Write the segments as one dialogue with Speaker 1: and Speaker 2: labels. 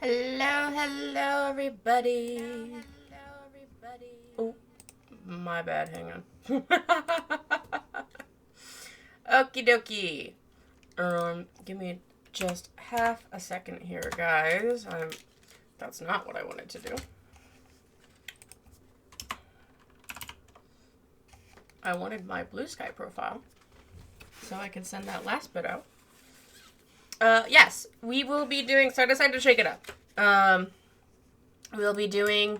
Speaker 1: Hello, hello, everybody. Oh, my bad. Hang on. Okie dokie. Give me just half a second here, guys. That's not what I wanted to do. I wanted my Blue Sky profile so I can send that last bit out. Yes, we will be doing, so I decided to shake it up. We'll be doing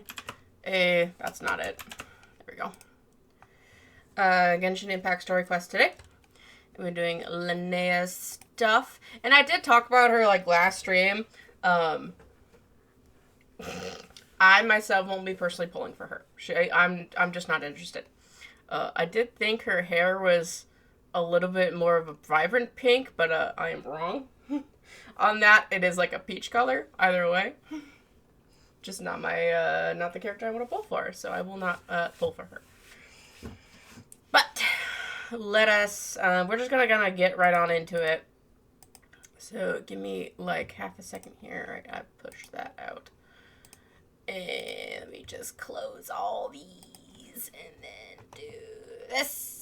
Speaker 1: that's not it. There we go. Genshin Impact Story Quest today. We're doing Linnea's stuff. And I did talk about her, like, last stream. I myself won't be personally pulling for her. I'm just not interested. I did think her hair was a little bit more of a vibrant pink, but I am wrong. On that, it is like a peach color, either way. Just not my, not the character I want to pull for, so I will not pull for her. But, let us, we're just gonna get right on into it. So, give me, like, half a second here. I pushed that out. And let me just close all these, and then do this.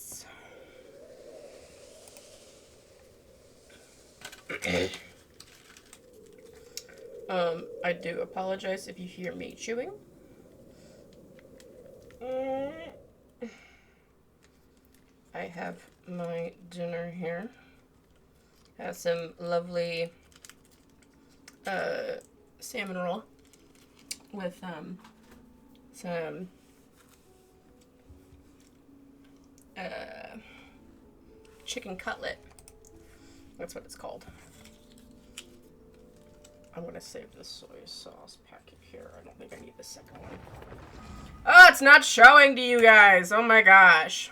Speaker 1: I do apologize if you hear me chewing. I have my dinner here. Have some lovely salmon roll with some chicken cutlet. That's what it's called. I'm gonna save the soy sauce packet here. I don't think I need the second one. Oh, it's not showing to you guys. Oh my gosh.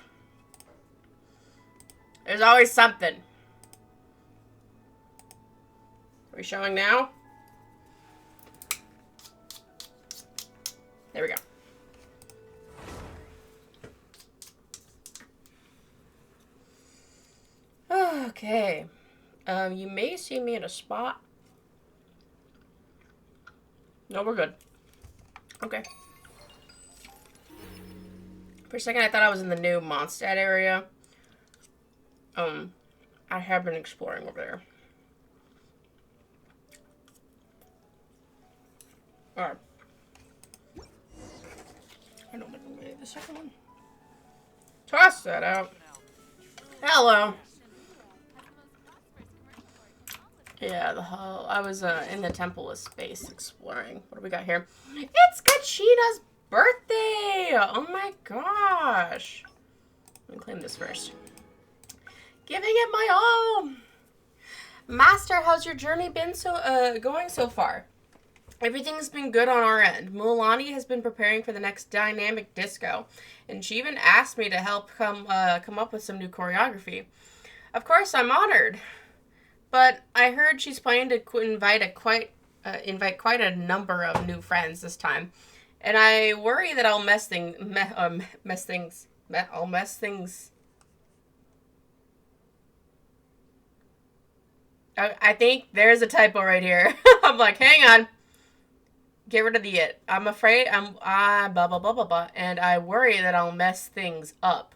Speaker 1: There's always something. Are we showing now? There we go. Okay. You may see me in a spot. No, we're good. Okay. For a second, I thought I was in the new Mondstadt area. I have been exploring over there. Alright. I don't think I'm gonna need the second one. Toss that out. Hello. Yeah, I was in the Temple of Space exploring. What do we got here? It's Kachina's birthday! Oh my gosh. Let me claim this first. Giving it my all. Master, how's your journey been going so far? Everything's been good on our end. Mualani has been preparing for the next dynamic disco, and she even asked me to help come up with some new choreography. Of course, I'm honored. But I heard she's planning to invite quite a number of new friends this time, and I worry that I'll mess things. I think there's a typo right here. I'm like, hang on. Get rid of the it. I'm afraid blah blah blah blah blah, and I worry that I'll mess things up.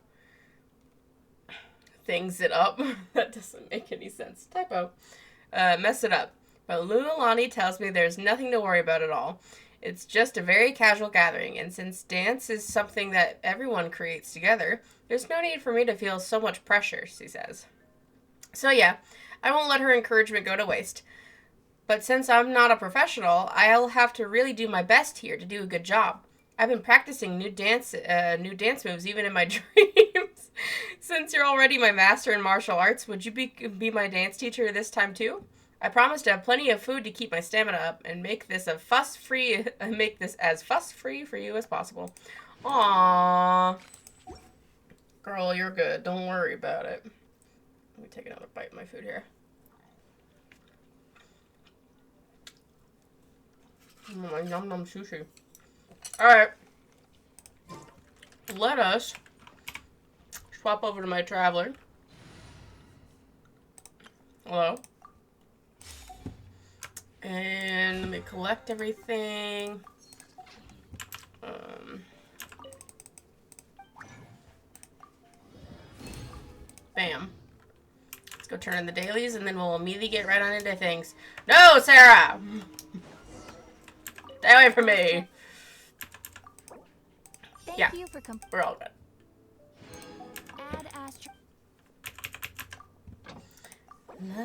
Speaker 1: Things it up. That doesn't make any sense. Typo. Mess it up. But Lunalani tells me there's nothing to worry about at all. It's just a very casual gathering, and since dance is something that everyone creates together, there's no need for me to feel so much pressure, she says. So yeah, I won't let her encouragement go to waste. But since I'm not a professional, I'll have to really do my best here to do a good job. I've been practicing new dance moves even in my dreams. Since you're already my master in martial arts, would you be my dance teacher this time too? I promise to have plenty of food to keep my stamina up and make this as fuss-free for you as possible. Aww. Girl, you're good. Don't worry about it. Let me take another bite of my food here. My yum yum sushi. Alright. Let us swap over to my traveler. Hello. And let me collect everything. Bam. Let's go turn in the dailies, and then we'll immediately get right on into things. No, Sarah! Stay away from me.
Speaker 2: Thank you for
Speaker 1: we're all good.
Speaker 2: Add Astro.
Speaker 1: La,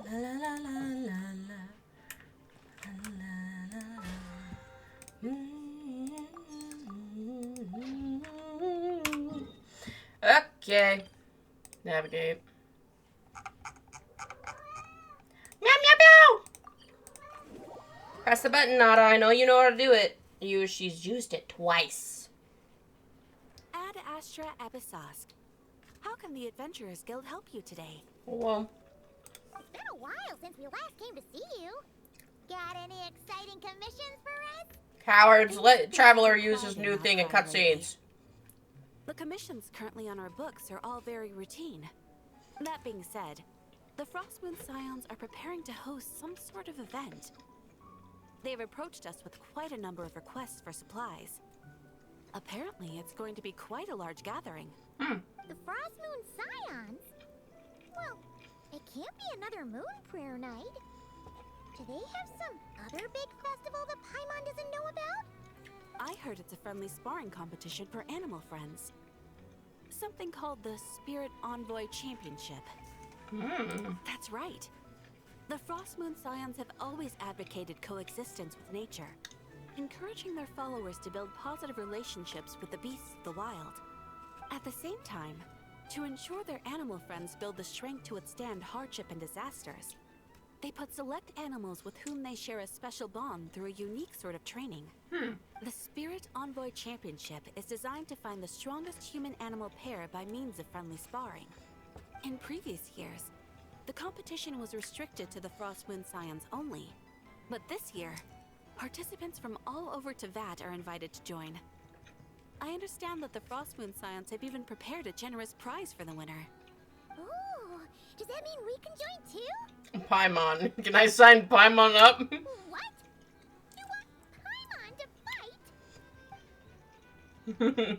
Speaker 1: la, la, la, la, la, la. Okay. Navigate. Meow, meow, meow! Press the button, Nada. I know you know how to do it. She's used it twice.
Speaker 2: Ad Astra Episosk. How can the Adventurers Guild help you today?
Speaker 1: Well,
Speaker 3: it's been a while since we last came to see you. Got any exciting commissions for us?
Speaker 1: Cowards, let Traveler use his new thing in cutscenes.
Speaker 2: The commissions currently on our books are all very routine. That being said, the Frostmoon Scions are preparing to host some sort of event. They've approached us with quite a number of requests for supplies. Apparently, it's going to be quite a large gathering.
Speaker 3: The Frostmoon Scions? Well, it can't be another Moon Prayer Night. Do they have some other big festival that Paimon doesn't know about?
Speaker 2: I heard it's a friendly sparring competition for animal friends. Something called the Spirit Envoy Championship. That's right. The Frostmoon Scions have always advocated coexistence with nature, encouraging their followers to build positive relationships with the beasts of the wild. At the same time, to ensure their animal friends build the strength to withstand hardship and disasters, they put select animals with whom they share a special bond through a unique sort of training. The Spirit Envoy Championship is designed to find the strongest human-animal pair by means of friendly sparring. In previous years, the competition was restricted to the Frostmoon Scions only. But this year, participants from all over Teyvat are invited to join. I understand that the Frostmoon Scions have even prepared a generous prize for the winner.
Speaker 3: Ooh, does that mean we can join too?
Speaker 1: Paimon. Can I sign Paimon up?
Speaker 3: What? You want Paimon to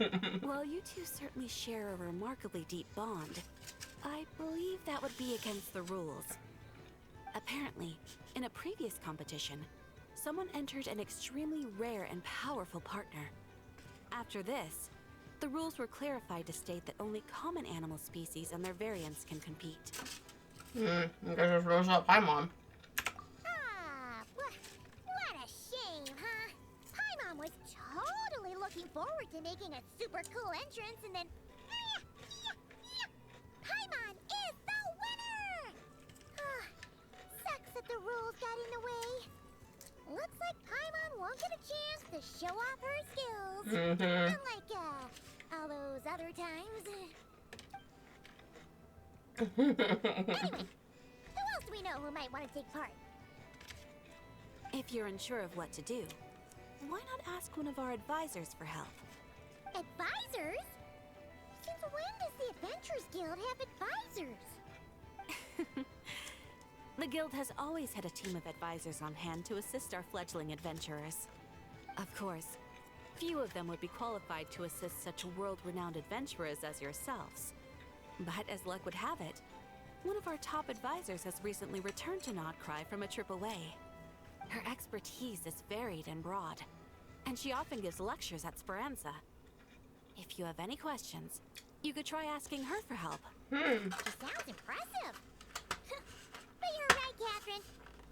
Speaker 3: fight?
Speaker 2: Well, you two certainly share a remarkably deep bond. I believe that would be against the rules. Apparently, in a previous competition, someone entered an extremely rare and powerful partner. After this, the rules were clarified to state that only common animal species and their variants can compete.
Speaker 1: I guess it throws up Paimon.
Speaker 3: What a shame, huh? Paimon was totally looking forward to making a super cool entrance, and then Paimon is the winner! Sucks that the rules got in the way. Looks like Paimon won't get a chance to show off her skills. Unlike, all those other times. Anyway, who else do we know who might want to take part?
Speaker 2: If you're unsure of what to do, why not ask one of our advisors for help?
Speaker 3: Advisors? Since when does the Adventurers Guild have advisors?
Speaker 2: The guild has always had a team of advisors on hand to assist our fledgling adventurers. Of course, few of them would be qualified to assist such world-renowned adventurers as yourselves. But as luck would have it, one of our top advisors has recently returned to Nodcry from a trip away. Her expertise is varied and broad, and she often gives lectures at Speranza. If you have any questions, you could try asking her for help.
Speaker 3: She sounds impressive. But you're right, Catherine.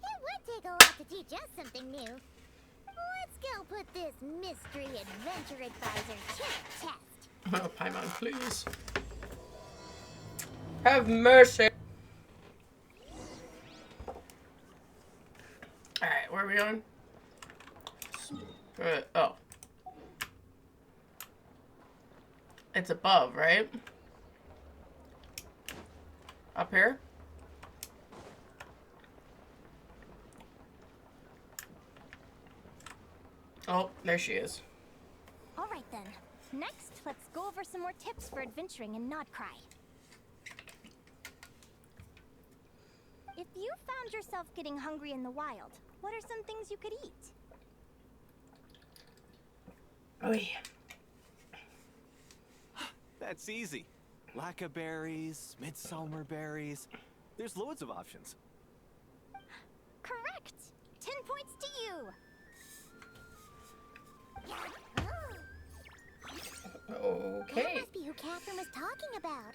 Speaker 3: It would take a lot to teach us something new. Let's go put this mystery adventure advisor to the test.
Speaker 1: Oh, Paimon, please. Have mercy. Alright, where are we going? Oh. It's above, right? Up here? Oh, there she is.
Speaker 3: All right then. Next, let's go over some more tips for adventuring in Nodcry. If you found yourself getting hungry in the wild, What are some things you could eat?
Speaker 1: Oh yeah.
Speaker 4: That's easy. Lacca berries, midsummer berries. There's loads of options.
Speaker 3: Correct! 10 points to you! That
Speaker 1: Okay.
Speaker 3: must be who Catherine was talking about.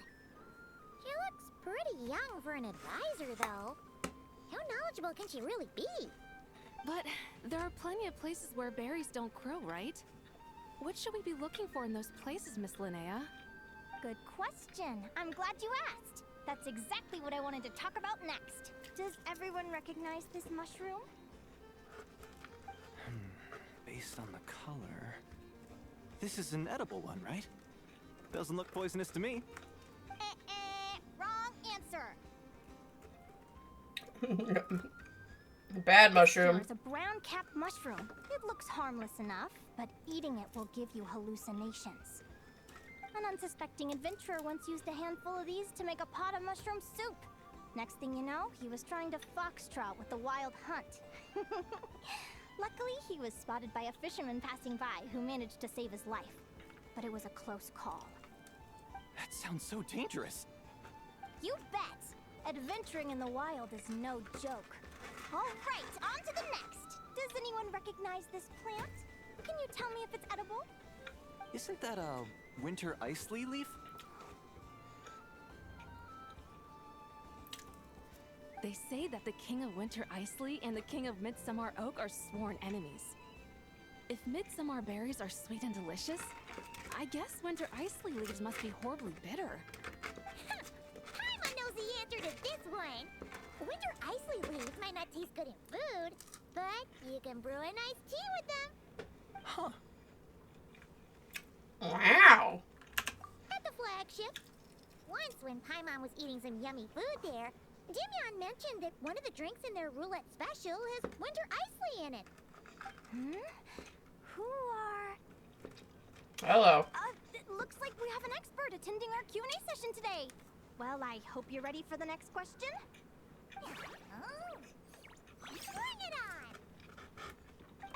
Speaker 3: She looks pretty young for an advisor, though. How knowledgeable can she really be?
Speaker 2: But there are plenty of places where berries don't grow, right? What should we be looking for in those places, Miss Linnea?
Speaker 3: Good question. I'm glad you asked. That's exactly what I wanted to talk about next. Does everyone recognize this mushroom?
Speaker 4: Based on the color... This is an edible one, right? Doesn't look poisonous to me.
Speaker 3: Wrong answer.
Speaker 1: Bad mushroom.
Speaker 3: It's a brown-capped mushroom. It looks harmless enough, but eating it will give you hallucinations. An unsuspecting adventurer once used a handful of these to make a pot of mushroom soup. Next thing you know, he was trying to foxtrot with the wild hunt. Luckily, he was spotted by a fisherman passing by who managed to save his life. But it was a close call.
Speaker 4: That sounds so dangerous.
Speaker 3: You bet! Adventuring in the wild is no joke. All right, on to the next. Does anyone recognize this plant? Can you tell me if it's edible?
Speaker 4: Isn't that a winter ice lily leaf?
Speaker 2: They say that the King of Winter Isley and the King of Midsummer Oak are sworn enemies. If midsummer berries are sweet and delicious, I guess Winter Isley leaves must be horribly bitter.
Speaker 3: Paimon knows the answer to this one. Winter ice leaves might not taste good in food, but you can brew a nice tea with them.
Speaker 4: Huh.
Speaker 1: Wow.
Speaker 3: At the flagship. Once when Paimon was eating some yummy food there, Dimyon mentioned that one of the drinks in their roulette special has Winter Isley in it. Who are...
Speaker 1: Hello.
Speaker 3: It looks like we have an expert attending our Q&A session today. Well, I hope you're ready for the next question. Oh. Bring it on!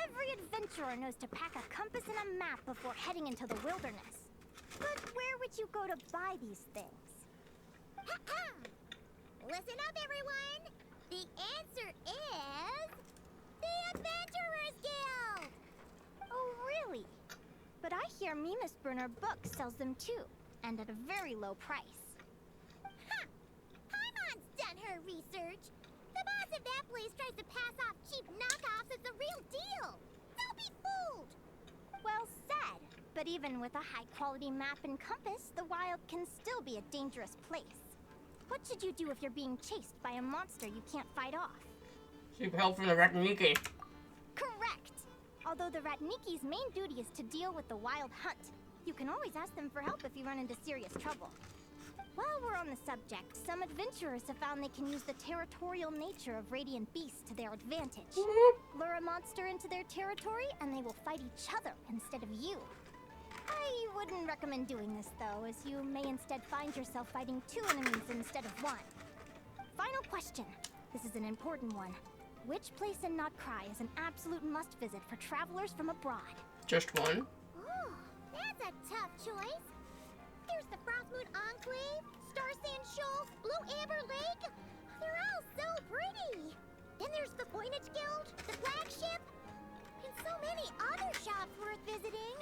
Speaker 3: Every adventurer knows to pack a compass and a map before heading into the wilderness. But where would you go to buy these things? Listen up, everyone! The answer is... the Adventurers Guild! Oh, really? But I hear Mimas Brunner Books sells them too, and at a very low price. Ha! Paimon's done her research! The boss of that place tries to pass off cheap knockoffs as the real deal! Don't be fooled! Well said, but even with a high-quality map and compass, the wild can still be a dangerous place. What should you do if you're being chased by a monster you can't fight off?
Speaker 1: Seek help from the Ratniki.
Speaker 3: Correct! Although the Ratniki's main duty is to deal with the wild hunt, you can always ask them for help if you run into serious trouble. While we're on the subject, some adventurers have found they can use the territorial nature of radiant beasts to their advantage. Lure a monster into their territory and they will fight each other instead of you. I wouldn't recommend doing this though, as you may instead find yourself fighting two enemies instead of one. Final question. This is an important one. Which place in Notcry is an absolute must-visit for travelers from abroad?
Speaker 1: Just one.
Speaker 3: Oh, that's a tough choice. There's the Frostmoon Enclave, Star Sand Shoal, Blue Amber Lake. They're all so pretty. Then there's the Voynich Guild, the flagship, and so many other shops worth visiting.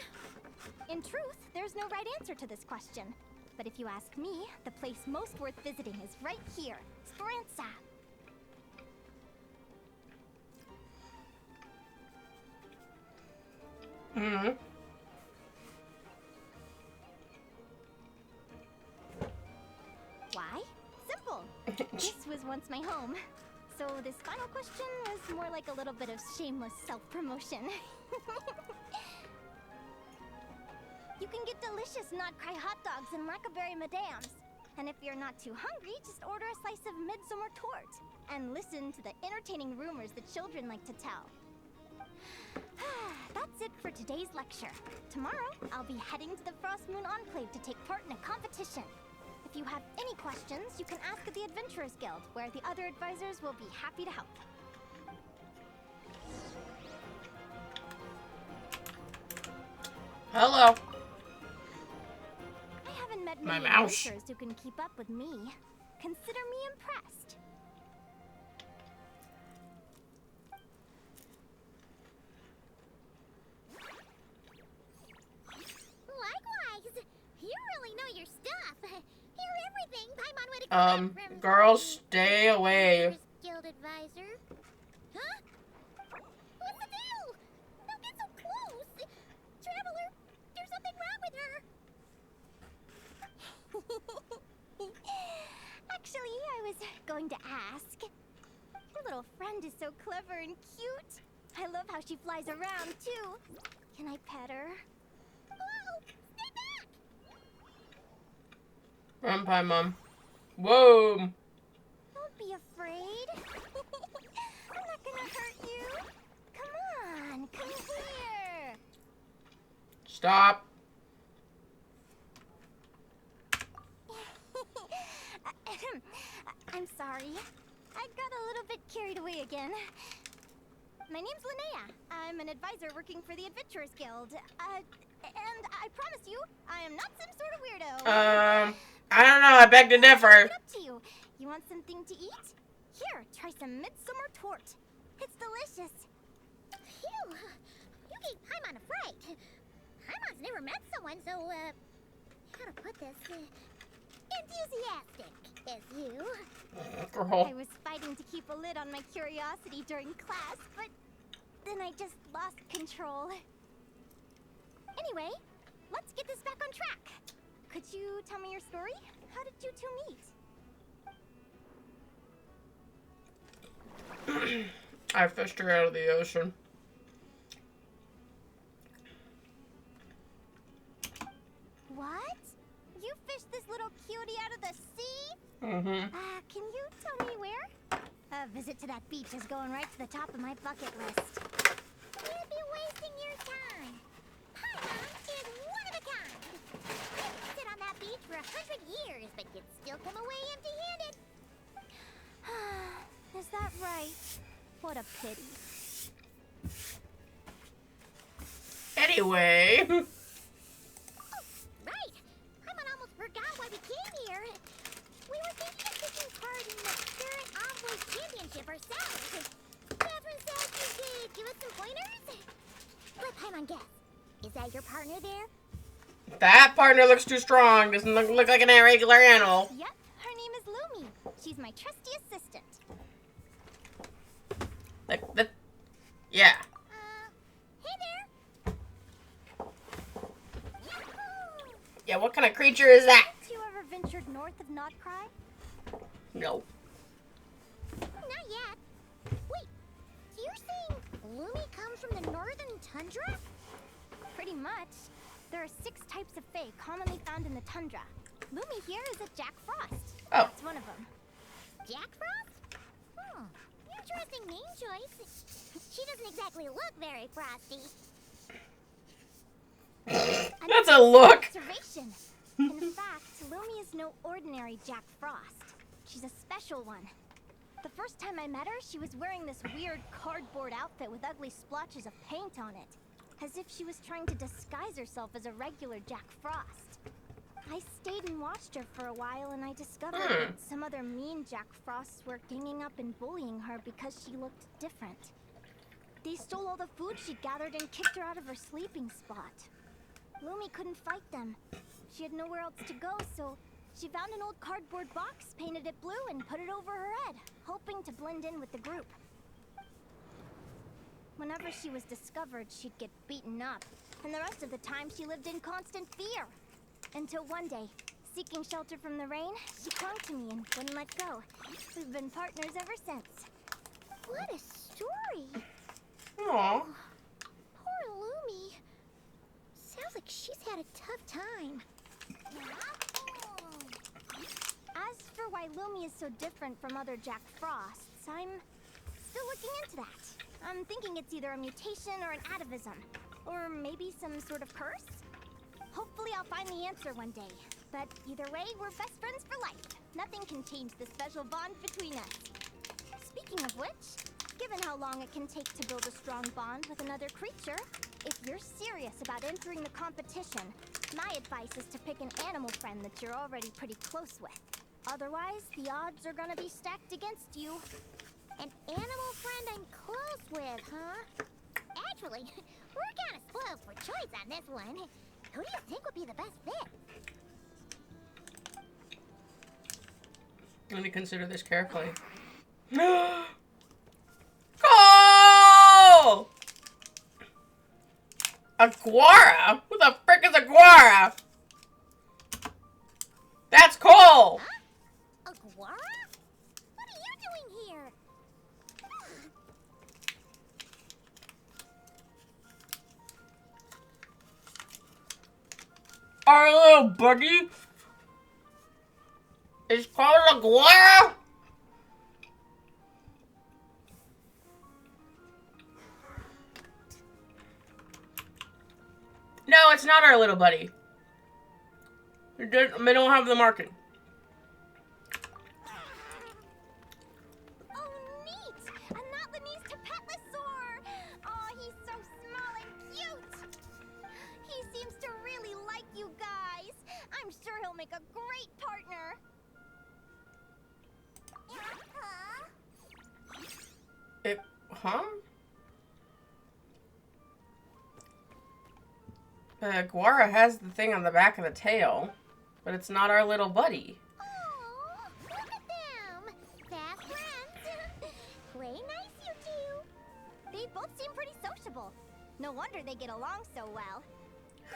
Speaker 3: In truth, there's no right answer to this question. But if you ask me, the place most worth visiting is right here, Speranza. Why? Simple. This was once my home. So this final question was more like a little bit of shameless self-promotion. You can get delicious Notcry hot dogs and Lackaberry Madams. And if you're not too hungry, just order a slice of midsummer tort. And listen to the entertaining rumors the children like to tell. That's it for today's lecture. Tomorrow, I'll be heading to the Frostmoon Enclave to take part in a competition. If you have any questions, you can ask at the Adventurers Guild, where the other advisors will be happy to help.
Speaker 1: Hello.
Speaker 3: I haven't met
Speaker 1: My
Speaker 3: many
Speaker 1: mouse.
Speaker 3: adventurers who can keep up with me. Consider me impressed. Likewise. You really know your stuff. Hear everything Paimon would expect from
Speaker 1: Girls, stay away.
Speaker 3: Guild advisor. Huh? What's the deal? Don't get so close. Traveler, there's something wrong with her. Actually, I was going to ask. Your little friend is so clever and cute. I love how she flies around, too. Can I pet her? Whoa! Stay back!
Speaker 1: Run, Paimon. Whoa.
Speaker 3: Don't be afraid. I'm not gonna hurt you. Come on, come here.
Speaker 1: Stop.
Speaker 3: I'm sorry. I got a little bit carried away again. My name's Linnea. I'm an advisor working for the Adventurers Guild. And I promise you, I am not some sort of weirdo.
Speaker 1: I don't know. I beg to differ.
Speaker 3: It's up to you. You want something to eat? Here, try some midsummer tort. It's delicious. Phew. You gave Paimon a fright. Paimon's never met someone so, how to put this? Enthusiastic as you.
Speaker 1: Girl.
Speaker 3: I was fighting to keep a lid on my curiosity during class, but then I just lost control. Anyway, let's get this back on track. Could you tell me your story? How did you two meet?
Speaker 1: I fished her out of the ocean.
Speaker 3: What? You fished this little cutie out of the sea?
Speaker 1: Mm-hmm.
Speaker 3: Can you tell me where? A visit to that beach is going right to the top of my bucket list. You'd be wasting your time. Paimon is one of a kind. You can sit on that beach for 100 years, but you'd still come away empty-handed. Is that right? What a pity.
Speaker 1: Anyway.
Speaker 3: Right. Paimon almost forgot why we came here. We were thinking of taking part in the Spirit Envoy Championship ourselves. Catherine said you could give us some pointers. Let Paimon guess. Is that your partner there?
Speaker 1: That partner looks too strong. Doesn't look like an irregular animal.
Speaker 3: Yep. Her name is Lumi. She's my trusty assistant.
Speaker 1: Yeah.
Speaker 3: Hey there. Yahoo!
Speaker 1: Yeah, what kind of creature is that?
Speaker 3: Have you ever ventured north of Notcry?
Speaker 1: No.
Speaker 3: Not yet. Wait, you're saying Lumi comes from the northern tundra? Pretty much. There are 6 types of fae commonly found in the tundra. Lumi here is a Jack Frost.
Speaker 1: Oh.
Speaker 3: That's one of them. Jack Frost? Hmm. Interesting name choice. She doesn't exactly look very frosty.
Speaker 1: That's a look.
Speaker 3: Observation. In fact, Lumi is no ordinary Jack Frost. She's a special one. The first time I met her, she was wearing this weird cardboard outfit with ugly splotches of paint on it, as if she was trying to disguise herself as a regular Jack Frost. I stayed and watched her for a while, and I discovered that some other mean Jack Frosts were ganging up and bullying her because she looked different. They stole all the food she'd gathered and kicked her out of her sleeping spot. Lumi couldn't fight them. She had nowhere else to go, so she found an old cardboard box, painted it blue, and put it over her head, hoping to blend in with the group. Whenever she was discovered, she'd get beaten up, and the rest of the time she lived in constant fear. Until one day, seeking shelter from the rain, she clung to me and wouldn't let go. We've been partners ever since. What a story!
Speaker 1: Aww.
Speaker 3: Poor Lumi. Sounds like she's had a tough time. As for why Lumi is so different from other Jack Frosts, I'm still looking into that. I'm thinking it's either a mutation or an atavism. Or maybe some sort of curse? Hopefully I'll find the answer one day. But either way, we're best friends for life. Nothing can change the special bond between us. Speaking of which, given how long it can take to build a strong bond with another creature, If you're serious about entering the competition, my advice is to pick an animal friend that you're already pretty close with. Otherwise, the odds are gonna be stacked against you. An animal friend I'm close with, huh? Actually, we're kind of spoiled for choice on this one. Who do you think would be the best fit?
Speaker 1: Let me consider this carefully. Oh! Aguara? Who the frick is Aguara? That's Cole!
Speaker 3: Huh? Aguara? What are you doing here?
Speaker 1: Our little buddy is called Aguara? No, it's not our little buddy. They don't have the marking.
Speaker 3: Oh, neat! A Not-Lanese Tapetlosaur! Oh, he's so small and cute! He seems to really like you guys. I'm sure he'll make a great partner.
Speaker 1: Huh? Guara has the thing on the back of the tail, but it's not our little buddy.
Speaker 3: Oh, look at them! Fast friends! Play nice, you two! They both seem pretty sociable. No wonder they get along so well.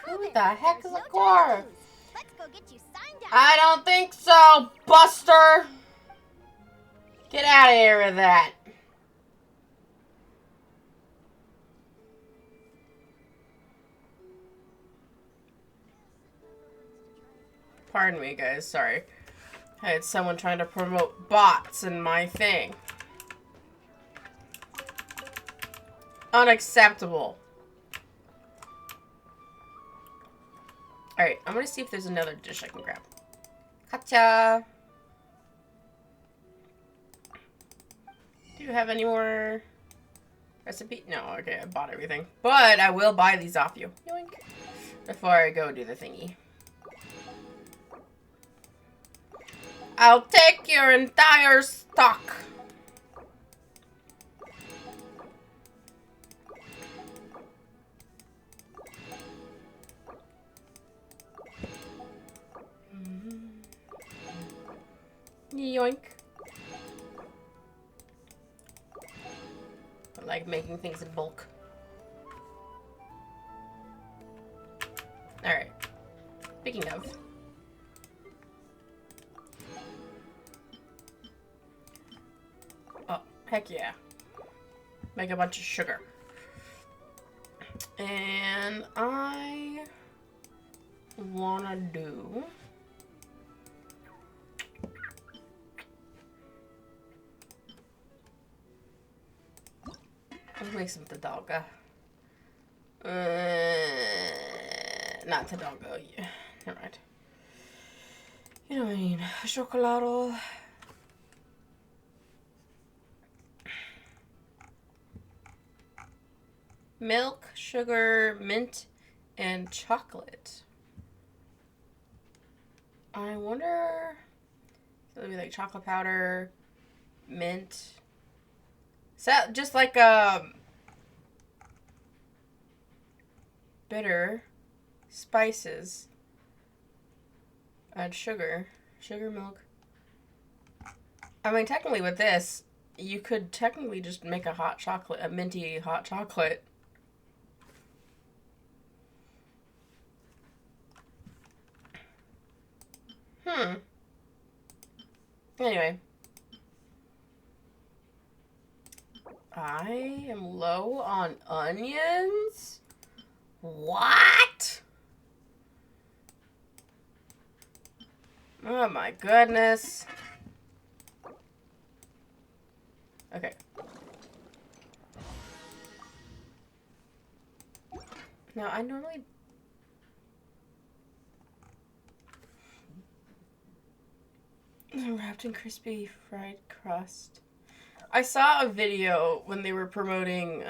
Speaker 1: Who
Speaker 3: Well
Speaker 1: the
Speaker 3: then,
Speaker 1: heck
Speaker 3: there's
Speaker 1: is
Speaker 3: no time
Speaker 1: Aguara?
Speaker 3: to lose. Let's go get you signed up.
Speaker 1: I don't think so, Buster! Get out of here with that. Pardon me, guys. Sorry. I had someone trying to promote bots in my thing. Unacceptable. Alright, I'm gonna see if there's another dish I can grab. Gotcha! Do you have any more recipe? No, okay, I bought everything. But I will buy these off you. Yoink. Before I go do the thingy. I'll take your entire stock. Yoink. I like making things in bulk. Alright. Speaking of. Oh, heck yeah. Make a bunch of sugar. And I wanna do... Let's make some Tadalga. Not Tadalga. Yeah. Never mind. You know what I mean. Chocolate. Milk, sugar, mint, and chocolate. I wonder... So it'll be like chocolate powder, mint... So just like bitter spices. Add sugar, milk. I mean, technically with this, you could technically just make a hot chocolate, a minty hot chocolate. Anyway. I am low on onions? What? Oh my goodness. Okay. Now, I normally... Wrapped in crispy fried crust. I saw a video when they were promoting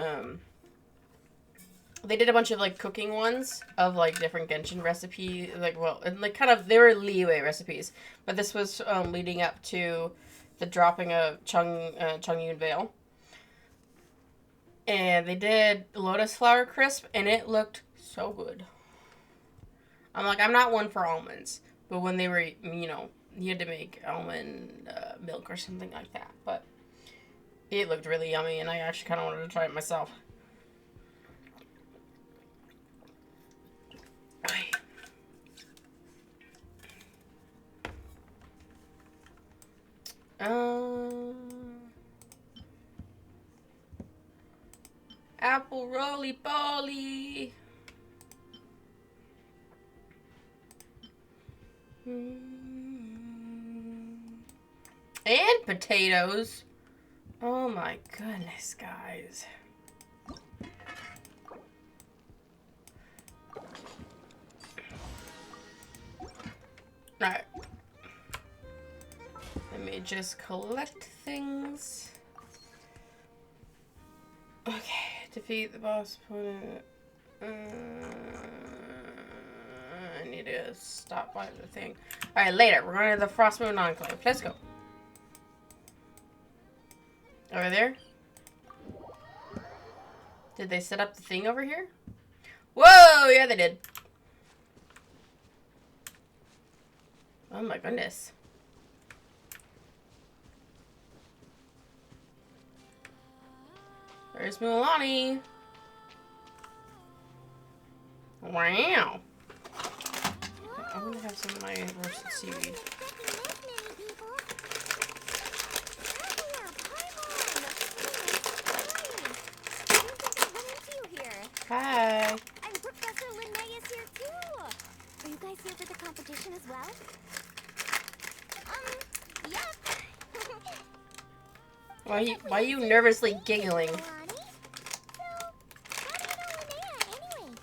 Speaker 1: they did a bunch of like cooking ones of like different Genshin recipes, like well, and like kind of they were leeway recipes, but this was leading up to the dropping of Chongyun Vale, and they did lotus flower crisp, and it looked so good. I'm like, I'm not one for almonds, but when they were, you know, you had to make almond milk or something like that, but it looked really yummy, and I actually kind of wanted to try it myself. Apple roly-poly. And potatoes. Oh my goodness, guys. Alright. Let me just collect things. Okay, defeat the boss opponent. I need to stop by the thing. Alright, later. We're going to the Frost Moon Enclave. Let's go. Over there? Did they set up the thing over here? Whoa! Yeah, they did. Oh my goodness. Where's Mulan? Wow. I'm gonna have some of my roasted seaweed. Hi.
Speaker 3: And Professor Linnea is here too. Are you guys here for the competition as well? Yep.
Speaker 1: Why are you nervously giggling?
Speaker 3: So, how do you know Linnea anyway?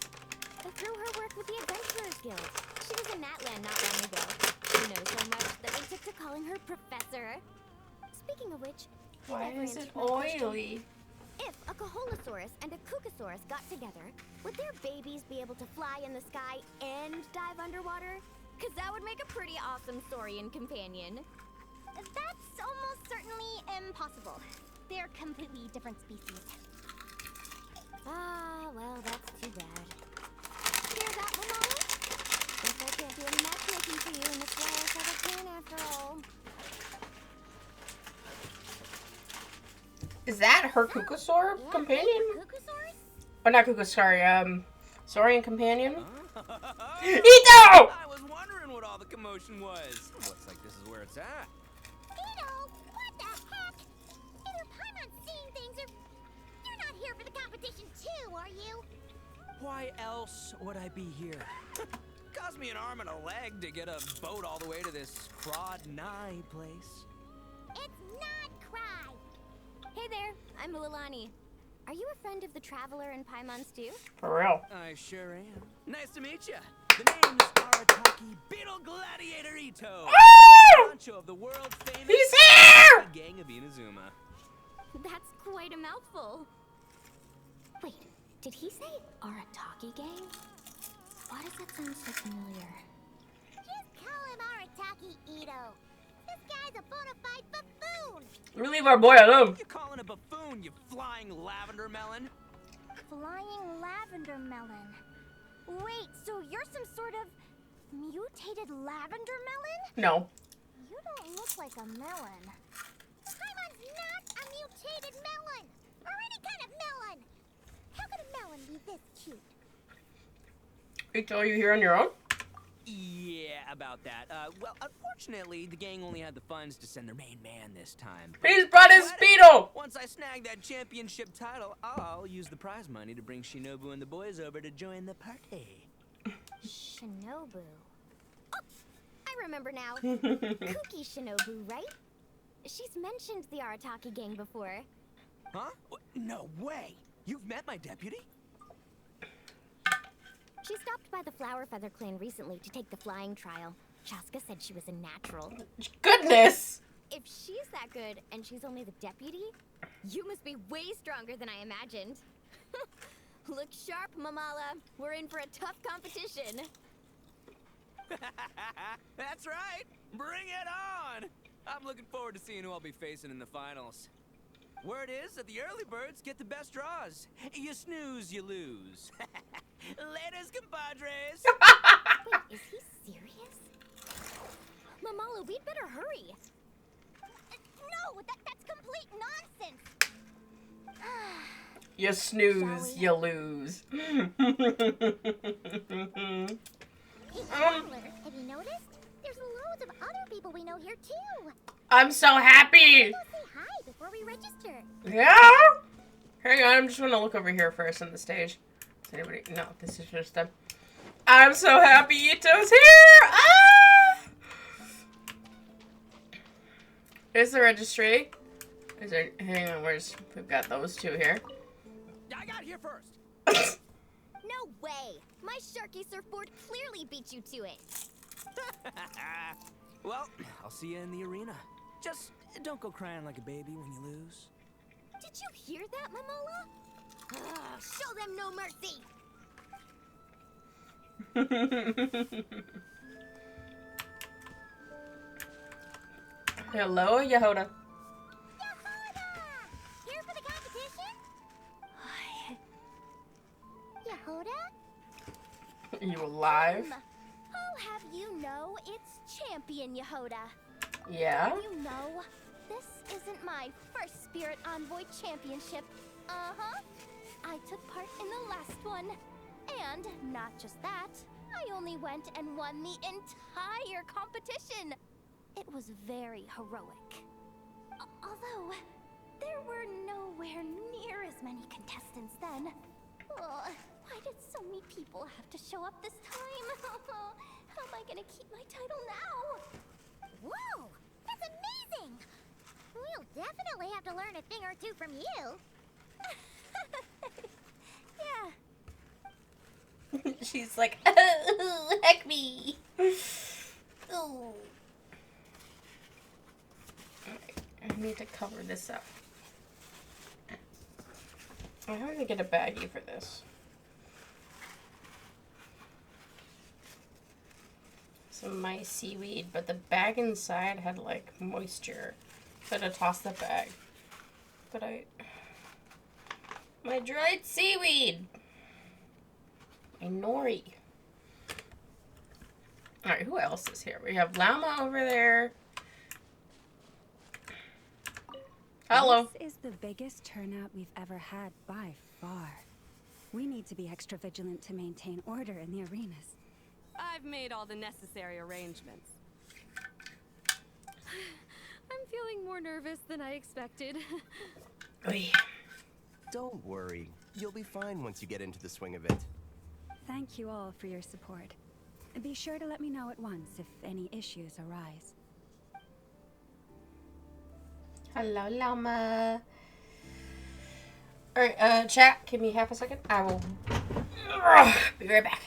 Speaker 3: Through her work with the Adventurers Guild. She was in Natland not long ago. She knows so much that we took to calling her Professor. Speaking of which,
Speaker 1: Why
Speaker 3: never
Speaker 1: is it
Speaker 3: answered my question.
Speaker 1: oily?
Speaker 3: If a Caholosaurus and a Kookasaurus got together, would their babies be able to fly in the sky and dive underwater? Because that would make a pretty awesome saurian companion. That's almost certainly impossible. They're completely different species. Ah, well, that's too bad. Hear that, Momo? Guess I can't do any matchmaking for you in this wild feather plan after all.
Speaker 1: Is that her Kookasaur
Speaker 3: Yeah,
Speaker 1: companion?
Speaker 3: Kookasaurus?
Speaker 1: Oh, not Kookasaur, Saurian companion?
Speaker 4: Ito!
Speaker 1: Ito!
Speaker 4: I was wondering what all the commotion was. Looks like this is where it's at.
Speaker 3: Ito, what the heck? Either Paimon's seeing things or you're not here for the competition too, are you?
Speaker 4: Why else would I be here? Cost me an arm and a leg to get a boat all the way to this Crawd-nigh place.
Speaker 3: It's not Cry. Hey there, I'm Mualani. Are you a friend of the Traveler and Paimon Stew?
Speaker 1: For real.
Speaker 4: I sure am. Nice to meet you. The name's Arataki Beetle Gladiator Ito. Honcho of the world famous
Speaker 1: He's here!
Speaker 4: gang of Inazuma.
Speaker 3: That's quite a mouthful. Wait, did he say Arataki gang? Why does that sound so familiar? Just call him Arataki Ito. This guy's a bona fide buffoon.
Speaker 1: We leave our boy alone.
Speaker 4: You calling a buffoon, you flying lavender melon?
Speaker 3: Flying lavender melon. Wait, so you're some sort of mutated lavender melon?
Speaker 1: No.
Speaker 3: You don't look like a melon. Paimon's not a mutated melon, or any kind of melon. How could a melon be this cute?
Speaker 1: Ito, are you here on your own?
Speaker 4: Yeah, about that. Well, unfortunately, the gang only had the funds to send their main man this time.
Speaker 1: He's brought his
Speaker 4: But
Speaker 1: Beetle!
Speaker 4: once I snag that championship title, I'll use the prize money to bring Shinobu and the boys over to join the party.
Speaker 3: Shinobu. Oh, I remember now. Kooky Shinobu, right? She's mentioned the Arataki gang before.
Speaker 4: Huh? No way! You've met my deputy?
Speaker 3: She stopped by the Flower Feather clan recently to take the flying trial. Chaska said she was a natural.
Speaker 1: Goodness!
Speaker 3: If she's that good and she's only the deputy, you must be way stronger than I imagined.
Speaker 2: Look sharp, Mamala. We're in for a tough competition.
Speaker 4: That's right. Bring it on. I'm looking forward to seeing who I'll be facing in the finals. Word is that the early birds get the best draws. You snooze, you lose. Laters, compadres.
Speaker 2: Wait, is he serious? Mamala, we'd better hurry.
Speaker 3: No, that's complete nonsense.
Speaker 1: You snooze, you lose.
Speaker 3: Hey, Traveler, have you noticed? There's loads of other people we know here too.
Speaker 1: I'm so happy.
Speaker 3: Go say hi before we register.
Speaker 1: Yeah. Hang on, I'm just gonna look over here first on the stage. Is anybody? No, this is just them. I'm so happy Ito's here. Ah! Is the registry? Is there? Hang on, we've got those two here.
Speaker 4: I got here first.
Speaker 2: No way. My Sharky surfboard clearly beat you to it.
Speaker 4: Well, I'll see you in the arena. Just don't go crying like a baby when you lose.
Speaker 2: Did you hear that, Mamala? Show them no mercy.
Speaker 1: Hello, Yehoda.
Speaker 3: Yehoda! Here for the competition? Yehoda?
Speaker 1: You alive?
Speaker 2: I'll have you know it's Champion Yehoda.
Speaker 1: Yeah.
Speaker 2: You know, this isn't my first Spirit Envoy Championship. Uh-huh. I took part in the last one. And not just that, I only went and won the entire competition. It was very heroic. Although, there were nowhere near as many contestants then. Oh, why did so many people have to show up this time? How am I gonna keep my title now?
Speaker 3: Whoa! That's amazing! We'll definitely have to learn a thing or two from you.
Speaker 2: Yeah.
Speaker 1: She's like, oh, heck me. Oh. I need to cover this up. I have to get a baggie for this. Some my seaweed, but the bag inside had like moisture. So I had to toss the bag. But my dried seaweed. My nori. Alright, who else is here? We have Llama over there. Hello.
Speaker 5: This is the biggest turnout we've ever had by far. We need to be extra vigilant to maintain order in the arenas.
Speaker 6: I've made all the necessary arrangements. I'm feeling more nervous than I expected.
Speaker 1: Oy.
Speaker 7: Don't worry. You'll be fine once you get into the swing of it.
Speaker 5: Thank you all for your support. Be sure to let me know at once if any issues arise.
Speaker 1: Hello, Llama. Alright, chat, give me half a second. I will be right back.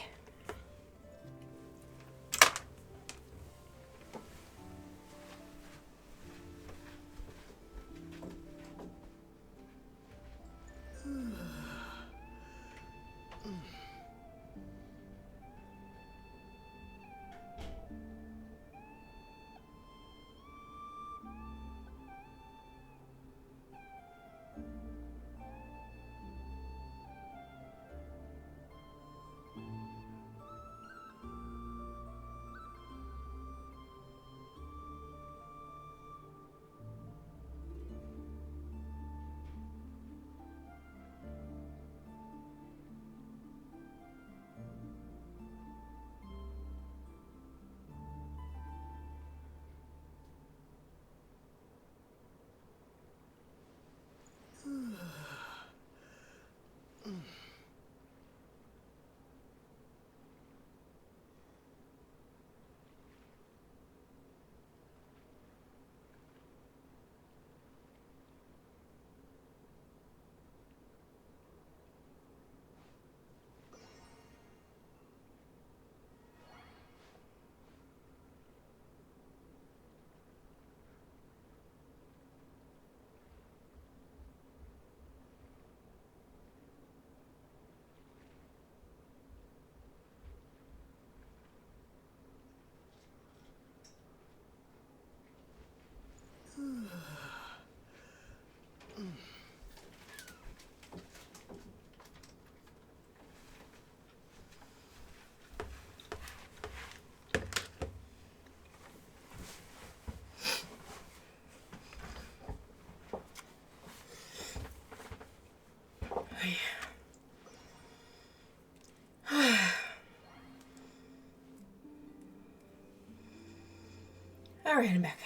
Speaker 1: Alright, I'm back.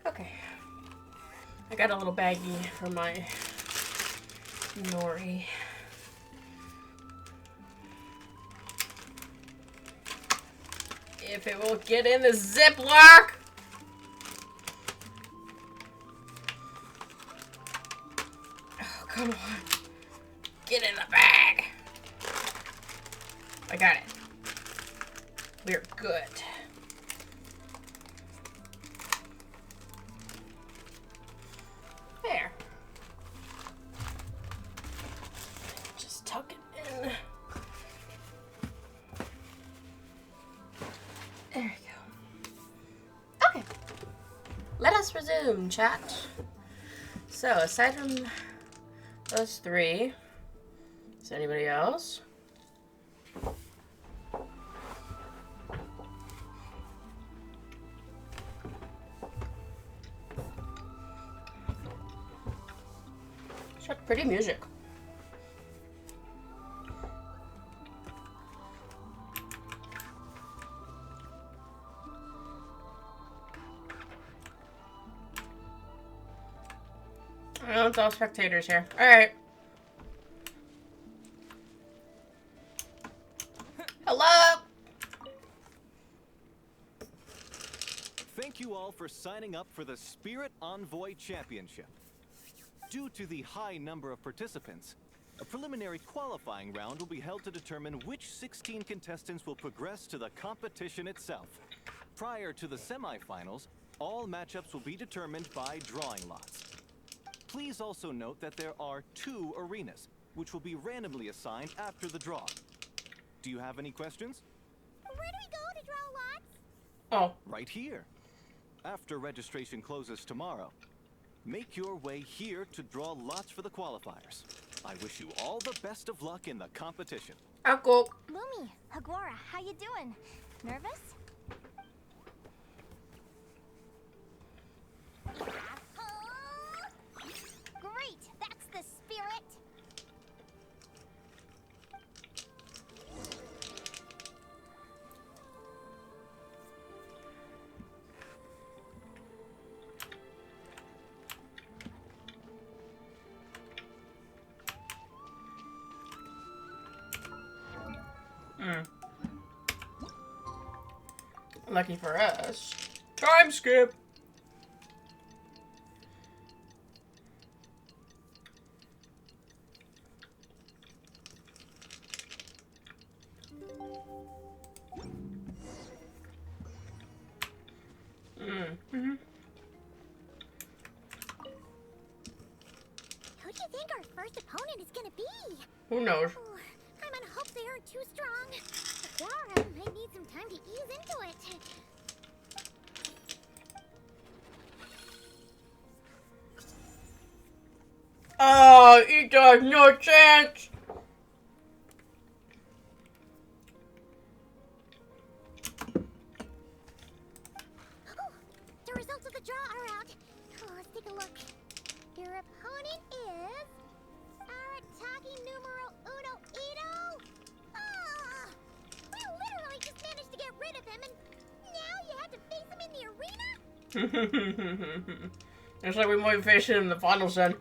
Speaker 1: Okay. I got a little baggie for my nori. If it will get in the Ziploc! Oh, come on. Get in the bag! I got it. We're good. There. Just tuck it in. There you go. Okay. Let us resume, chat. So, aside from those three, is there anybody else? Such pretty music. Oh, it's all spectators here. Alright. Hello!
Speaker 8: Thank you all for signing up for the Spirit Envoy Championship. Due to the high number of participants, a preliminary qualifying round will be held to determine which 16 contestants will progress to the competition itself. Prior to the semifinals, all matchups will be determined by drawing lots. Please also note that there are 2 arenas, which will be randomly assigned after the draw. Do you have any questions?
Speaker 3: Where do we go to draw lots?
Speaker 1: Oh.
Speaker 8: Right here. After registration closes tomorrow, make your way here to draw lots for the qualifiers. I wish you all the best of luck in the competition.
Speaker 1: Uncle.
Speaker 3: Lumi, Hagwara, how you doing? Nervous? Great, that's the spirit.
Speaker 1: Lucky for us. Time skip.
Speaker 3: Who do you think our first opponent is gonna be?
Speaker 1: Who knows?
Speaker 3: Oh, I'm on hopes they aren't too strong. Hagwara might need some time to ease into it.
Speaker 1: Oh, he does no chance.
Speaker 3: Oh, the results of the draw are out. Oh, let's take a look. Your opponent is Arataki numero uno Ito. Ah, we literally just managed to get rid of him, and now you have to face him in the arena?
Speaker 1: Looks like we might face him in the finals then.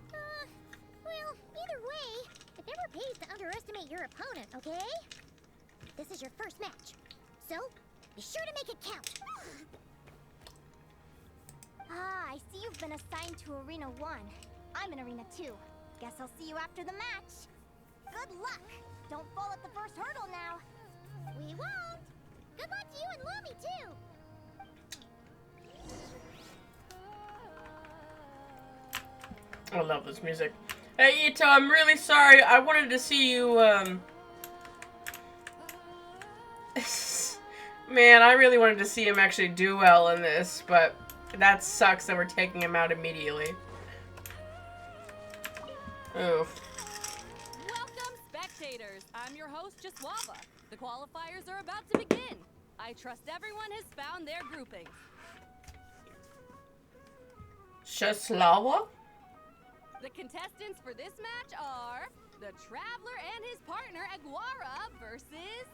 Speaker 3: Well, either way, it never pays to underestimate your opponent, okay? This is your first match, so be sure to make it count. Ah, I see you've been assigned to Arena 1. I'm in Arena 2. Guess I'll see you after the match. Good luck! Don't fall at the first hurdle now. We won't! Good luck to you and Lumi, too!
Speaker 1: I love this music. Hey, Ito, I'm really sorry. I wanted to see you, Man, I really wanted to see him actually do well in this, but that sucks that we're taking him out immediately. Oof.
Speaker 6: Welcome, spectators. I'm your host, Jaswava. The qualifiers are about to begin. I trust everyone has found their groupings.
Speaker 1: Shaslawa?
Speaker 6: The contestants for this match are the Traveler and his partner Aguara versus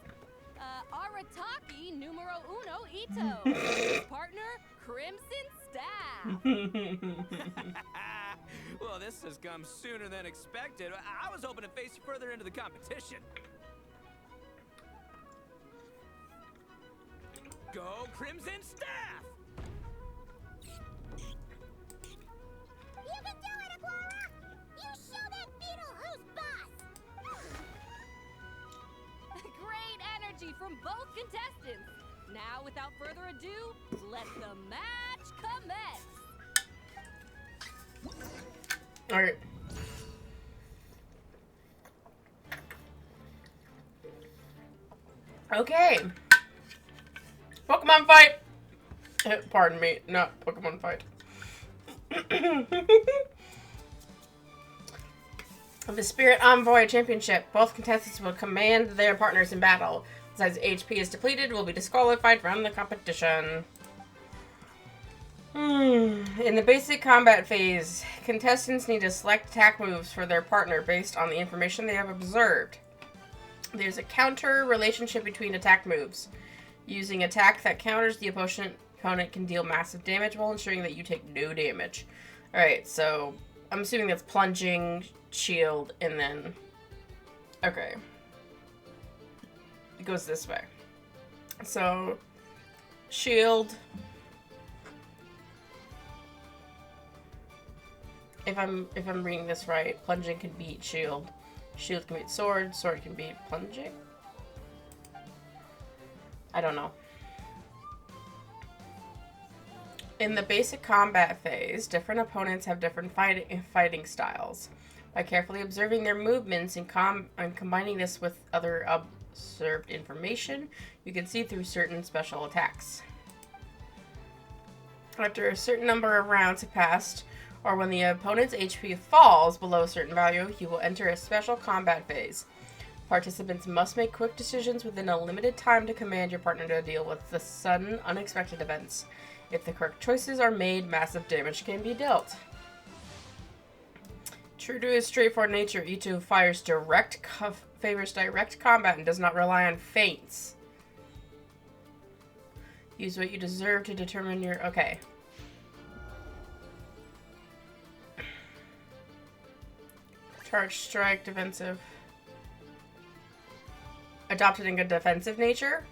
Speaker 6: Arataki numero uno Ito. His partner Crimson Staff.
Speaker 4: Well, this has come sooner than expected. I was hoping to face you further into the competition. Go Crimson Staff!
Speaker 3: You can do it, Aguara! You show that beetle who's boss!
Speaker 6: Great energy from both contestants. Now, without further ado, let the match commence.
Speaker 1: Alright. Okay. Pokemon fight! Pardon me, not Pokemon fight. The Spirit Envoy Championship. Both contestants will command their partners in battle. Besides HP is depleted, will be disqualified from the competition. In the basic combat phase, contestants need to select attack moves for their partner based on the information they have observed. There's a counter relationship between attack moves. Using attack that counters the opponent can deal massive damage while ensuring that you take no damage. Alright, so I'm assuming that's plunging, shield, and then... Okay. It goes this way. So, shield... If I'm reading this right, plunging can beat shield. Shield can beat sword. Sword can beat plunging. I don't know. In the basic combat phase, different opponents have different fighting styles. By carefully observing their movements and combining this with other observed information, you can see through certain special attacks. After a certain number of rounds have passed, or when the opponent's HP falls below a certain value, he will enter a special combat phase. Participants must make quick decisions within a limited time to command your partner to deal with the sudden, unexpected events. If the correct choices are made, massive damage can be dealt. True to his straightforward nature, Ito favors direct combat and does not rely on feints. Use what you deserve to determine your... Okay. Charge, strike, defensive. Adopted in good defensive nature.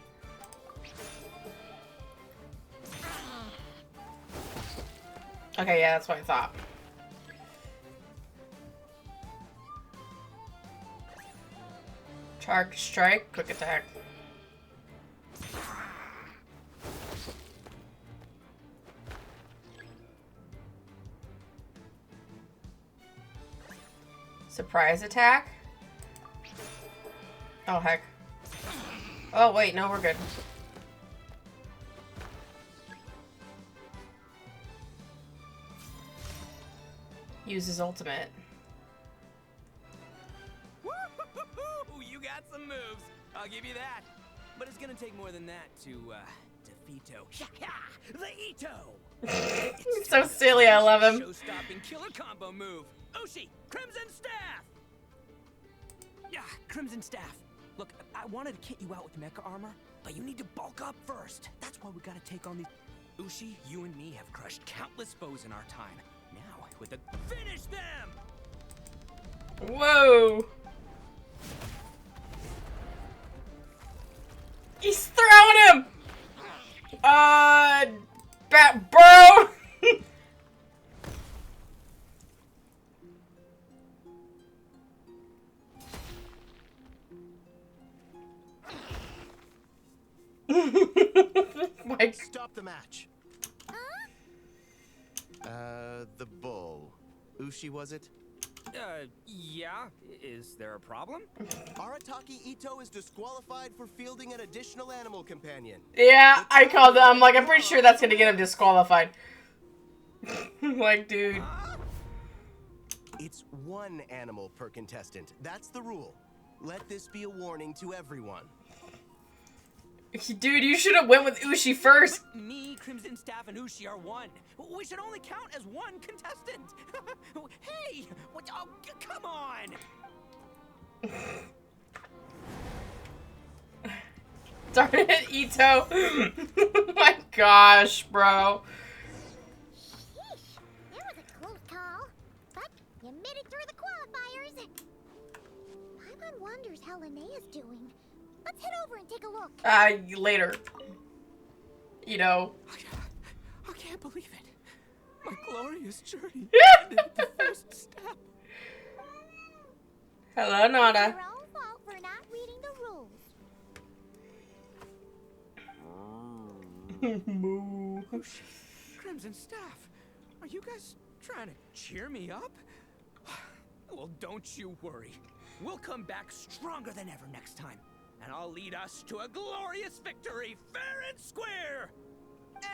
Speaker 1: Okay, yeah, that's what I thought. Charge, strike, quick attack. Surprise attack? Oh, heck. Oh, wait, no, we're good. Use his ultimate.
Speaker 4: Woo-hoo-hoo-hoo! You got some moves. I'll give you that. But it's gonna take more than that to defeat the Ito.
Speaker 1: He's so silly, I love him.
Speaker 4: Show-stopping killer combo move. Oshi, Crimson Staff. Yeah, Crimson Staff. Look, I wanted to kit you out with mecha armor, but you need to bulk up first. That's why we gotta take on these. Ushi, you and me have crushed countless foes in our time. Now, with the finish them.
Speaker 1: Whoa. He's throwing him. Bro. Like...
Speaker 7: Stop the match. The bull. Ushi, was it?
Speaker 4: Yeah. Is there a problem?
Speaker 7: Arataki Ito is disqualified for fielding an additional animal companion.
Speaker 1: Yeah, I called it. I'm like, I'm pretty sure that's gonna get him disqualified. Like, dude.
Speaker 7: It's one animal per contestant. That's the rule. Let this be a warning to everyone.
Speaker 1: Dude, you should have went with Ushi first.
Speaker 4: But me, Crimson Staff, and Ushi are one. We should only count as one contestant. Hey! What, oh, come on!
Speaker 1: Darn it, Ito. Oh my gosh, bro.
Speaker 3: Sheesh, that was a close call. But you made it through the qualifiers. Paimon wonders how Linnea's doing. Let's head over and take a look.
Speaker 1: Later. Ito.
Speaker 4: I can't believe it. My glorious journey ended at the first step.
Speaker 1: Hello, Nada.
Speaker 3: Your own fault for not reading the rules.
Speaker 1: Moo.
Speaker 4: Oh, shit. Crimson Staff, are you guys trying to cheer me up? Well, don't you worry. We'll come back stronger than ever next time. And I'll lead us to a glorious victory, fair and square!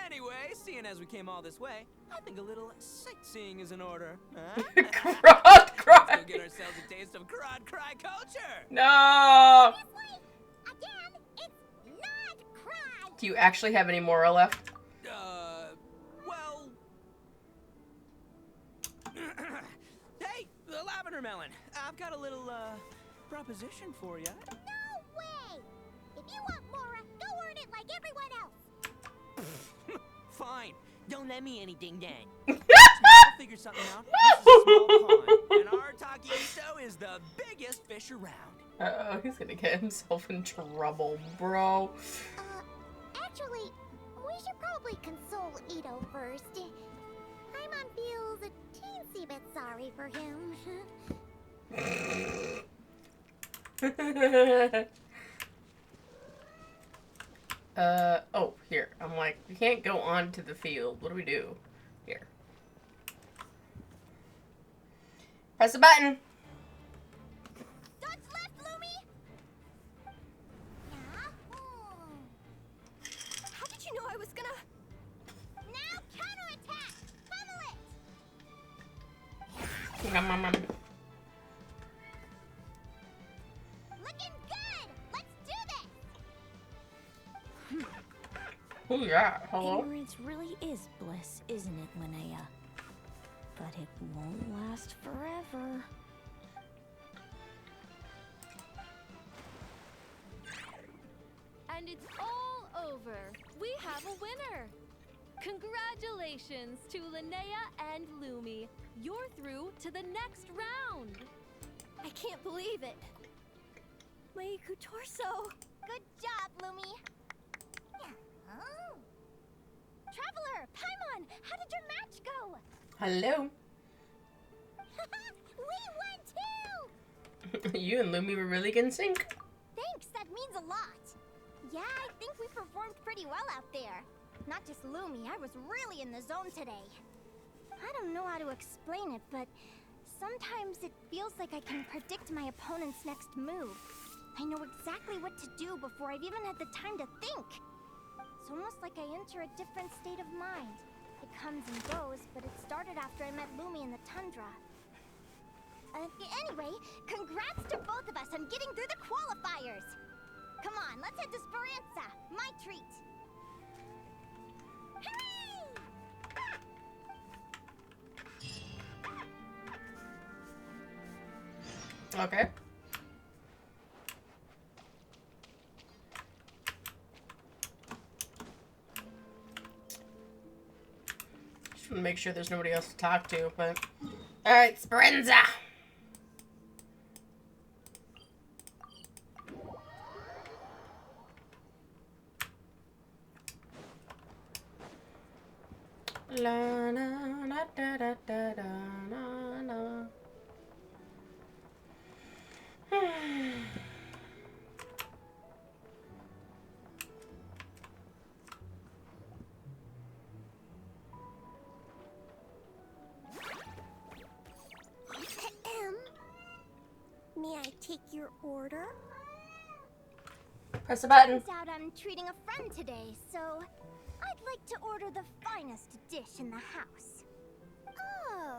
Speaker 4: Anyway, seeing as we came all this way, I think a little sightseeing is in order. Huh?
Speaker 1: Crod cry.
Speaker 4: Let's go get ourselves a taste of crod cry culture!
Speaker 1: No.
Speaker 3: Seriously? Again, it's not cry.
Speaker 1: Do you actually have any more left?
Speaker 4: Well... Hey, the lavender melon. I've got a little, proposition for you.
Speaker 3: No way. If you want Mora, go earn it like everyone else.
Speaker 4: Fine. Don't let me anything then. I'll figure something out. This is a small pond, and our Taquito is the biggest fish around.
Speaker 1: Uh-oh, he's gonna get himself in trouble, bro.
Speaker 3: Actually, we should probably console Ito first. Paimon feels a teensy bit sorry for him.
Speaker 1: Oh, here. I'm like, we can't go onto the field. What do we do? Here. Press the button.
Speaker 3: Dodge left, Lumi! Yeah?
Speaker 2: How did you know I was gonna...
Speaker 3: Now counterattack! Funnel it!
Speaker 1: Nom, nom, nom.
Speaker 3: Looking good! Let's do this!
Speaker 1: Oh, yeah. Hello?
Speaker 2: Ignorance really is bliss, isn't it, Linnea? But it won't last forever.
Speaker 6: And it's all over. We have a winner. Congratulations to Linnea and Lumi. You're through to the next round.
Speaker 2: I can't believe it. Meiku Torso.
Speaker 3: Good job, Lumi! Oh.
Speaker 2: Traveler, Paimon, how did your match go?
Speaker 1: Hello?
Speaker 3: We won too!
Speaker 1: You and Lumi were really in sync.
Speaker 3: Thanks, that means a lot. Yeah, I think we performed pretty well out there. Not just Lumi, I was really in the zone today. I don't know how to explain it, but sometimes it feels like I can predict my opponent's next move. I know exactly what to do before I've even had the time to think. It's almost like I enter a different state of mind. It comes and goes, but it started after I met Lumi in the tundra. Anyway, congrats to both of us on getting through the qualifiers! Come on, let's head to Speranza, my treat! Hooray!
Speaker 1: Okay. Just want to make sure there's nobody else to talk to, but... Alright, Speranza! La na na da da da da na na.
Speaker 3: May I take your order?
Speaker 1: Press the button.
Speaker 3: Turns out I'm treating a friend today, so I'd like to order the finest dish in the house. Oh,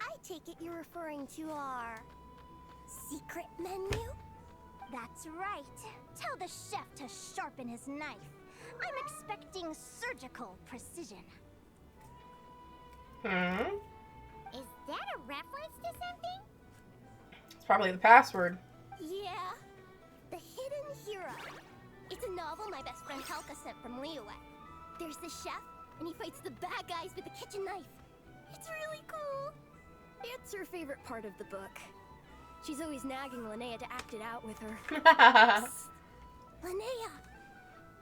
Speaker 3: I take it you're referring to our secret menu? That's right. Tell the chef to sharpen his knife. I'm expecting surgical precision.
Speaker 1: Hmm?
Speaker 3: Is that a reference to something?
Speaker 1: probably the password.
Speaker 3: Yeah. The Hidden Hero. It's a novel my best friend Helka sent from Linnea. There's the chef, and he fights the bad guys with a kitchen knife. It's really cool.
Speaker 9: It's her favorite part of the book. She's always nagging Linnea to act it out with her.
Speaker 3: Linnea,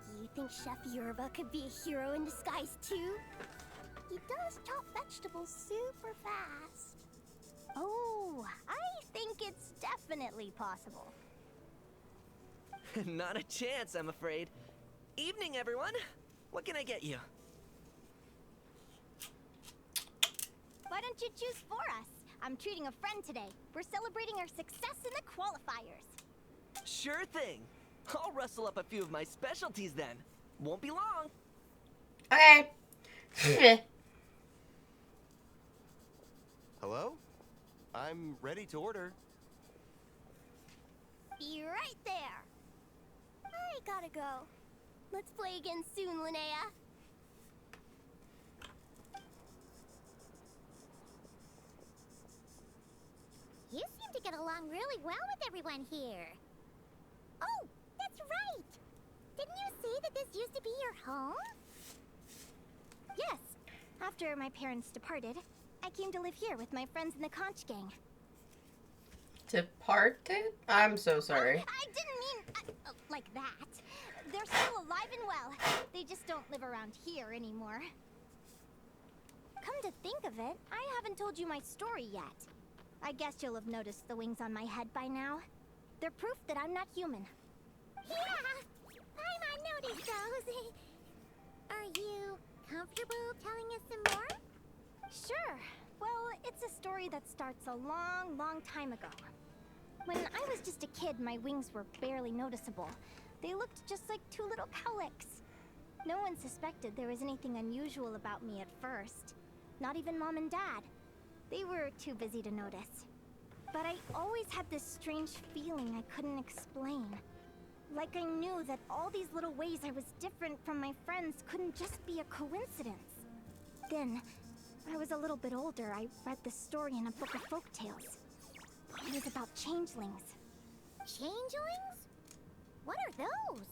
Speaker 3: do you think Chef Yerba could be a hero in disguise too? He does chop vegetables super fast. Oh, I think it's definitely possible.
Speaker 10: Not a chance, I'm afraid. Evening, everyone. What can I get you?
Speaker 3: Why don't you choose for us? I'm treating a friend today. We're celebrating our success in the qualifiers.
Speaker 10: Sure thing. I'll rustle up a few of my specialties then. Won't be long.
Speaker 1: Okay.
Speaker 7: Hello? I'm ready to order.
Speaker 3: Be right there. I gotta go. Let's play again soon, Linnea. You seem to get along really well with everyone here. Oh, that's right. Didn't you say that this used to be your home? Yes. After my parents departed, I came to live here with my friends in the conch gang.
Speaker 1: Departed? I'm so sorry.
Speaker 3: I didn't mean like that. They're still alive and well. They just don't live around here anymore. Come to think of it, I haven't told you my story yet. I guess you'll have noticed the wings on my head by now. They're proof that I'm not human. Yeah, I noticed those. Are you comfortable telling us some more? Sure. Well, it's a story that starts a long, long time ago. When I was just a kid, my wings were barely noticeable. They looked just like two little cowlicks. No one suspected there was anything unusual about me at first. Not even Mom and Dad. They were too busy to notice. But I always had this strange feeling I couldn't explain. Like I knew that all these little ways I was different from my friends couldn't just be a coincidence. Then, when I was a little bit older, I read this story in a book of folktales. It was about changelings. Changelings? What are those?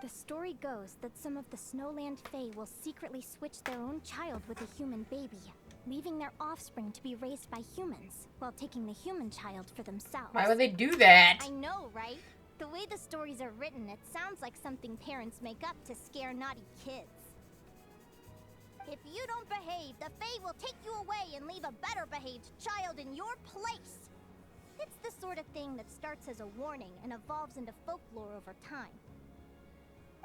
Speaker 3: The story goes that some of the Snowland Fae will secretly switch their own child with a human baby, leaving their offspring to be raised by humans, while taking the human child for themselves.
Speaker 1: Why would they do that?
Speaker 3: I know, right? The way the stories are written, it sounds like something parents make up to scare naughty kids. If you don't behave, the Fae will take you away and leave a better behaved child in your place. It's the sort of thing that starts as a warning and evolves into folklore over time.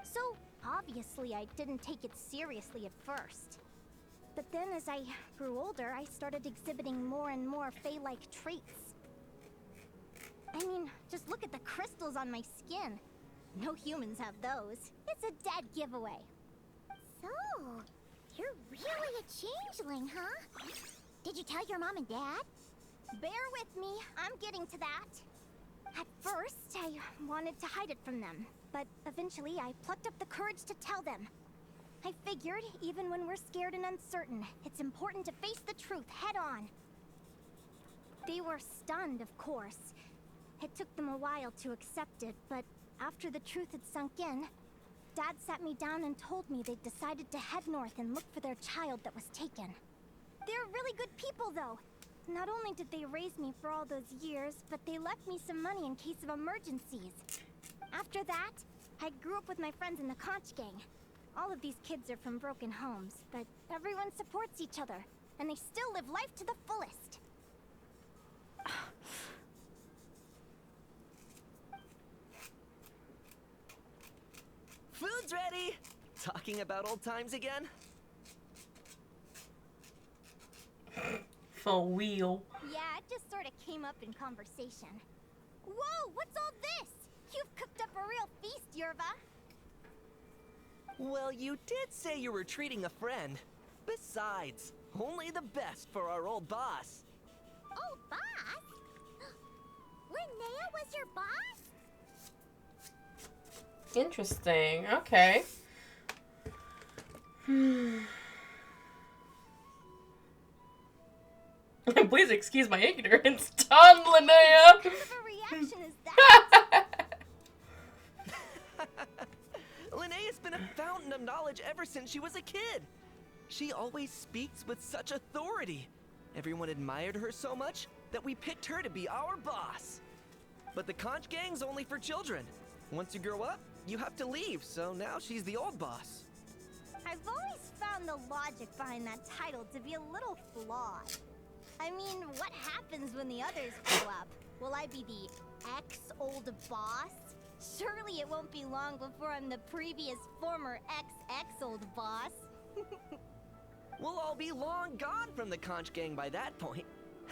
Speaker 3: So, obviously I didn't take it seriously at first. But then as I grew older, I started exhibiting more and more Fae-like traits. I mean, just look at the crystals on my skin. No humans have those. It's a dead giveaway. So, you're really a changeling, huh? Did you tell your mom and dad? Bear with me, I'm getting to that. At first, I wanted to hide it from them, but eventually I plucked up the courage to tell them. I figured, even when we're scared and uncertain, it's important to face the truth head on. They were stunned, of course. It took them a while to accept it, but after the truth had sunk in, Dad sat me down and told me they'd decided to head north and look for their child that was taken. They're really good people, though. Not only did they raise me for all those years, but they left me some money in case of emergencies. After that, I grew up with my friends in the conch gang. All of these kids are from broken homes, but everyone supports each other, and they still live life to the fullest.
Speaker 10: Food's ready! Talking about old times again?
Speaker 1: For real.
Speaker 3: Yeah, it just sort of came up in conversation. Whoa, what's all this? You've cooked up a real feast, Yerba.
Speaker 10: Well, you did say you were treating a friend. Besides, only the best for our old boss.
Speaker 3: Old boss? Linnea was your boss?
Speaker 1: Interesting. Okay. Please excuse my ignorance. Done, Linnea!
Speaker 3: What kind of a reaction is that?
Speaker 10: Linnea's been a fountain of knowledge ever since she was a kid. She always speaks with such authority. Everyone admired her so much that we picked her to be our boss. But the conch gang's only for children. Once you grow up, you have to leave, so now she's the old boss.
Speaker 3: I've always found the logic behind that title to be a little flawed. I mean, what happens when the others grow up? Will I be the ex-old boss? Surely it won't be long before I'm the previous former ex-old boss.
Speaker 10: We'll all be long gone from the conch gang by that point.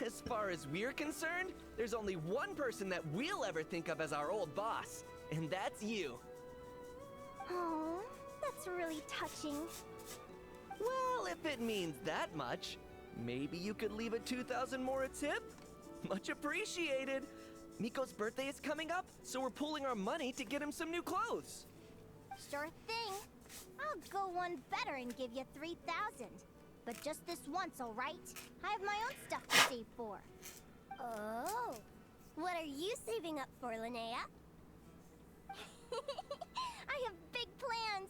Speaker 10: As far as we're concerned, there's only one person that we'll ever think of as our old boss, and that's you.
Speaker 3: Oh, that's really touching.
Speaker 10: Well, if it means that much, maybe you could leave a 2,000 more a tip? Much appreciated. Miko's birthday is coming up, so we're pooling our money to get him some new clothes.
Speaker 3: Sure thing. I'll go one better and give you 3,000. But just this once, all right? I have my own stuff to save for.
Speaker 9: Oh. What are you saving up for, Linnea?
Speaker 3: I have big plans.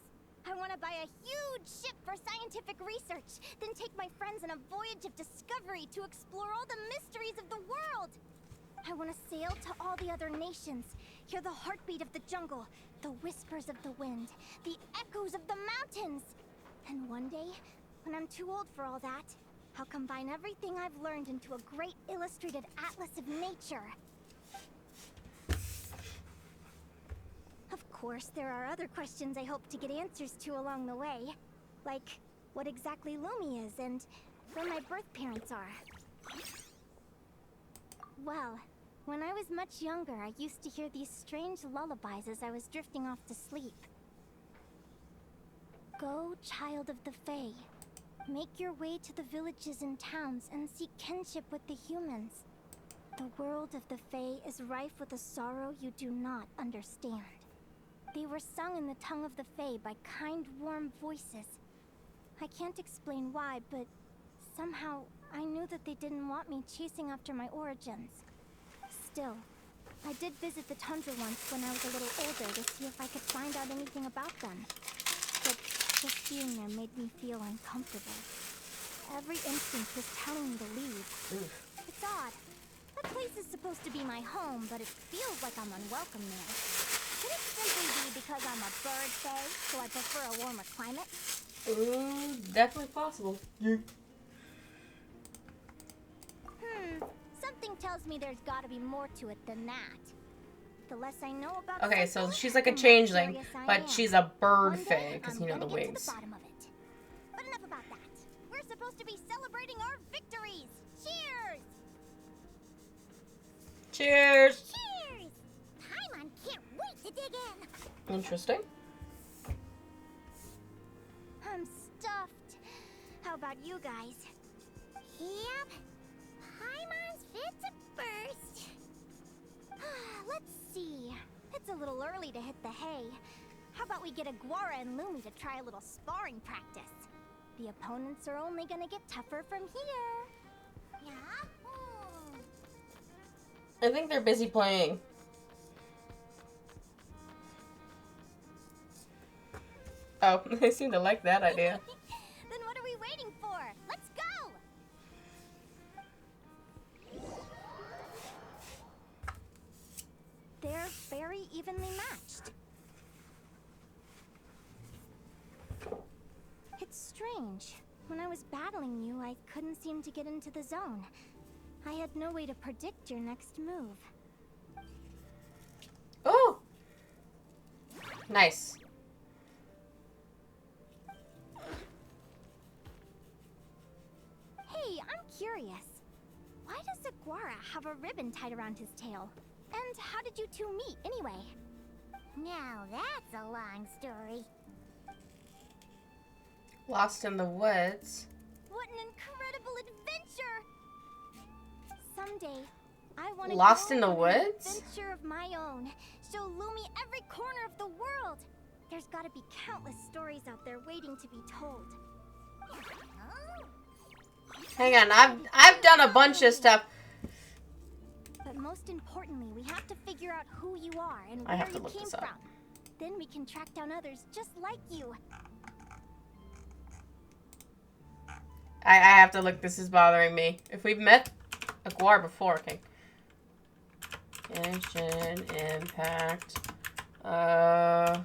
Speaker 3: I want to buy a huge ship for scientific research, then take my friends on a voyage of discovery to explore all the mysteries of the world. I want to sail to all the other nations, hear the heartbeat of the jungle, the whispers of the wind, the echoes of the mountains. And one day, when I'm too old for all that, I'll combine everything I've learned into a great illustrated atlas of nature. Of course, there are other questions I hope to get answers to along the way. Like, what exactly Lumi is and where my birth parents are. Well, when I was much younger, I used to hear these strange lullabies as I was drifting off to sleep. Go, child of the Fae. Make your way to the villages and towns and seek kinship with the humans. The world of the Fae is rife with a sorrow you do not understand. They were sung in the tongue of the Fae by kind, warm voices. I can't explain why, but somehow I knew that they didn't want me chasing after my origins. Still, I did visit the tundra once when I was a little older to see if I could find out anything about them. But just being there made me feel uncomfortable. Every instinct was telling me to leave. It's odd. That place is supposed to be my home, but it feels like I'm unwelcome there. Could it simply be because I'm a bird fae, so I prefer a warmer climate?
Speaker 1: Definitely possible.
Speaker 3: Something tells me there's gotta be more to it than that. The less I know about
Speaker 1: Okay,
Speaker 3: something,
Speaker 1: so she's like a
Speaker 3: the more
Speaker 1: changeling,
Speaker 3: curious I
Speaker 1: but
Speaker 3: am.
Speaker 1: she's a bird
Speaker 3: One day,
Speaker 1: fae, because
Speaker 3: I'm
Speaker 1: you know the
Speaker 3: gonna get
Speaker 1: wings.
Speaker 3: to the bottom of it. But enough about that. We're supposed to be celebrating our victories. Cheers!
Speaker 1: Cheers!
Speaker 3: Cheers! Paimon can't wait to dig in.
Speaker 1: Interesting.
Speaker 3: I'm stuffed. How about you guys? Yep. Paimon's fit to burst. Let's see. It's a little early to hit the hay. How about we get Aguara and Lumi to try a little sparring practice? The opponents are only gonna get tougher from here. Yeah?
Speaker 1: I think they're busy playing. Oh, they seem to like that idea.
Speaker 3: Then what are we waiting for? Let's go! They're very evenly matched. It's strange. When I was battling you, I couldn't seem to get into the zone. I had no way to predict your next move.
Speaker 1: Oh! Nice.
Speaker 3: Hey, I'm curious. Why does Aguara have a ribbon tied around his tail? And how did you two meet, anyway? Now that's a long story.
Speaker 1: Lost in the woods.
Speaker 3: What an incredible adventure! Someday, I want to
Speaker 1: Lost
Speaker 3: go
Speaker 1: in the
Speaker 3: on an
Speaker 1: woods?
Speaker 3: adventure of my own. Show Lumi every corner of the world. There's got to be countless stories out there waiting to be told.
Speaker 1: Hang on, I've done a bunch of stuff.
Speaker 3: But most importantly, we have to figure out who you are and
Speaker 1: I
Speaker 3: where
Speaker 1: have to
Speaker 3: you
Speaker 1: look
Speaker 3: came
Speaker 1: this up.
Speaker 3: from. Then we can track down others just like you.
Speaker 1: I have to look. This is bothering me. If we've met a Guar before, okay. Genshin Impact. Guar.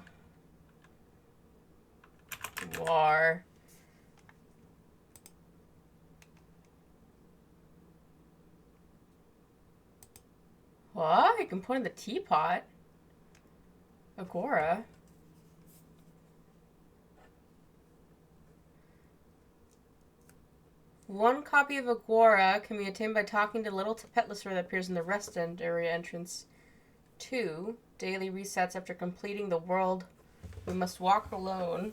Speaker 1: What? You can put in the teapot. Agora. One copy of Agora can be obtained by talking to little Tapetlisaur that appears in the rest end area entrance. 2. Daily resets after completing the world. We must walk alone.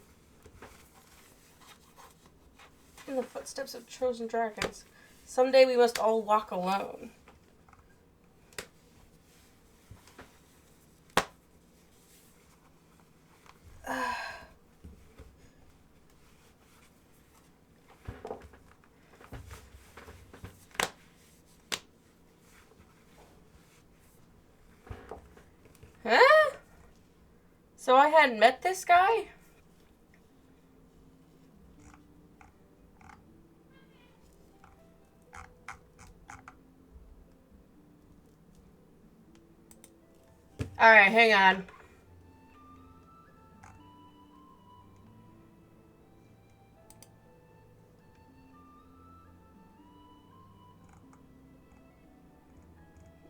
Speaker 1: In the footsteps of chosen dragons. Someday we must all walk alone. Huh? So I hadn't met this guy? Alright, hang on.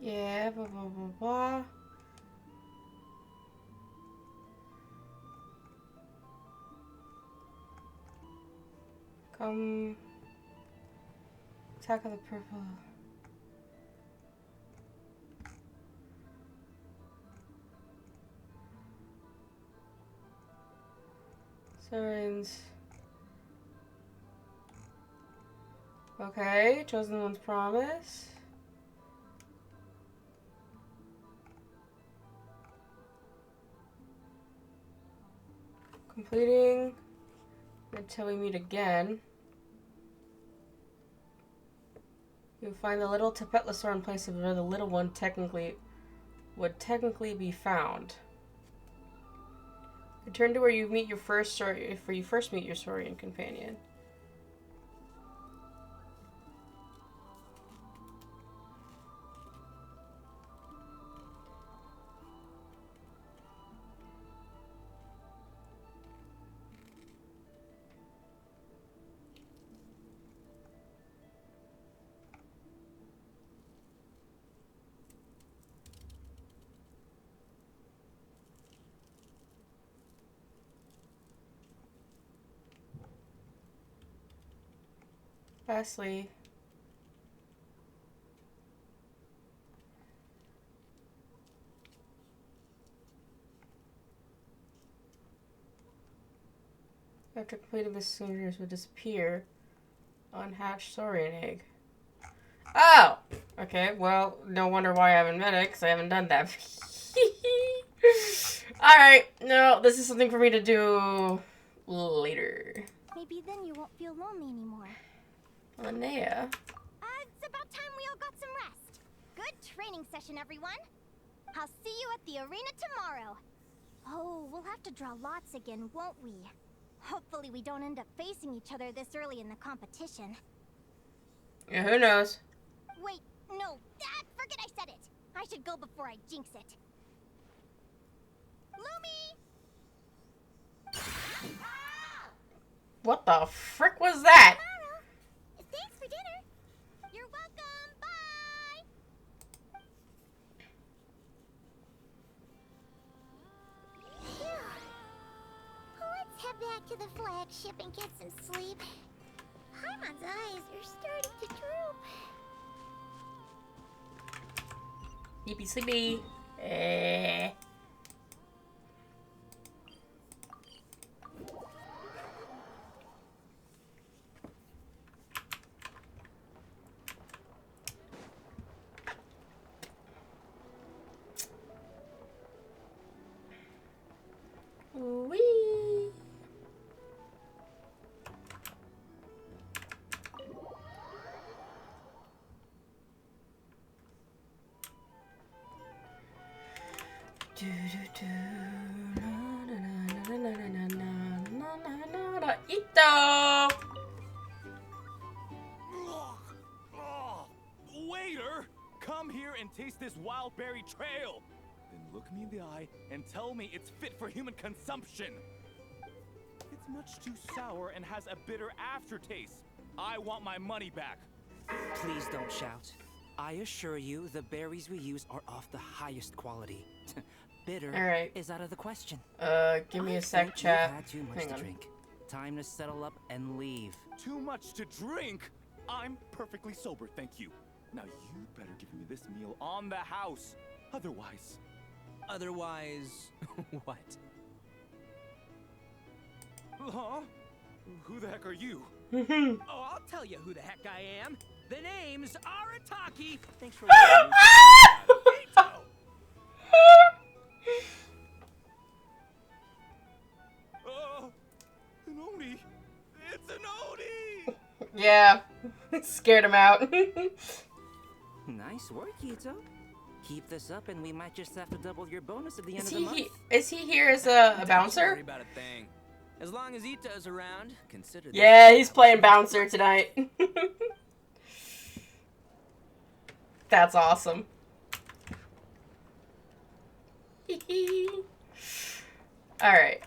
Speaker 1: Yeah, blah, blah, blah, blah. Come. Attack of the purple. Sirens. Okay, chosen one's promise. Completing until we meet again. You'll find the little Tapetlisaur in place of where the little one would technically be found. Return to where you meet your first meet your Saurian companion. Lastly, after completing this, soldiers would disappear. Unhatched Saurian egg. Oh! Okay, well, no wonder why I haven't met it, because I haven't done that. Alright, no, this is something for me to do later.
Speaker 3: Maybe then you won't feel lonely anymore.
Speaker 1: Linnea.
Speaker 3: It's about time we all got some rest. Good training session, everyone. I'll see you at the arena tomorrow. Oh, we'll have to draw lots again, won't we? Hopefully we don't end up facing each other this early in the competition.
Speaker 1: Yeah, who knows?
Speaker 3: Wait, no. Forget I said it. I should go before I jinx it. Lumi!
Speaker 1: What the frick was that?
Speaker 3: Tomorrow. Thanks for dinner. You're welcome. Bye! Let's head back to the flagship and get some sleep. Paimon's eyes are starting to droop.
Speaker 1: Sleepy, sleepy. Wee. Ito!
Speaker 8: Waiter! Come here and taste this wild berry trail! Then look me in the eye and tell me it's fit for human consumption! It's much too sour and has a bitter aftertaste. I want my money back.
Speaker 10: Please don't shout. I assure you, the berries we use are of the highest quality. Bitter
Speaker 1: Alright.
Speaker 10: is out of the question.
Speaker 1: Give me
Speaker 10: I
Speaker 1: a sec,
Speaker 10: think
Speaker 1: chat.
Speaker 10: You've had too much
Speaker 1: Hang
Speaker 10: to
Speaker 1: on.
Speaker 10: drink. Time to settle up and leave.
Speaker 8: Too much to drink? I'm perfectly sober, thank you. Now you better give me this meal on the house. Otherwise...
Speaker 10: Otherwise, what?
Speaker 8: Huh? Who the heck are you?
Speaker 10: Oh, I'll tell you who the heck I am. The name's Arataki. Thanks for
Speaker 8: An Oni! It's an Oni!
Speaker 1: Yeah, scared him out.
Speaker 10: Nice work, Ito. Keep this up and we might just have to double your bonus at the end
Speaker 1: Is
Speaker 10: of the month.
Speaker 1: is he here as a
Speaker 10: Don't
Speaker 1: bouncer?
Speaker 10: worry about a thing. As long as Ito's around, consider this.
Speaker 1: Yeah, he's playing bouncer tonight. That's awesome. Alright,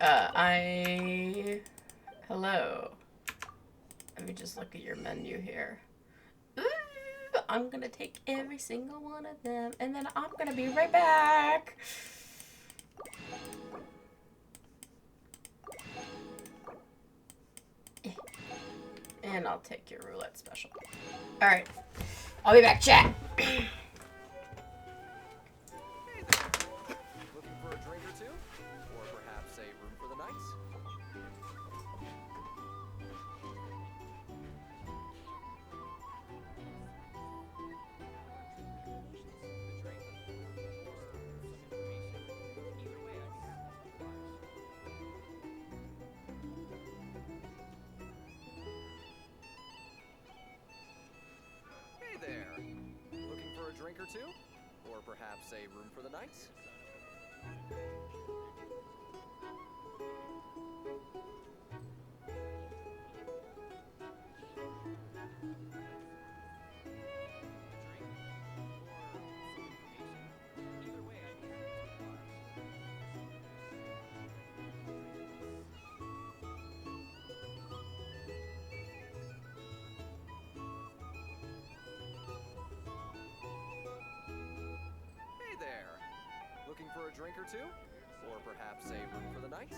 Speaker 1: hello. Let me just look at your menu here. Ooh, I'm gonna take every single one of them, and then I'm gonna be right back. And I'll take your roulette special. Alright. I'll be back, chat.
Speaker 7: Looking for a drink or two? Or perhaps a room for the night? Hey there. Looking for a drink or two? Or perhaps a room for the night? Hey there. Looking for a drink or two? Or perhaps a room for the night?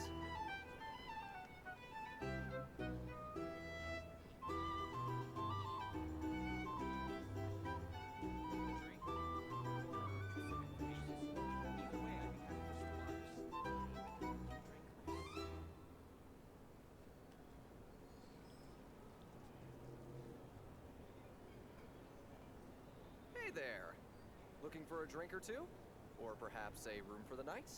Speaker 7: Hey there. Looking for a drink or two? Or perhaps a room for the night?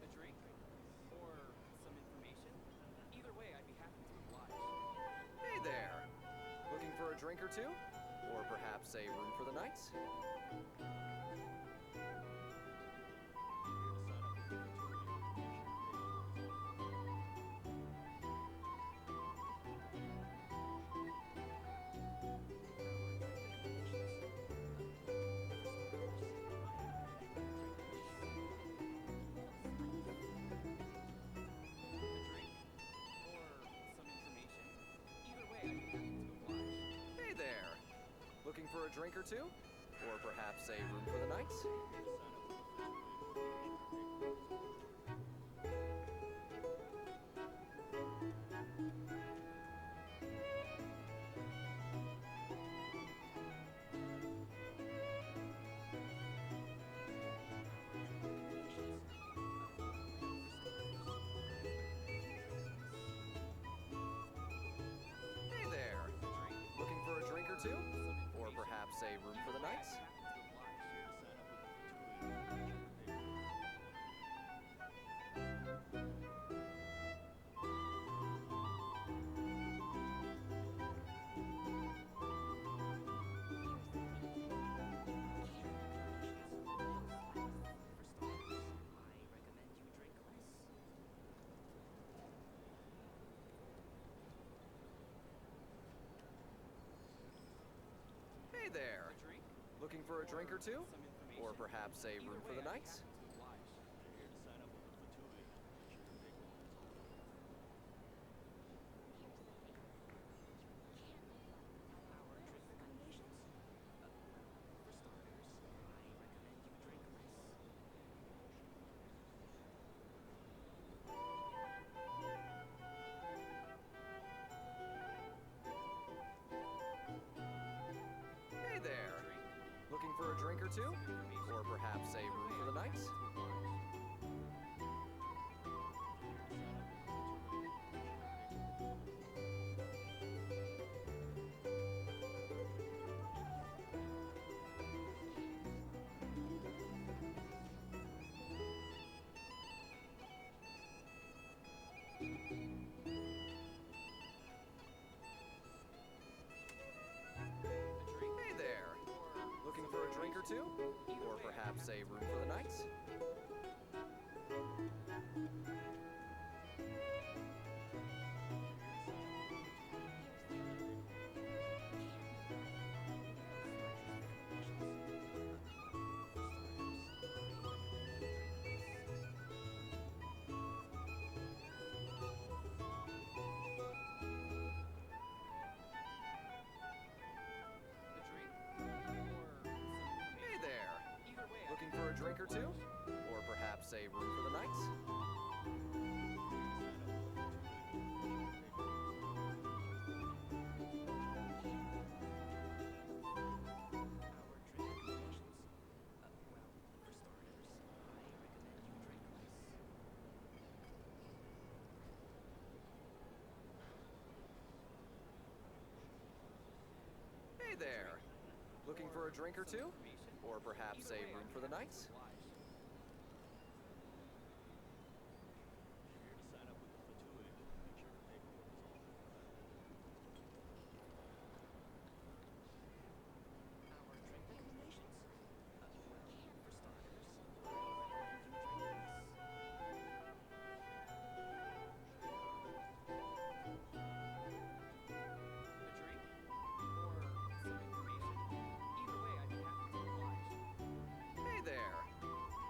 Speaker 4: A drink? Or some information? Either way, I'd be happy to oblige.
Speaker 7: Hey there. Looking for a drink or two? Or perhaps a room for the night? Hey there. Looking for a drink or two? Or perhaps a room for the night? Hey there. Looking for a drink or two? Or perhaps a room for the night?
Speaker 11: Looking for a drink or two? Or perhaps a room for the night? Hey there! Looking for a drink or two? Or perhaps a room for the night? Hey there! Looking for a drink or two? Or perhaps a room for the night? Hey there! Looking for a drink or two? Or perhaps a room for the night? Hey there! Looking for a drink or two? Or perhaps a room for the night? Hey there!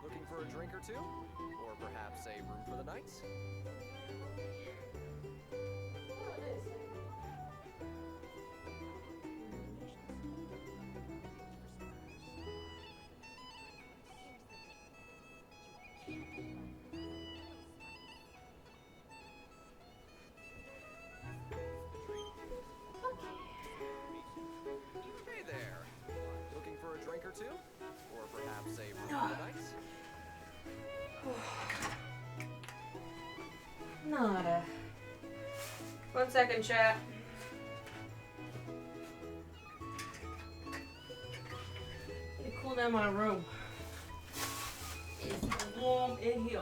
Speaker 11: Looking for a drink or two? Or perhaps a room for the night? Hey there! Looking for a drink or two? Or perhaps a room for the night?
Speaker 1: Nada. 1 second, chat. Need to cool down my room. It's warm in here.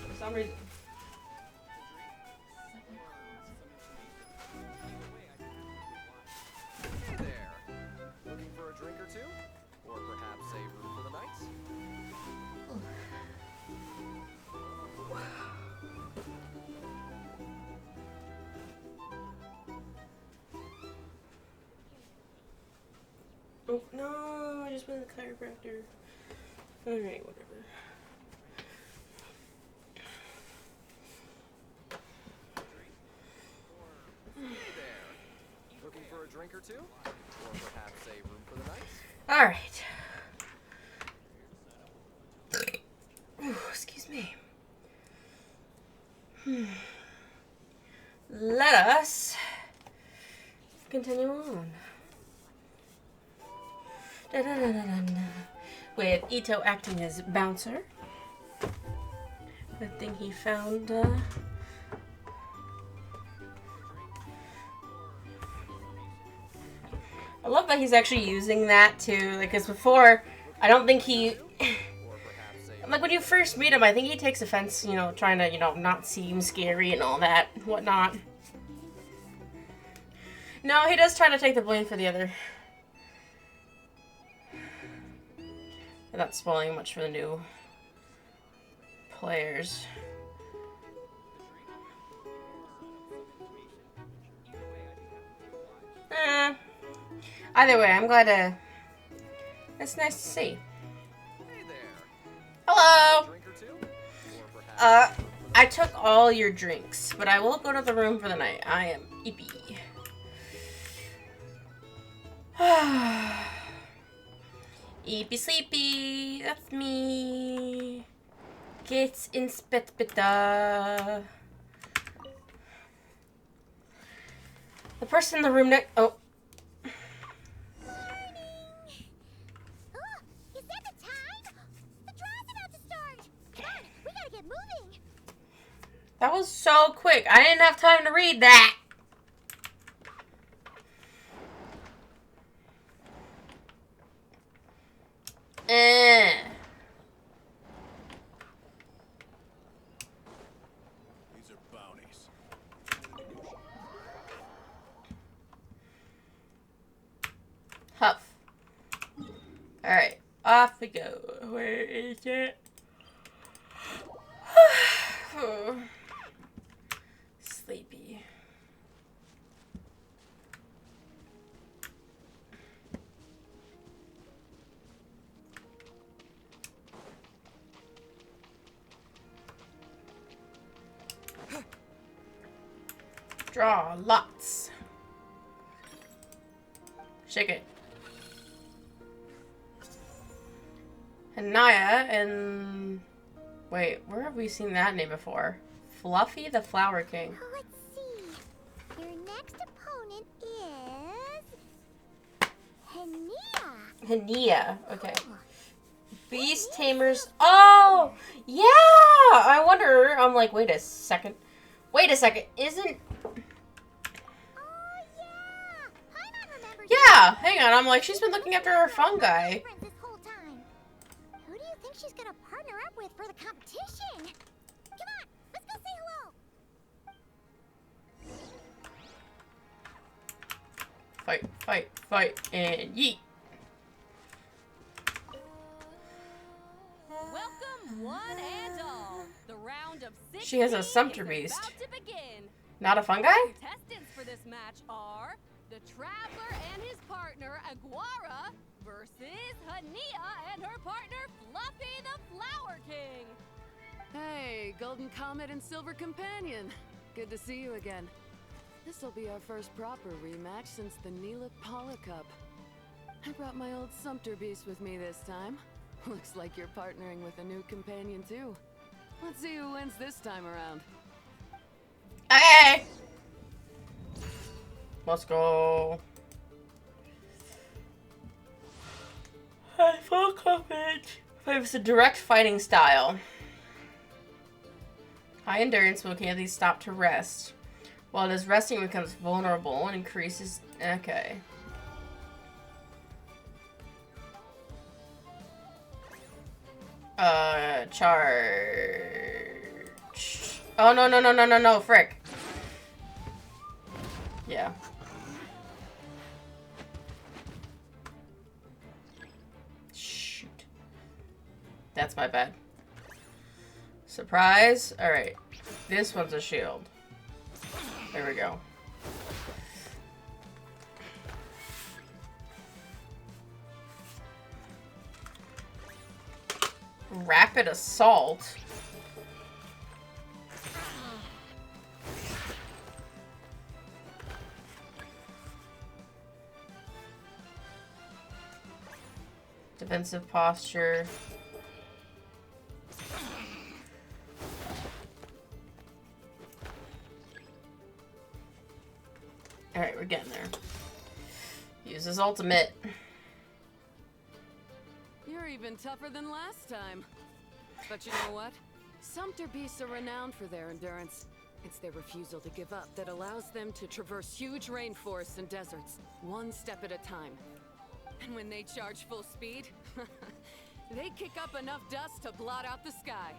Speaker 1: For some reason.
Speaker 11: Hey there! Looking for a drink or two? Or perhaps a room for the night?
Speaker 1: Oh, no, I just went to the chiropractor. Alright, whatever.
Speaker 11: Hey there! Looking for a drink or two? Or perhaps a room for the night?
Speaker 1: Alright. Excuse me. Let us continue on. Da-da-da-da-da-da. With Ito acting as bouncer. Good thing he found I love that he's actually using that too, like, because before, I don't think he, like, when you first meet him, I think he takes offense, you know, trying to, you know, not seem scary and all that, whatnot. No, he does try to take the blame for the other. Not spoiling much for the new players. Either way, I'm glad to It's nice to see.
Speaker 11: Hey there.
Speaker 1: Hello!
Speaker 11: Drink or two? Or perhaps
Speaker 1: I took all your drinks, but I will go to the room for the night. I am eepy. Eepy sleepy, that's me. Gets in spetbita. The person in the room next. Oh.
Speaker 3: Morning! Oh, is that the time? The draw's about to start! Come on, we gotta get moving!
Speaker 1: That was so quick. I didn't have time to read that.
Speaker 7: These are bounties.
Speaker 1: Huff. Alright, off we go. Where is it? Sleepy. Draw lots. Shake it. Linnea and... Wait, where have we seen that name before? Fluffy the Flower King.
Speaker 3: Let's see. Your next opponent is...
Speaker 1: Linnea. Okay. Beast Tamers. Oh! Yeah! I wonder... I'm like, wait a second. Wait a second. Isn't...
Speaker 3: Oh, yeah! Paimon remembers.
Speaker 1: Yeah! Hang on. I'm like, she's been looking after her fungi.
Speaker 3: This whole time. Who do you think she's gonna partner up with for the competition? Come on, let's go say hello.
Speaker 1: Fight, fight, fight, and yeet.
Speaker 6: Welcome, one and all. The round of 16
Speaker 1: She has a sumpter
Speaker 6: is
Speaker 1: beast.
Speaker 6: about to begin.
Speaker 1: Not a fungi?
Speaker 6: Contestants for this match are the Traveler and his partner Aguara versus Linnea and her partner Fluffy the Flower King.
Speaker 12: Hey, Golden Comet and Silver Companion. Good to see you again. This'll be our first proper rematch since the Neela Paula Cup. I brought my old Sumpter Beast with me this time. Looks like you're partnering with a new companion too. Let's see who wins this time around.
Speaker 1: Okay. Let's go. Hi, full coverage. It's a direct fighting style. High endurance will occasionally stop to rest. While it is resting, it becomes vulnerable and increases. Okay. Charge. Oh, no, frick. Yeah. Shoot. That's my bad. Surprise. Alright. This one's a shield. There we go. Rapid assault. Defensive posture. Alright, we're getting there. Use his ultimate.
Speaker 12: You're even tougher than last time. But you know what? Sumpter beasts are renowned for their endurance. It's their refusal to give up that allows them to traverse huge rainforests and deserts, one step at a time. And when they charge full speed, they kick up enough dust to blot out the sky.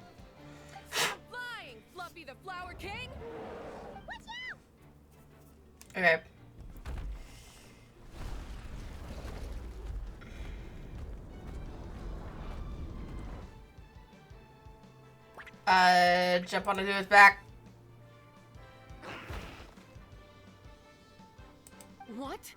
Speaker 12: Stop flying, Fluffy the Flower King!
Speaker 3: Watch out!
Speaker 1: Okay. Jump onto his back.
Speaker 12: What?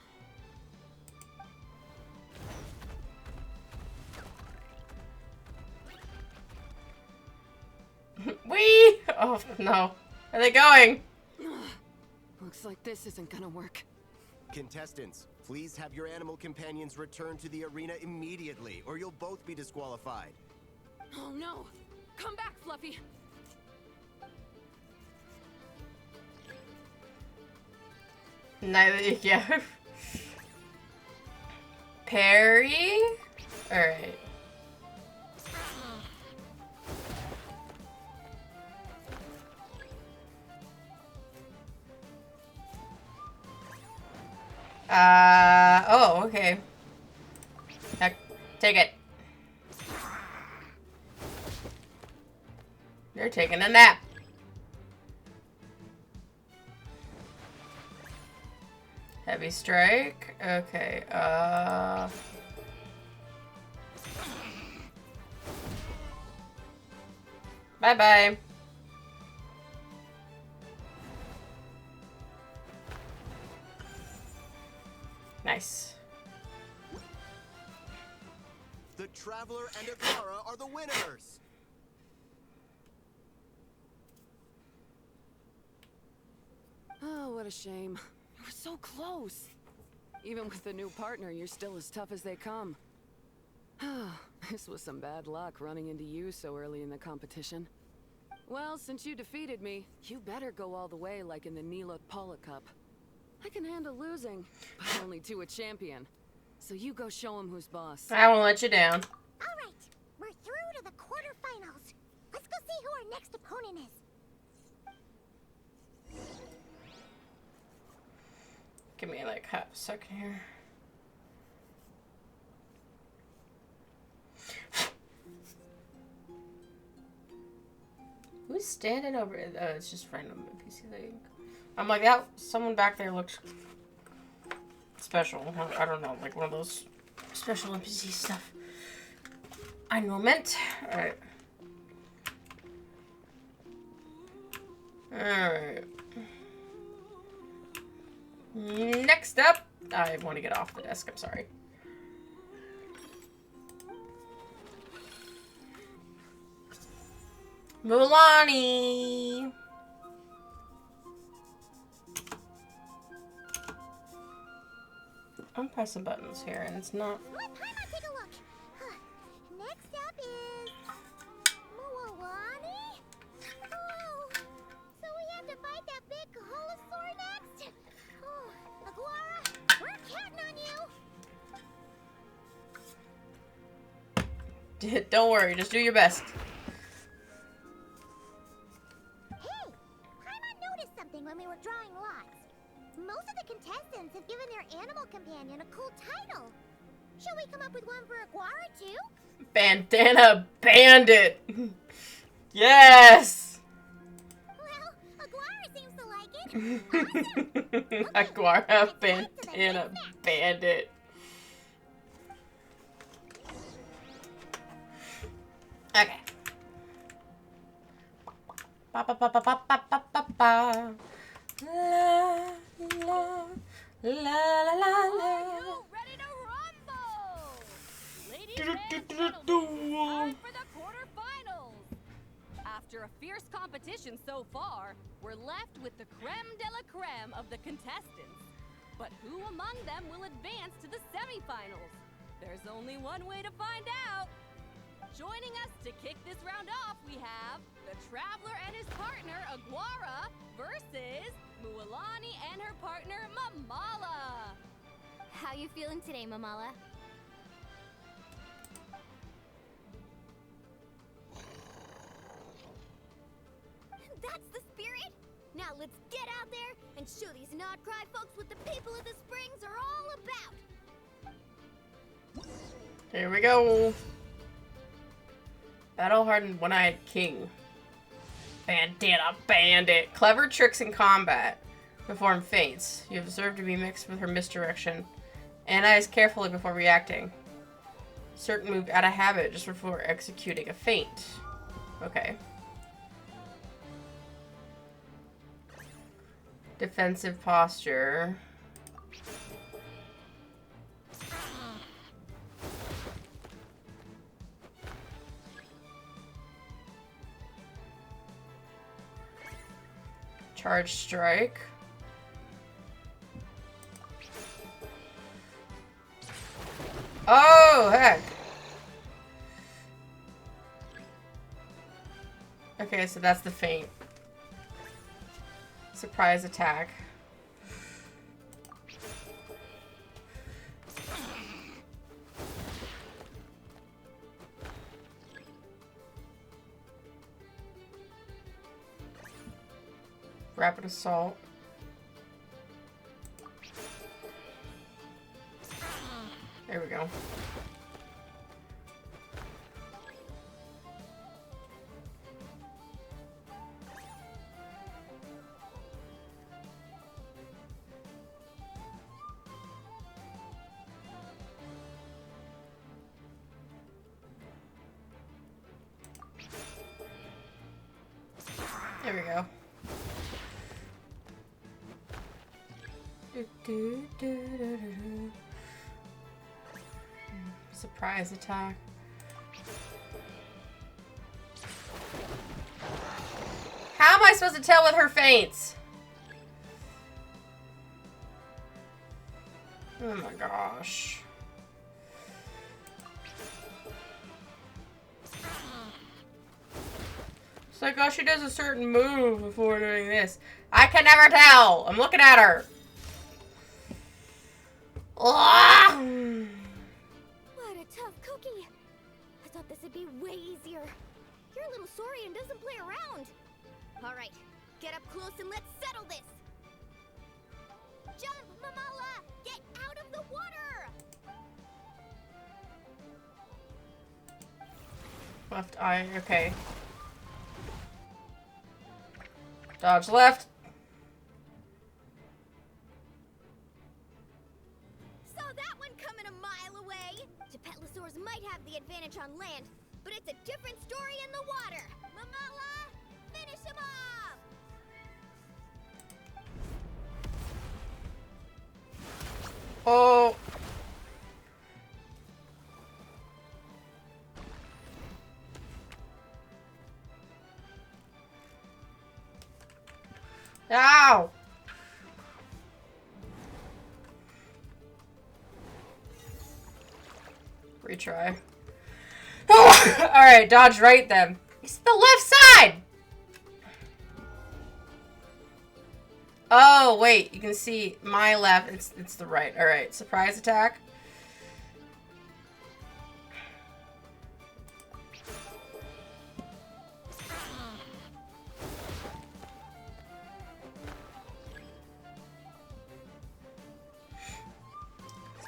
Speaker 1: Oh, no. Where are they going?
Speaker 12: Looks like this isn't gonna work.
Speaker 7: Contestants, please have your animal companions return to the arena immediately, or you'll both be disqualified.
Speaker 12: Oh no! Come back, Fluffy!
Speaker 1: Neither, yeah. Perry? Alright. Oh, okay. Heck, take it. You're taking a nap. Heavy strike. Okay, bye-bye. Nice.
Speaker 7: The Traveler and Agara are the winners!
Speaker 12: Oh, what a shame. You were so close. Even with the new partner, you're still as tough as they come. This was some bad luck running into you so early in the competition. Well, since you defeated me, you better go all the way like in the Nila Paula Cup. I can handle losing, but only to a champion. So you go show him who's boss.
Speaker 1: I won't let you down.
Speaker 3: All right, we're through to the quarterfinals. Let's go see who our next opponent is.
Speaker 1: Give me like half a second here. Who's standing over it? Oh, it's just random NPC thing. I'm like, that someone back there looked special. I don't know, like one of those special NPC stuff. I know meant. Alright. Alright. Next up, I want to get off the desk, I'm sorry. Mulani! I'm pressing buttons here and it's not.
Speaker 3: Let Paimon take a look. Next up is Mulani. Oh, so we have to fight that big Holosaur next. Oh, Aguara, we're counting on you.
Speaker 1: Don't worry, just do your best.
Speaker 3: Hey, Paimon noticed something when we were drawing lots. Most of the contestants have given their animal companion a cool title. Shall we come up with one for Aguara too?
Speaker 1: Bandana Bandit! Yes!
Speaker 3: Well, Aguara seems to like it. Awesome!
Speaker 1: Aguara Bandana Bandit. Okay. Ba ba ba ba ba ba ba ba ba. La la la la la la.
Speaker 6: Are you ready to rumble? Ladies and gentlemen, time for the quarterfinals. After a fierce competition so far, we're left with the creme de la creme of the contestants. But who among them will advance to the semifinals? There's only one way to find out. Joining us to kick this round off, we have the Traveler and his partner, Aguara, versus Mulani and her partner, Mamala.
Speaker 9: How you feeling today, Mamala? That's the spirit! Now let's get out there and show these Nodcry folks what the people of the Springs are all about!
Speaker 1: Here we go. Battle-hardened one-eyed king. Bandana Bandit. Clever tricks in combat. Perform feints. You observe to be mixed with her misdirection. Analyze carefully before reacting. Certain move out of habit just before executing a feint. Okay. Defensive posture. Charge strike. Oh, heck. Okay, so that's the feint. Surprise attack. Rapid assault. There we go. There we go. Surprise attack. How am I supposed to tell with her feints? Oh my gosh. It's like, oh, she does a certain move before doing this. I can never tell. I'm looking at her.
Speaker 9: What a tough cookie. I thought this would be way easier. You're a little sorry and doesn't play around. All right, get up close and let's settle this. Jump, Mamala! Get out of the water!
Speaker 1: Left eye, okay. Dodge left.
Speaker 9: Saw that one coming a mile away. Gepetlosaurs might have the advantage on land, but it's a different story in the water. Mamala, finish him off!
Speaker 1: Oh. Ow! Retry. Oh! Alright, dodge right then. It's the left side! Oh, wait. You can see my left. It's the right. Alright, surprise attack.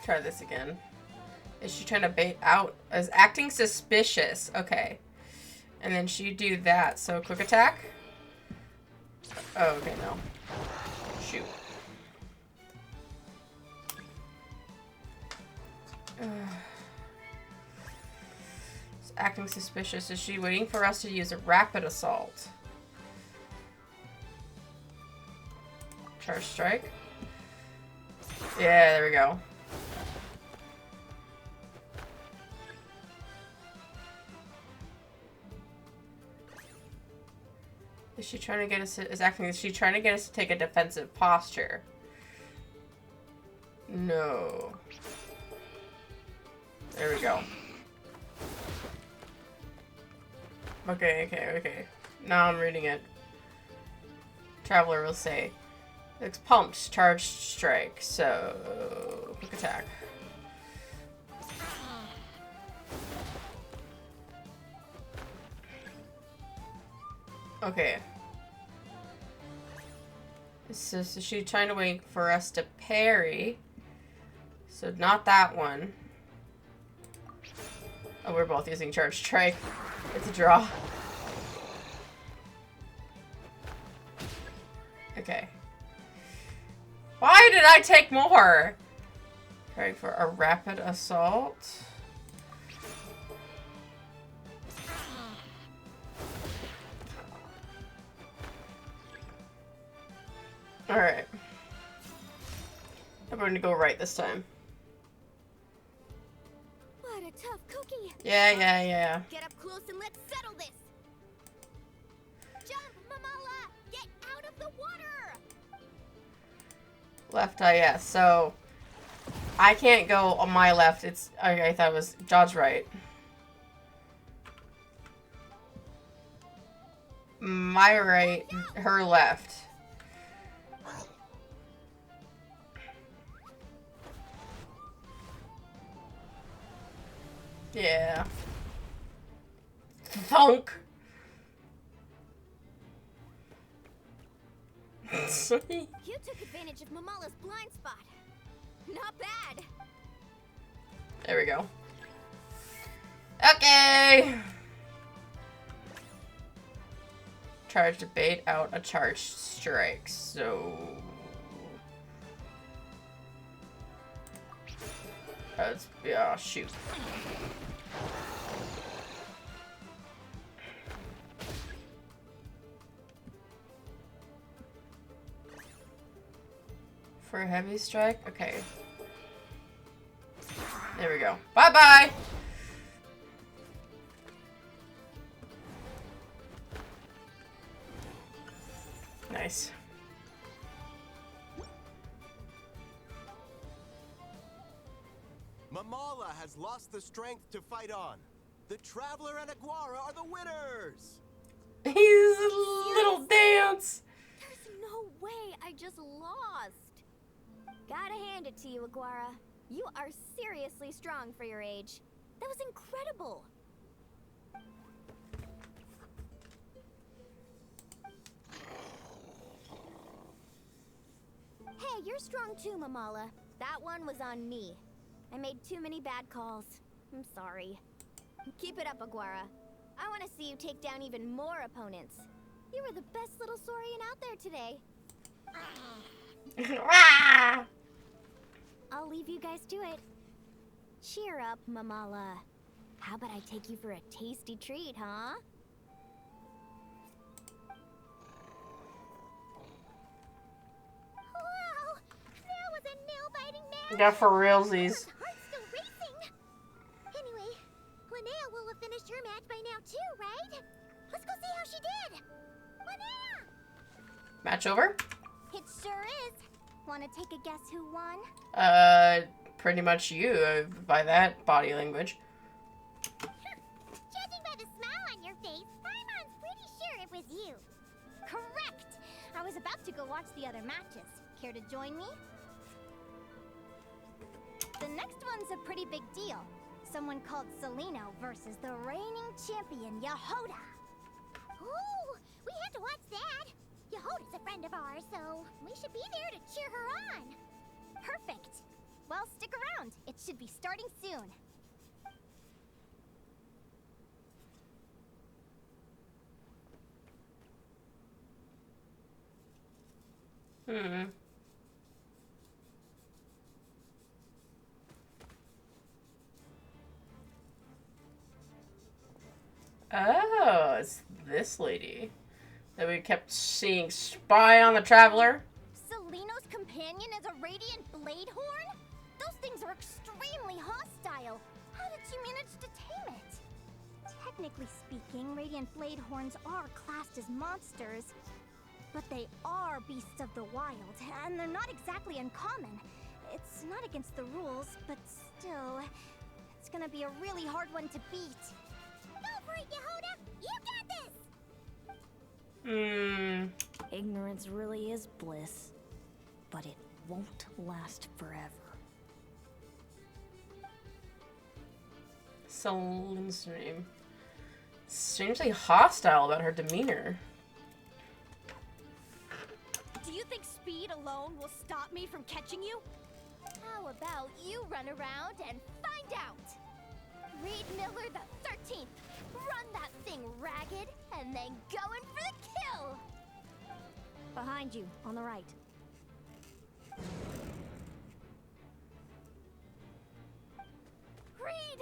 Speaker 1: Try this again. Is she trying to bait out? Is acting suspicious. Okay. And then she do that. So quick attack. Oh, okay, no. Shoot. It's acting suspicious. Is she waiting for us to use a rapid assault? Charge strike. Yeah, there we go. Is she trying to get us to, is she trying to get us to take a defensive posture? No. There we go. Okay. Now I'm reading it. Traveler will say, it's pumped, charge strike, so quick attack. Okay. So is she trying to wait for us to parry? So not that one. Oh, we're both using charge strike. It's a draw. Okay. Why did I take more? Trying for a rapid assault. Alright. I'm going to go right this time.
Speaker 9: What a tough cookie.
Speaker 1: Yeah.
Speaker 9: Get up close and let's settle this. Jump, Mamala! Get out of the water!
Speaker 1: Left eye, yes. So I can't go on my left. It's I thought it was Jaw's right. My right, her left. Yeah. Thunk.
Speaker 9: You took advantage of Mamala's blind spot. Not bad.
Speaker 1: There we go. Okay. Charge to bait out a charged strike. So let's shoot. For a heavy strike? Okay. There we go. Bye-bye! Nice.
Speaker 7: Mamala has lost the strength to fight on. The Traveler and Aguara are the winners!
Speaker 1: He's a little dance!
Speaker 9: There's no way I just lost. Gotta hand it to you, Aguara. You are seriously strong for your age. That was incredible. Hey, you're strong too, Mamala. That one was on me. I made too many bad calls. I'm sorry. Keep it up, Aguara. I want to see you take down even more opponents. You were the best little Saurian out there today. I'll leave you guys to it. Cheer up, Mamala. How about I take you for a tasty treat, huh? Wow! That was a nail-biting match!
Speaker 1: Yeah, for realsies.
Speaker 3: Heart's still racing. Anyway, Linnea will have finished her match by now too, right? Let's go see how she did. Linnea!
Speaker 1: Match over?
Speaker 3: It sure is. Want to take a guess who won?
Speaker 1: Pretty much you, by that body language.
Speaker 3: Judging by the smile on your face, Paimon's pretty sure it was you. Correct! I was about to go watch the other matches. Care to join me? The next one's a pretty big deal. Someone called Celino versus the reigning champion, Yehoda. Ooh, we had to watch that. Yehoda's a friend of ours, so we should be there to cheer her on. Perfect. Well, stick around. It should be starting soon.
Speaker 1: Oh, it's this lady that we kept seeing spy on the Traveler.
Speaker 3: Celino's companion is a radiant blade horn? Those things are extremely hostile. How did you manage to tame it? Technically speaking, radiant blade horns are classed as monsters, but they are beasts of the wild, and they're not exactly uncommon. It's not against the rules, but still, it's gonna be a really hard one to beat. Go for it, Yehoda! You got this!
Speaker 2: Ignorance really is bliss, but it won't last forever.
Speaker 1: Celine's name. Strangely hostile about her demeanor.
Speaker 9: Do you think speed alone will stop me from catching you? How about you run around and find out? Reed Miller the 13th. Run that thing ragged and then go in for the kill.
Speaker 2: Behind you, on the right.
Speaker 9: Reed!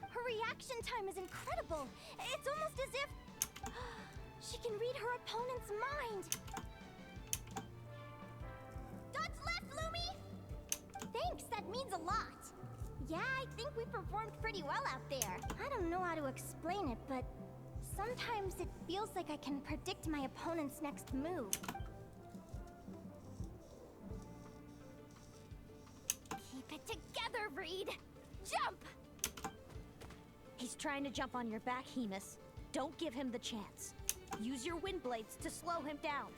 Speaker 9: Her reaction time is incredible. It's almost as if she can read her opponent's mind. Dodge left, Lumi! Thanks, that means a lot. Yeah, I think we performed pretty well out there.
Speaker 3: I don't know how to explain it, but sometimes it feels like I can predict my opponent's next move.
Speaker 9: Keep it together, Reed! Jump! He's trying to jump on your back, Hemus. Don't give him the chance. Use your wind blades to slow him down.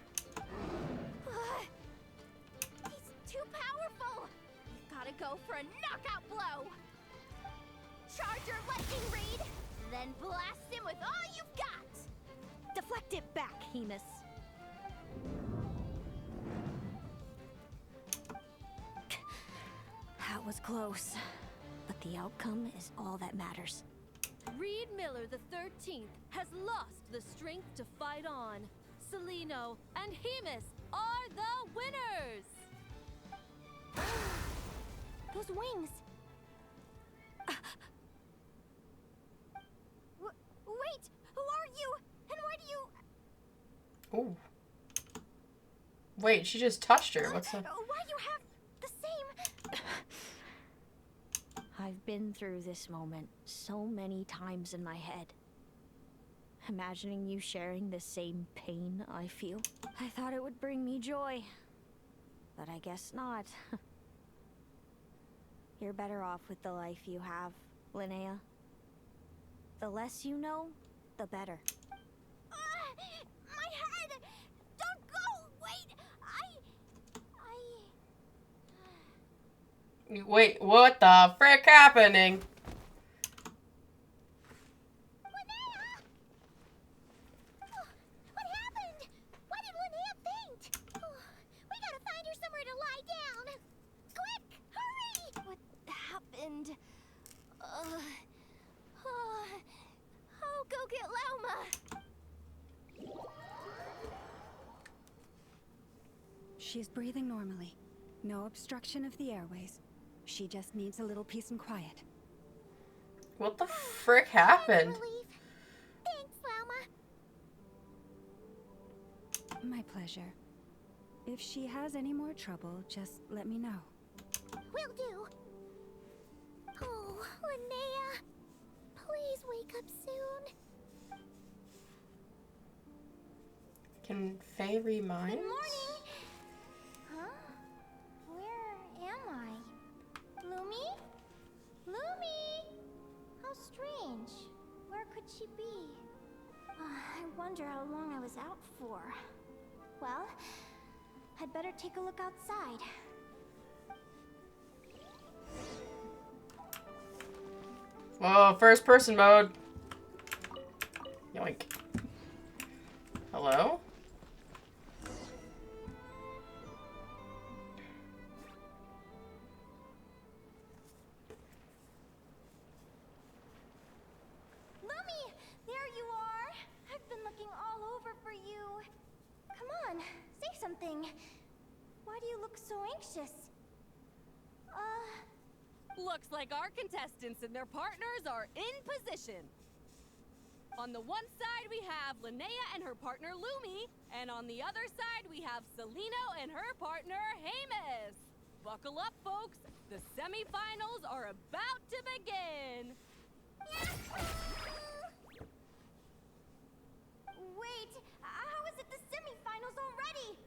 Speaker 9: He's too powerful! You've gotta go for a knockout blow! Charge your lightning, Reed! Then blast him with all you've got! Deflect it back, Hemus. That was close, but the outcome is all that matters.
Speaker 6: Reed Miller the 13th has lost the strength to fight on. Celino and Hemus are the winners!
Speaker 9: Those wings! Wait! Who are you? And why do you...
Speaker 1: Ooh. Wait, she just touched her. What's that?
Speaker 9: Why you have the same... I've been through this moment so many times in my head. Imagining you sharing the same pain I feel. I thought it would bring me joy. But I guess not. You're better off with the life you have, Linnea. The less you know, the better. My head! Don't go! Wait!
Speaker 1: Wait, what the frick happening?
Speaker 3: Linnea! Oh, what happened? Why did Linnea faint? Oh, we gotta find her somewhere to lie down. Quick, hurry!
Speaker 9: What happened? Oh, go get Lauma!
Speaker 5: She's breathing normally. No obstruction of the airways. She just needs a little peace and quiet.
Speaker 1: What the frick happened?
Speaker 3: Relief. Thanks, Lauma.
Speaker 5: My pleasure. If she has any more trouble, just let me know.
Speaker 3: Will do. Oh, Linnea. Please wake up soon.
Speaker 1: Can Faye remind?
Speaker 3: Good morning. Huh? Where am I? Lumi? Lumi! How strange. Where could she be? I wonder how long I was out for. Well, I'd better take a look outside.
Speaker 1: Whoa, first person mode. Yoink. Hello?
Speaker 3: Lumi! There you are! I've been looking all over for you. Come on, say something. Why do you look so anxious?
Speaker 6: Looks like our contestants and their partners are in position. On the one side, we have Linnea and her partner Lumi, and on the other side, we have Celino and her partner Hemus. Buckle up, folks. The semifinals are about to begin.
Speaker 3: Wait, how is it the semifinals already?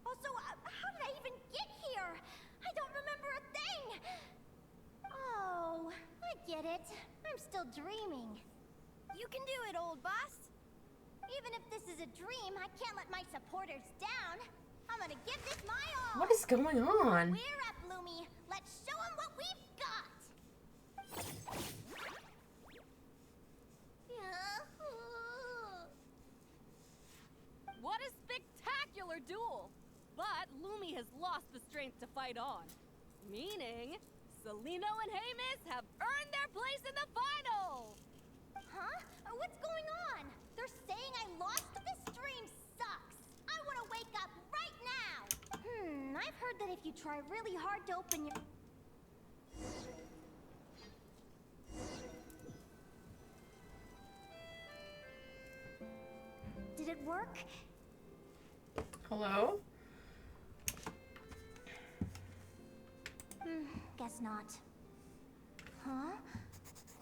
Speaker 3: Also, how did I even get here? I don't remember a thing. Oh, I get it. I'm still dreaming. You can do it, old boss. Even if this is a dream, I can't let my supporters down. I'm gonna give this my all.
Speaker 1: What is going on?
Speaker 3: We're up, Lumi. Let's show them what we've got.
Speaker 6: What a spectacular duel! But Lumi has lost the strength to fight on. Meaning, Celino and Hemus have earned their place in the final!
Speaker 3: Huh? What's going on? They're saying I lost? This dream sucks. I want to wake up right now. I've heard that if you try really hard to open your... Did it work?
Speaker 1: Hello?
Speaker 3: Guess not. Huh?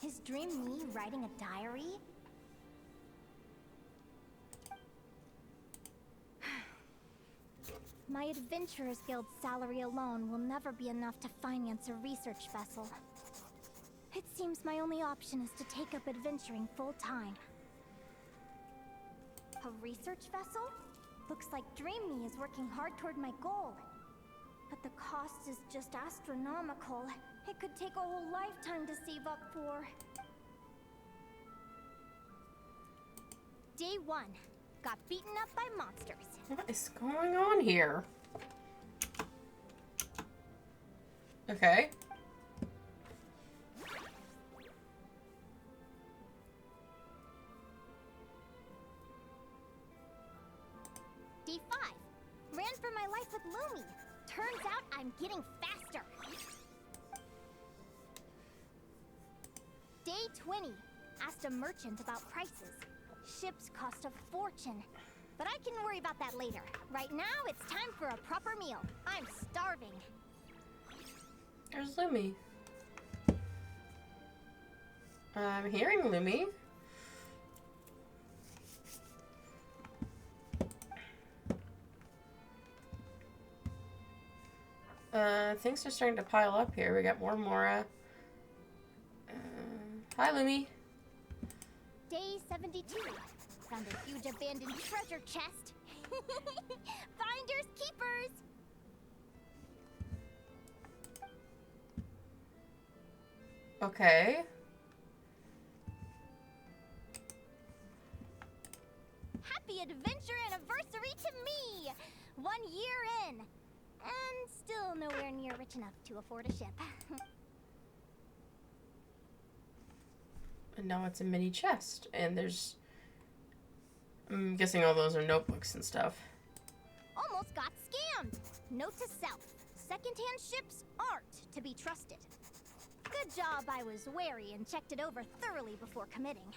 Speaker 3: Is dream me writing a diary? My Adventurers Guild salary alone will never be enough to finance a research vessel. It seems my only option is to take up adventuring full-time. A research vessel? Looks like Dream Me is working hard toward my goal. But the cost is just astronomical. It could take a whole lifetime to save up for. Day 1. Got beaten up by monsters.
Speaker 1: What is going on here? Okay.
Speaker 3: Day 5. Ran for my life with Lumi. Turns out I'm getting faster. Day 20. Asked a merchant about prices. Ships cost a fortune. But I can worry about that later. Right now, it's time for a proper meal. I'm starving.
Speaker 1: There's Lumi. I'm hearing Lumi. Things are starting to pile up here. We got more Mora. Hi, Lumi.
Speaker 3: Day 72. Found a huge abandoned treasure chest. Finders keepers.
Speaker 1: Okay.
Speaker 3: Happy adventure anniversary to me! 1 year in. And still nowhere near rich enough to afford a ship.
Speaker 1: And now it's a mini chest. And there's... I'm guessing all those are notebooks and stuff.
Speaker 3: Almost got scammed. Note to self. Secondhand ships aren't to be trusted. Good job I was wary and checked it over thoroughly before committing.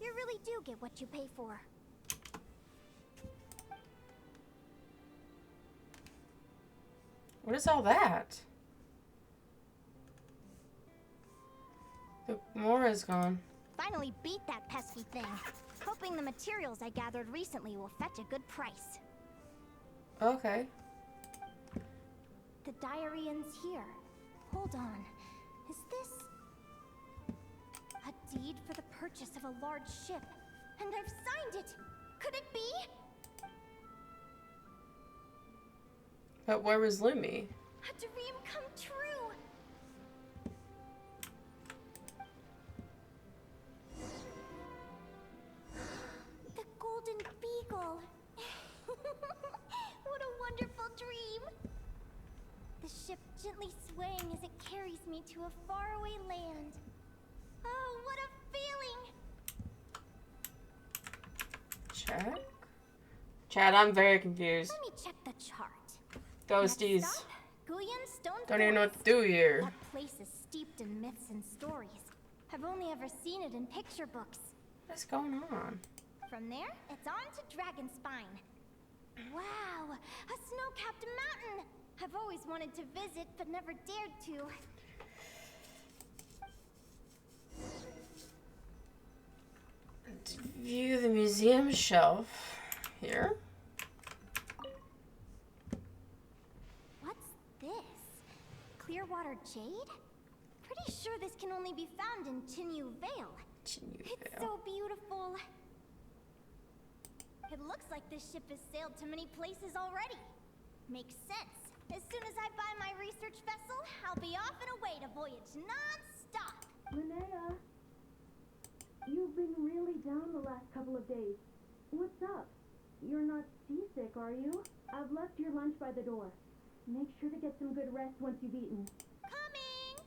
Speaker 3: You really do get what you pay for.
Speaker 1: What is all that? The Mora's gone.
Speaker 3: Finally beat that pesky thing. Hoping the materials I gathered recently will fetch a good price.
Speaker 1: Okay.
Speaker 3: The diary ends here. Hold on. Is this a deed for the purchase of a large ship? And I've signed it! Could it be?
Speaker 1: But where was Lumi?
Speaker 3: A dream come true! The Golden Beagle! What a wonderful dream! The ship gently swaying as it carries me to a faraway land. Oh, what a feeling!
Speaker 1: Check? Chad, I'm very confused.
Speaker 3: Let me check the chart.
Speaker 1: Ghosties.
Speaker 3: Next stop, Guyan Stone
Speaker 1: Don't even know what
Speaker 3: Forest.
Speaker 1: to do here.
Speaker 3: That place is steeped in myths and stories. I've only ever seen it in picture books.
Speaker 1: What's going on?
Speaker 3: From there, it's on to Dragonspine. Wow, a snow-capped mountain! I've always wanted to visit, but never dared to.
Speaker 1: View the museum shelf here.
Speaker 3: What's this? Clearwater jade? Pretty sure this can only be found in Chinyu Vale. It's so beautiful. It looks like this ship has sailed to many places already. Makes sense. As soon as I buy my research vessel, I'll be off and away to voyage non-stop.
Speaker 13: Linnea, you've been really down the last couple of days. What's up? You're not seasick, are you? I've left your lunch by the door. Make sure to get some good rest once you've eaten.
Speaker 3: Coming!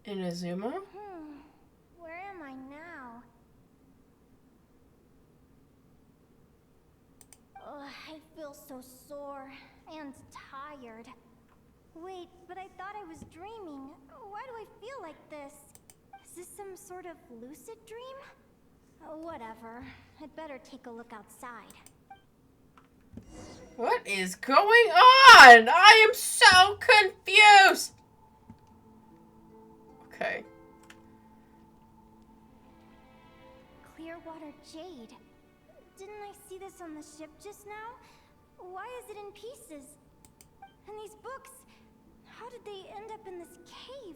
Speaker 1: Inazuma?
Speaker 3: Where am I now? Ugh, I feel so sore and tired. Wait, but I thought I was dreaming. Why do I feel like this? Is this some sort of lucid dream? Whatever. I'd better take a look outside.
Speaker 1: What is going on? I am so confused! Okay.
Speaker 3: Clearwater jade. Didn't I see this on the ship just now? Why is it in pieces? And these books, how did they end up in this cave?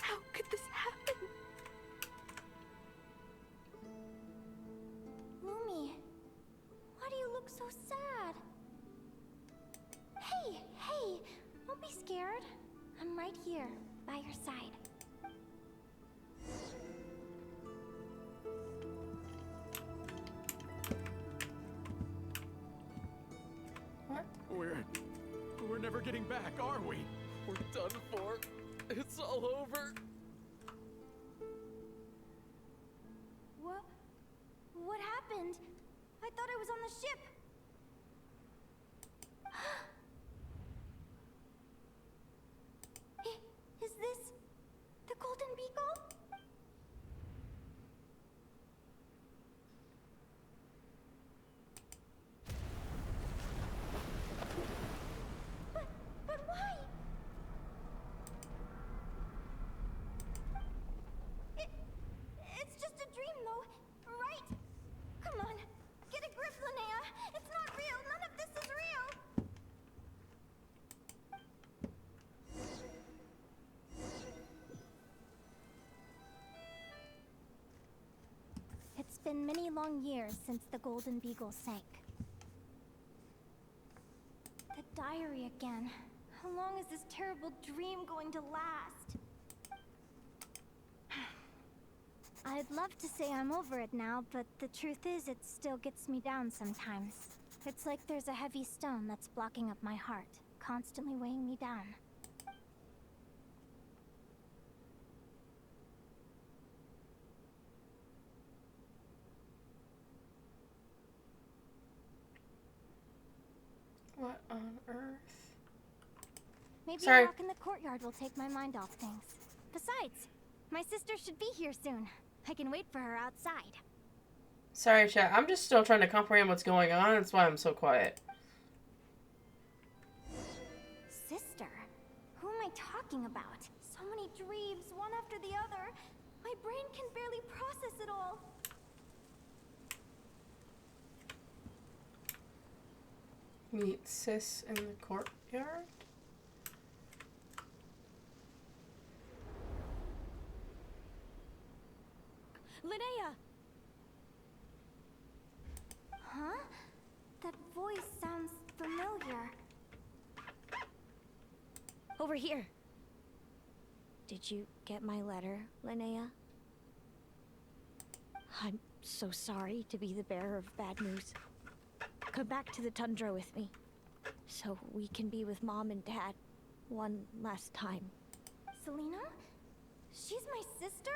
Speaker 2: How could this happen?
Speaker 3: Lumi, why do you look so sad? Hey, don't be scared. I'm right here, by your side.
Speaker 1: What?
Speaker 11: We're never getting back, are we? We're done for. It's all over.
Speaker 3: What happened? I thought I was on the ship. Is this the Golden Beagle? But why? It's just a dream, though, right? Come on, get a grip, Linnea. It's not real. None of this is real. It's been many long years since the Golden Beagle sank. The diary again. How long is this terrible dream going to last? I'd love to say I'm over it now, but the truth is it still gets me down sometimes. It's like there's a heavy stone that's blocking up my heart, constantly weighing me down.
Speaker 1: What on earth?
Speaker 3: Maybe
Speaker 1: Sorry.
Speaker 3: a walk in the courtyard will take my mind off things. Besides, my sister should be here soon. I can wait for her outside.
Speaker 1: Sorry, chat. I'm just still trying to comprehend what's going on. That's why I'm so quiet.
Speaker 3: Sister? Who am I talking about? So many dreams, one after the other. My brain can barely process it all.
Speaker 1: Meet Sis in the courtyard?
Speaker 2: Linnea!
Speaker 3: Huh? That voice sounds familiar.
Speaker 2: Over here. Did you get my letter, Linnea? I'm so sorry to be the bearer of bad news. Come back to the tundra with me, so we can be with Mom and Dad one last time.
Speaker 3: Selena? She's my sister?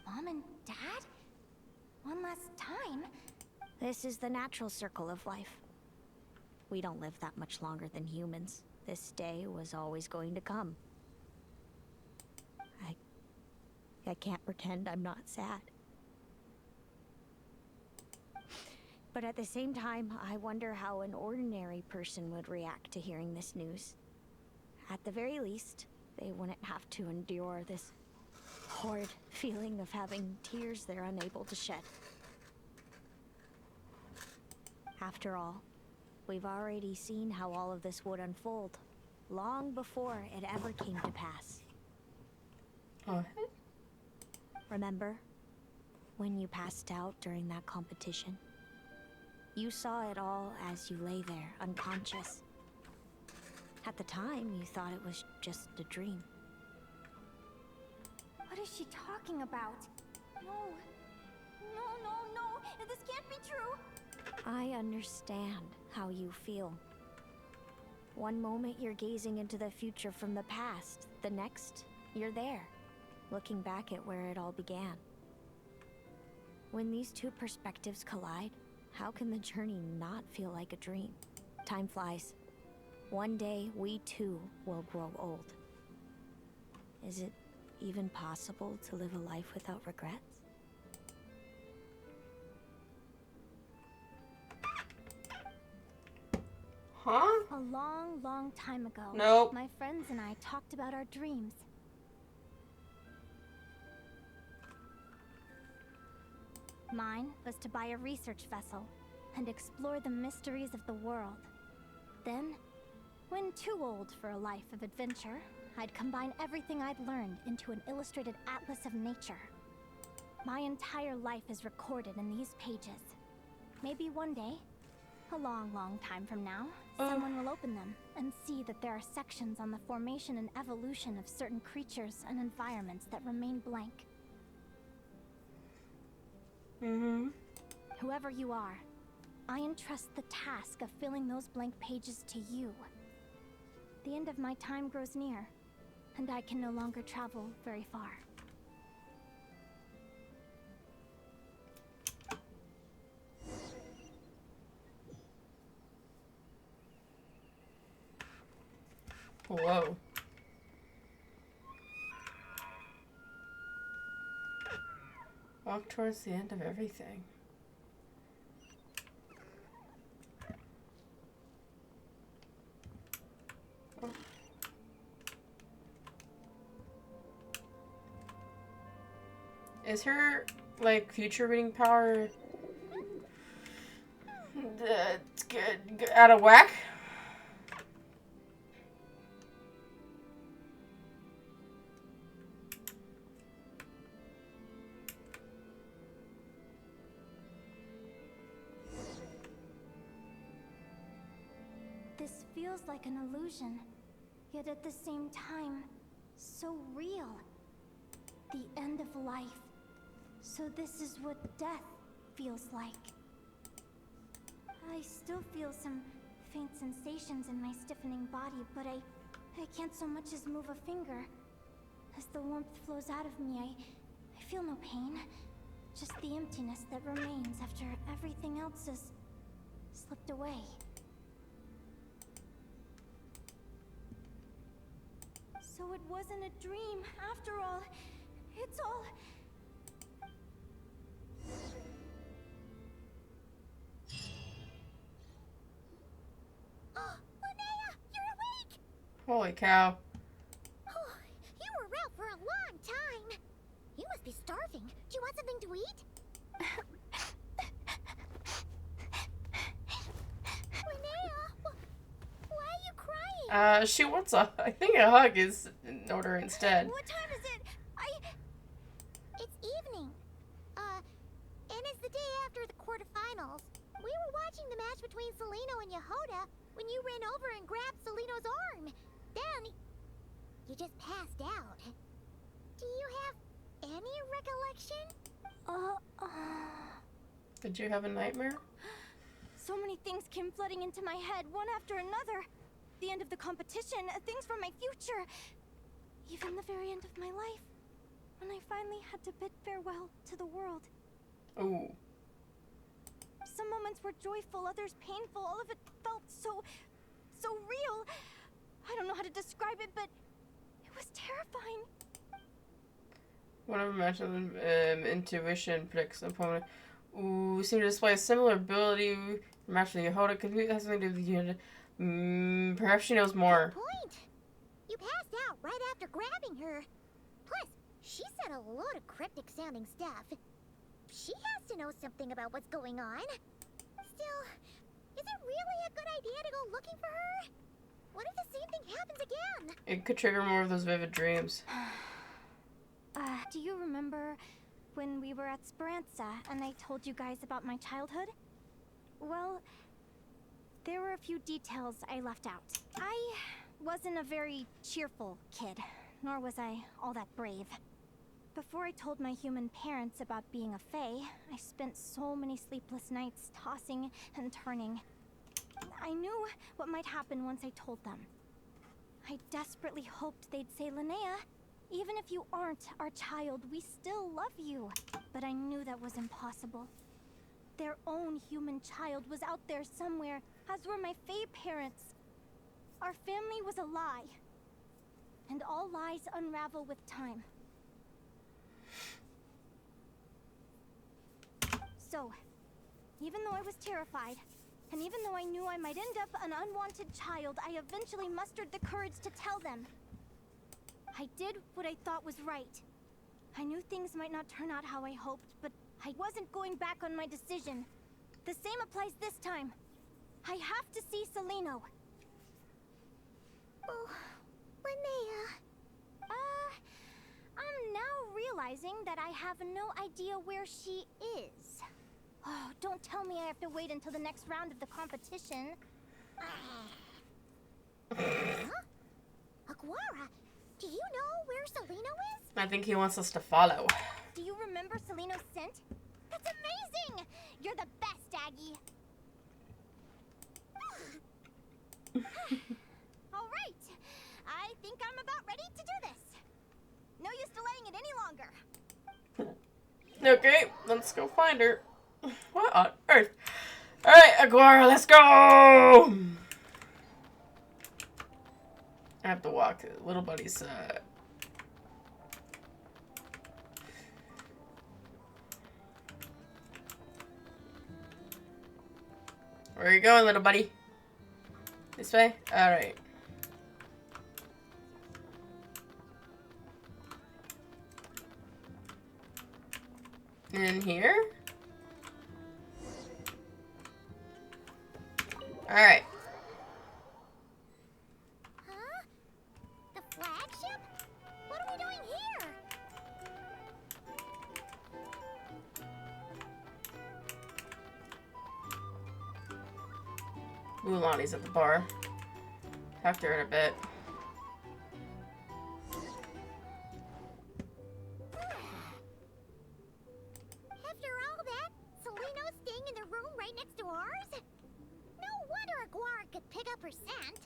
Speaker 3: Mom and Dad? One last time?
Speaker 2: This is the natural circle of life. We don't live that much longer than humans. This day was always going to come. I can't pretend I'm not sad. But at the same time, I wonder how an ordinary person would react to hearing this news. At the very least, they wouldn't have to endure this horrid feeling of having tears they're unable to shed. After all, we've already seen how all of this would unfold, long before it ever came to pass.
Speaker 1: What?
Speaker 2: Remember when you passed out during that competition? You saw it all as you lay there, unconscious. At the time, you thought it was just a dream.
Speaker 3: What is she talking about? No. This can't be true.
Speaker 2: I understand how you feel. One moment you're gazing into the future from the past. The next, you're there, looking back at where it all began. When these two perspectives collide, how can the journey not feel like a dream? Time flies. One day, we too will grow old. Is it even possible to live a life without regrets?
Speaker 1: Huh?
Speaker 3: A long, long time ago,
Speaker 1: Nope.
Speaker 3: my friends and I talked about our dreams. Mine was to buy a research vessel and explore the mysteries of the world. Then, when too old for a life of adventure, I'd combine everything I'd learned into an illustrated atlas of nature. My entire life is recorded in these pages. Maybe one day, a long, long time from now, someone will open them and see that there are sections on the formation and evolution of certain creatures and environments that remain blank. Whoever you are, I entrust the task of filling those blank pages to you. The end of my time grows near, and I can no longer travel very far.
Speaker 1: Whoa. Walk towards the end of everything. Oh. Is her, like, future reading power out of whack?
Speaker 3: This feels like an illusion, yet at the same time, so real. The end of life. So this is what death feels like. I still feel some faint sensations in my stiffening body, but I can't so much as move a finger. As the warmth flows out of me, I feel no pain. Just the emptiness that remains after everything else has slipped away. So it wasn't a dream, after all. It's all...
Speaker 9: Oh, Linnea, you're awake!
Speaker 1: Holy cow.
Speaker 3: Oh, you were out for a long time. You must be starving. Do you want something to eat? Linnea, why are you crying?
Speaker 1: She wants I think a hug is in order instead.
Speaker 3: What time is it? It's evening. And it's the day after the quarterfinals. We were watching the match between Celino and Yehoda when you ran over and grabbed Celino's arm. Then, you just passed out. Do you have any recollection?
Speaker 1: Did you have a nightmare?
Speaker 3: So many things came flooding into my head, one after another. The end of the competition, things from my future. Even the very end of my life. When I finally had to bid farewell to the world.
Speaker 1: Ooh.
Speaker 3: Some moments were joyful, others painful. All of it felt so real. I don't know how to describe it, but it was terrifying.
Speaker 1: One of them mentioned intuition predicts an opponent. Ooh, seem to display a similar ability. Match with Yehoda could have something to do with the unit. Perhaps she knows more.
Speaker 3: Good point. You passed out right after grabbing her. Plus, she said a load of cryptic sounding stuff. She has to know something about what's going on. Still, is it really a good idea to go looking for her? What if the same thing happens again?
Speaker 1: It could trigger more of those vivid dreams.
Speaker 3: Do you remember when we were at Speranza and I told you guys about my childhood? Well, there were a few details I left out. I wasn't a very cheerful kid, nor was I all that brave. Before I told my human parents about being a fae, I spent so many sleepless nights tossing and turning. I knew what might happen once I told them. I desperately hoped they'd say, Linnea, even if you aren't our child, we still love you. But I knew that was impossible. Their own human child was out there somewhere, as were my fae parents. Our family was a lie. And all lies unravel with time. So, even though I was terrified And even though I knew I might end up an unwanted child, I eventually mustered the courage to tell them. I did what I thought was right. I knew things might not turn out how I hoped, but I wasn't going back on my decision. The same applies this time. I have to see Celino. Oh, Linnea. I'm now realizing that I have no idea where she is. Oh, don't tell me I have to wait until the next round of the competition. Huh? Aguara, do you know where Celino is?
Speaker 1: I think he wants us to follow.
Speaker 3: Do you remember Celino's scent? That's amazing! You're the best, Aggie. All right. I think I'm about ready to do this. No use delaying it any longer.
Speaker 1: Okay, let's go find her. What on earth? Alright, Aguara, let's go! I have to walk. Little buddy's, Where are you going, little buddy? This way? Alright. In here? Alright.
Speaker 3: Huh? The flagship? What are we doing here?
Speaker 1: Mulani's at the bar. Talk to her in a bit.
Speaker 3: After all that, Celino's staying in the room right next to ours? No wonder Aguara could pick up her scent.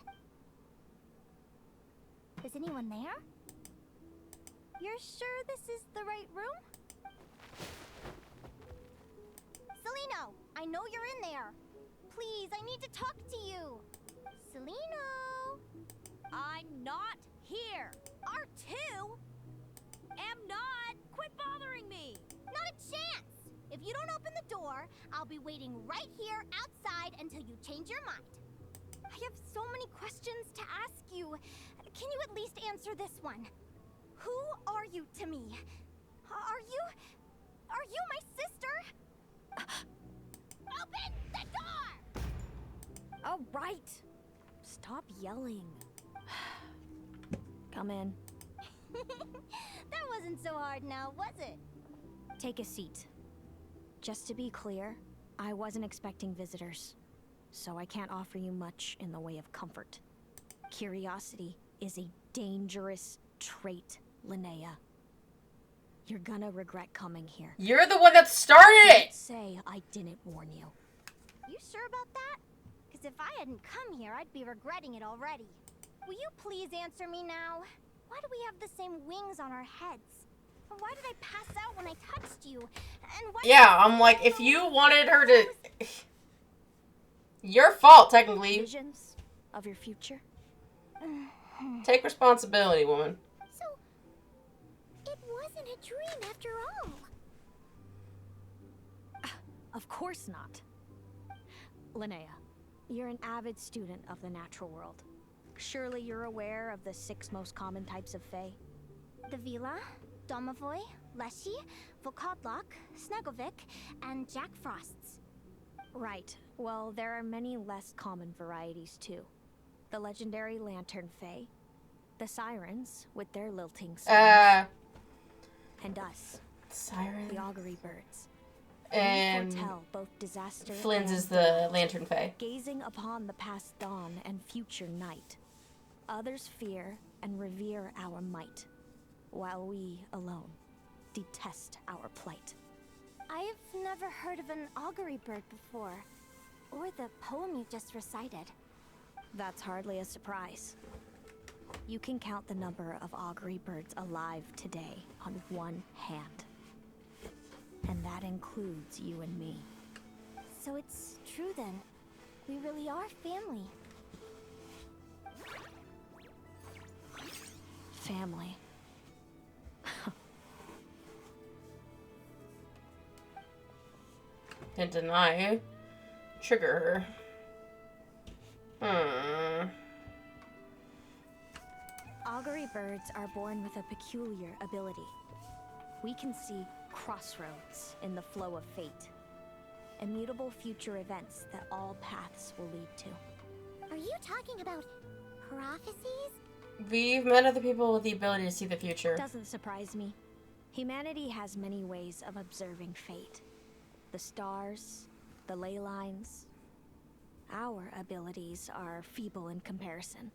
Speaker 3: Is anyone there? You're sure this is the right room? Celino, I know you're in there. Please, I need to talk to you. Celino?
Speaker 6: I'm not here.
Speaker 3: R2?
Speaker 6: Am not. Quit bothering me.
Speaker 3: Not a chance! If you don't open the door, I'll be waiting right here outside until you change your mind. I have so many questions to ask you. Can you at least answer this one? Who are you to me? Are you my sister? Open the door!
Speaker 2: All right. Stop yelling. Come in.
Speaker 3: That wasn't so hard now, was it?
Speaker 2: Take a seat. Just to be clear, I wasn't expecting visitors, so I can't offer you much in the way of comfort. Curiosity is a dangerous trait, Linnea. You're gonna regret coming here.
Speaker 1: You're the one that started it!
Speaker 2: Don't say I didn't warn you.
Speaker 3: You sure about that? Because if I hadn't come here, I'd be regretting it already. Will you please answer me now? Why do we have the same wings on our heads? And why did I pass out when I touched you? And why
Speaker 1: Yeah, I'm like, if you wanted her to... Your fault, technically.
Speaker 2: Visions of your future?
Speaker 1: Take responsibility, woman.
Speaker 3: So, it wasn't a dream after all.
Speaker 2: Of course not. Linnea, you're an avid student of the natural world. Surely you're aware of the 6 most common types of Fae?
Speaker 3: The Vila, Domovoy, Leshy, Volkodlok, Snugglevic, and Jack Frosts.
Speaker 2: Right. Well, there are many less common varieties too. The legendary Lantern Fae, the Sirens with their lilting songs, and us,
Speaker 1: Siren.
Speaker 2: the Augury Birds.
Speaker 1: And
Speaker 2: We foretell both disaster
Speaker 1: Flynn's
Speaker 2: and
Speaker 1: is the Lantern Fae.
Speaker 2: gazing upon the past dawn and future night. Others fear and revere our might, while we alone detest our plight.
Speaker 3: I've never heard of an augury bird before, or the poem you just recited.
Speaker 2: That's hardly a surprise. You can count the number of augury birds alive today on one hand. And that includes you and me.
Speaker 3: So it's true then. We really are family.
Speaker 2: Family.
Speaker 1: Didn't deny. Trigger her. Hmm.
Speaker 9: Augury birds are born with a peculiar ability. We can see crossroads in the flow of fate. Immutable future events that all paths will lead to.
Speaker 3: Are you talking about prophecies?
Speaker 1: We've met other people with the ability to see the future.
Speaker 9: Doesn't surprise me. Humanity has many ways of observing fate. The stars, the ley lines. Our abilities are feeble in comparison.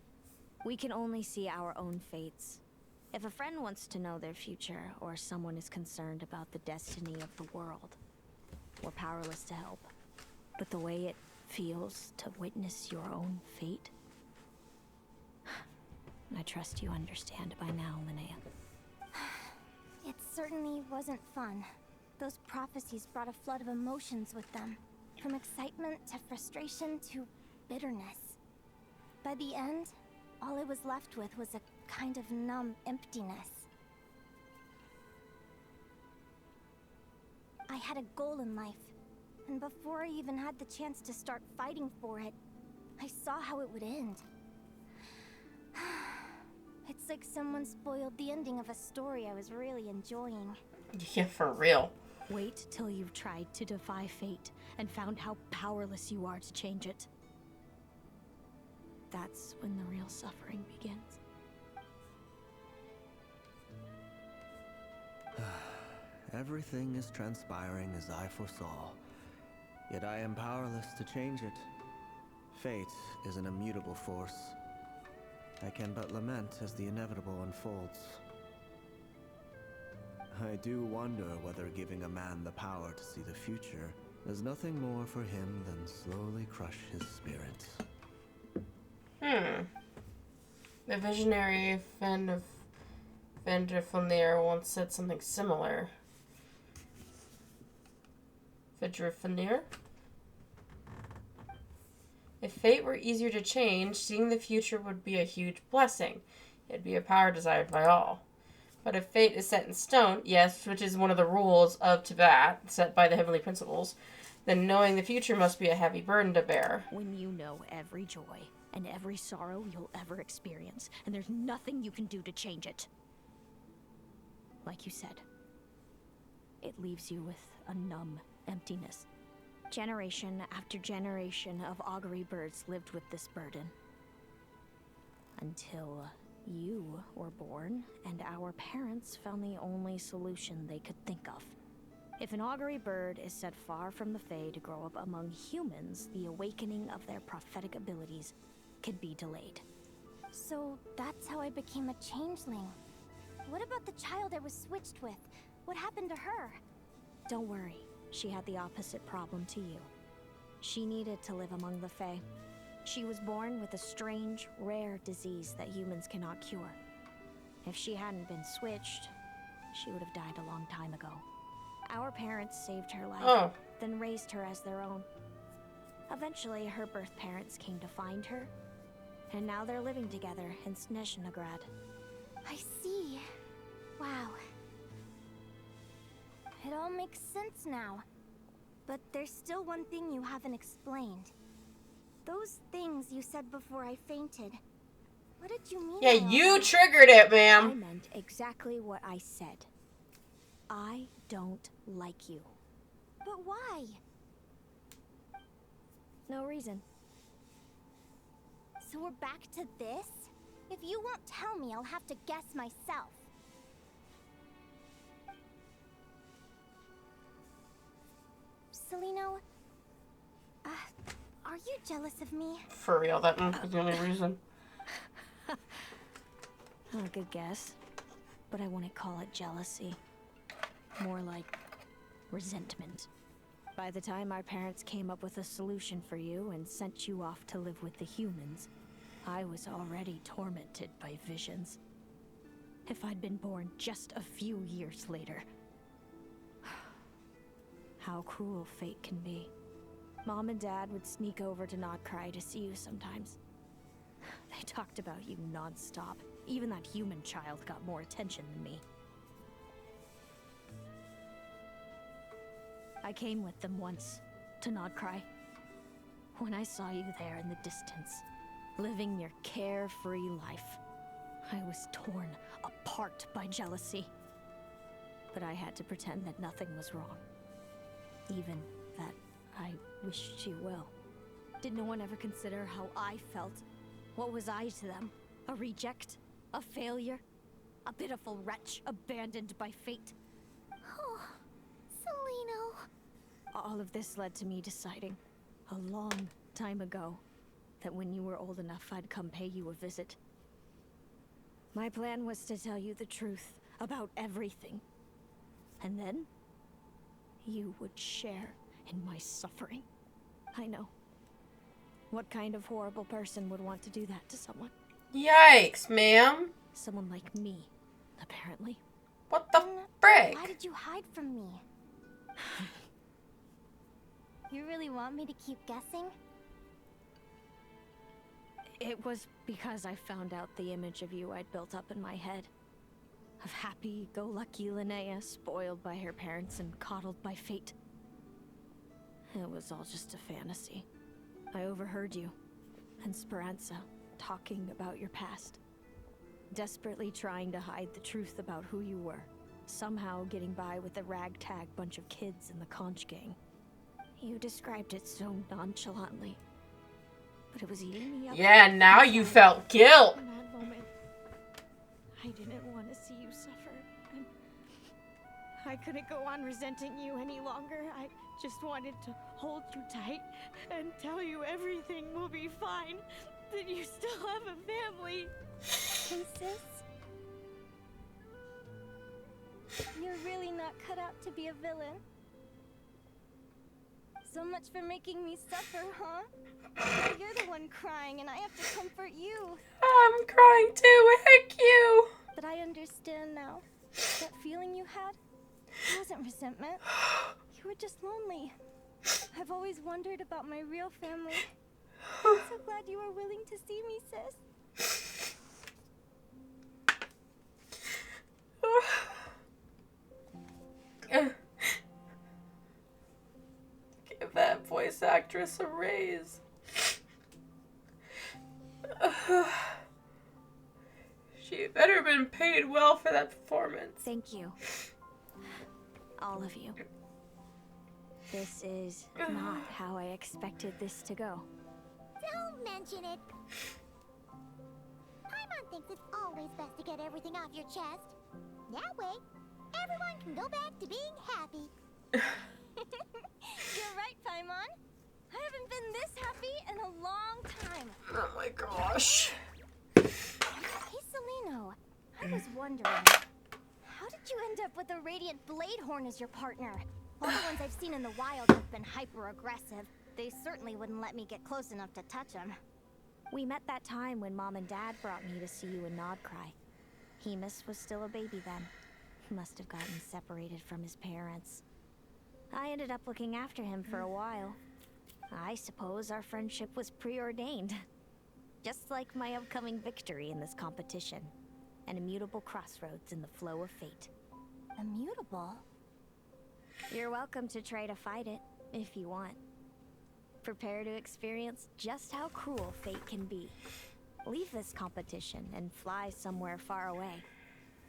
Speaker 9: We can only see our own fates. If a friend wants to know their future, or someone is concerned about the destiny of the world, we're powerless to help. But the way it feels to witness your own fate, I trust you understand by now, Linnea.
Speaker 3: It certainly wasn't fun. Those prophecies brought a flood of emotions with them. From excitement to frustration to bitterness. By the end, all I was left with was a kind of numb emptiness. I had a goal in life, and before I even had the chance to start fighting for it, I saw how it would end. It's like someone spoiled the ending of a story I was really enjoying.
Speaker 1: Yeah, for real.
Speaker 9: Wait till you've tried to defy fate and found how powerless you are to change it. That's when the real suffering begins.
Speaker 14: Everything is transpiring as I foresaw, yet I am powerless to change it. Fate is an immutable force. I can but lament as the inevitable unfolds. I do wonder whether giving a man the power to see the future does nothing more for him than slowly crush his spirit.
Speaker 1: The visionary Vendrifnir once said something similar. Vendrifnir? If fate were easier to change, seeing the future would be a huge blessing. It'd be a power desired by all. But if fate is set in stone, yes, which is one of the rules of Tibet, set by the heavenly principles, then knowing the future must be a heavy burden to bear.
Speaker 9: When you know every joy and every sorrow you'll ever experience, and there's nothing you can do to change it. Like you said, it leaves you with a numb emptiness. Generation after generation of augury birds lived with this burden. Until you were born, and our parents found the only solution they could think of. If an augury bird is set far from the Fae to grow up among humans, the awakening of their prophetic abilities could be delayed.
Speaker 3: So that's how I became a changeling. What about the child I was switched with? What happened to her?
Speaker 9: Don't worry, she had the opposite problem to you. She needed to live among the Fae. She was born with a strange, rare disease that humans cannot cure. If she hadn't been switched, she would have died a long time ago. Our parents saved her life, then raised her as their own. Eventually, her birth parents came to find her, and now they're living together in Snezhnograd.
Speaker 3: I see. Wow. It all makes sense now. But there's still one thing you haven't explained. Those things you said before I fainted. What did you mean?
Speaker 1: Yeah, you triggered it, ma'am.
Speaker 9: I meant exactly what I said. I don't like you.
Speaker 3: But why?
Speaker 9: No reason.
Speaker 3: So we're back to this? If you won't tell me, I'll have to guess myself. Celino, are you jealous of me?
Speaker 1: For real, that was the only reason.
Speaker 9: Good guess. But I wouldn't call it jealousy. More like resentment. By the time our parents came up with a solution for you and sent you off to live with the humans, I was already tormented by visions. If I'd been born just a few years later. How cruel fate can be. Mom and Dad would sneak over to Notcry to see you sometimes. They talked about you non-stop. Even that human child got more attention than me. I came with them once, to Notcry.
Speaker 2: When I saw you there in the distance, living your carefree life, I was torn apart by jealousy. But I had to pretend that nothing was wrong. Even that I wished you well. Did no one ever consider how I felt? What was I to them? A reject? A failure? A pitiful wretch abandoned by fate?
Speaker 3: Oh, Celino.
Speaker 2: All of this led to me deciding, a long time ago, that when you were old enough, I'd come pay you a visit. My plan was to tell you the truth about everything. And then, you would share in my suffering. I know. What kind of horrible person would want to do that to someone?
Speaker 1: Yikes, ma'am.
Speaker 2: Someone like me, apparently.
Speaker 1: What the frick?
Speaker 3: Why did you hide from me? You really want me to keep guessing?
Speaker 2: It was because I found out the image of you I'd built up in my head. Of happy-go-lucky Linnea, spoiled by her parents and coddled by fate. It was all just a fantasy. I overheard you and Speranza talking about your past. Desperately trying to hide the truth about who you were. Somehow getting by with the ragtag bunch of kids in the conch gang. You described it so nonchalantly. But it was eating me up.
Speaker 1: Yeah, now you felt guilt.
Speaker 2: In that moment, I didn't want to see you suffer. And I couldn't go on resenting you any longer. I just wanted to hold you tight and tell you everything will be fine. That you still have a family.
Speaker 3: Hey, sis. You're really not cut out to be a villain. So much for making me suffer, huh? Now you're the one crying and I have to comfort you.
Speaker 1: I'm crying too, heck you.
Speaker 3: But I understand now. That feeling you had, it wasn't resentment. You were just lonely. I've always wondered about my real family. I'm so glad you were willing to see me, sis.
Speaker 1: Give that voice actress a raise. She better have been paid well for that performance.
Speaker 2: Thank you. All of you. This is not how I expected this to go.
Speaker 3: Don't mention it. Paimon thinks it's always best to get everything off your chest. That way, everyone can go back to being happy. You're right, Paimon. I haven't been this happy in a long time.
Speaker 1: Oh my gosh.
Speaker 3: Hey, Celino, I was wondering, how did you end up with a Radiant Bladehorn as your partner? All the ones I've seen in the wild have been hyper-aggressive. They certainly wouldn't let me get close enough to touch them.
Speaker 2: We met that time when Mom and Dad brought me to see you in Nodcry. Hemus was still a baby then. Must have gotten separated from his parents. I ended up looking after him for a while. I suppose our friendship was preordained. Just like my upcoming victory in this competition. An immutable crossroads in the flow of fate.
Speaker 3: Immutable?
Speaker 2: You're welcome to try to fight it, if you want. Prepare to experience just how cruel fate can be. Leave this competition and fly somewhere far away.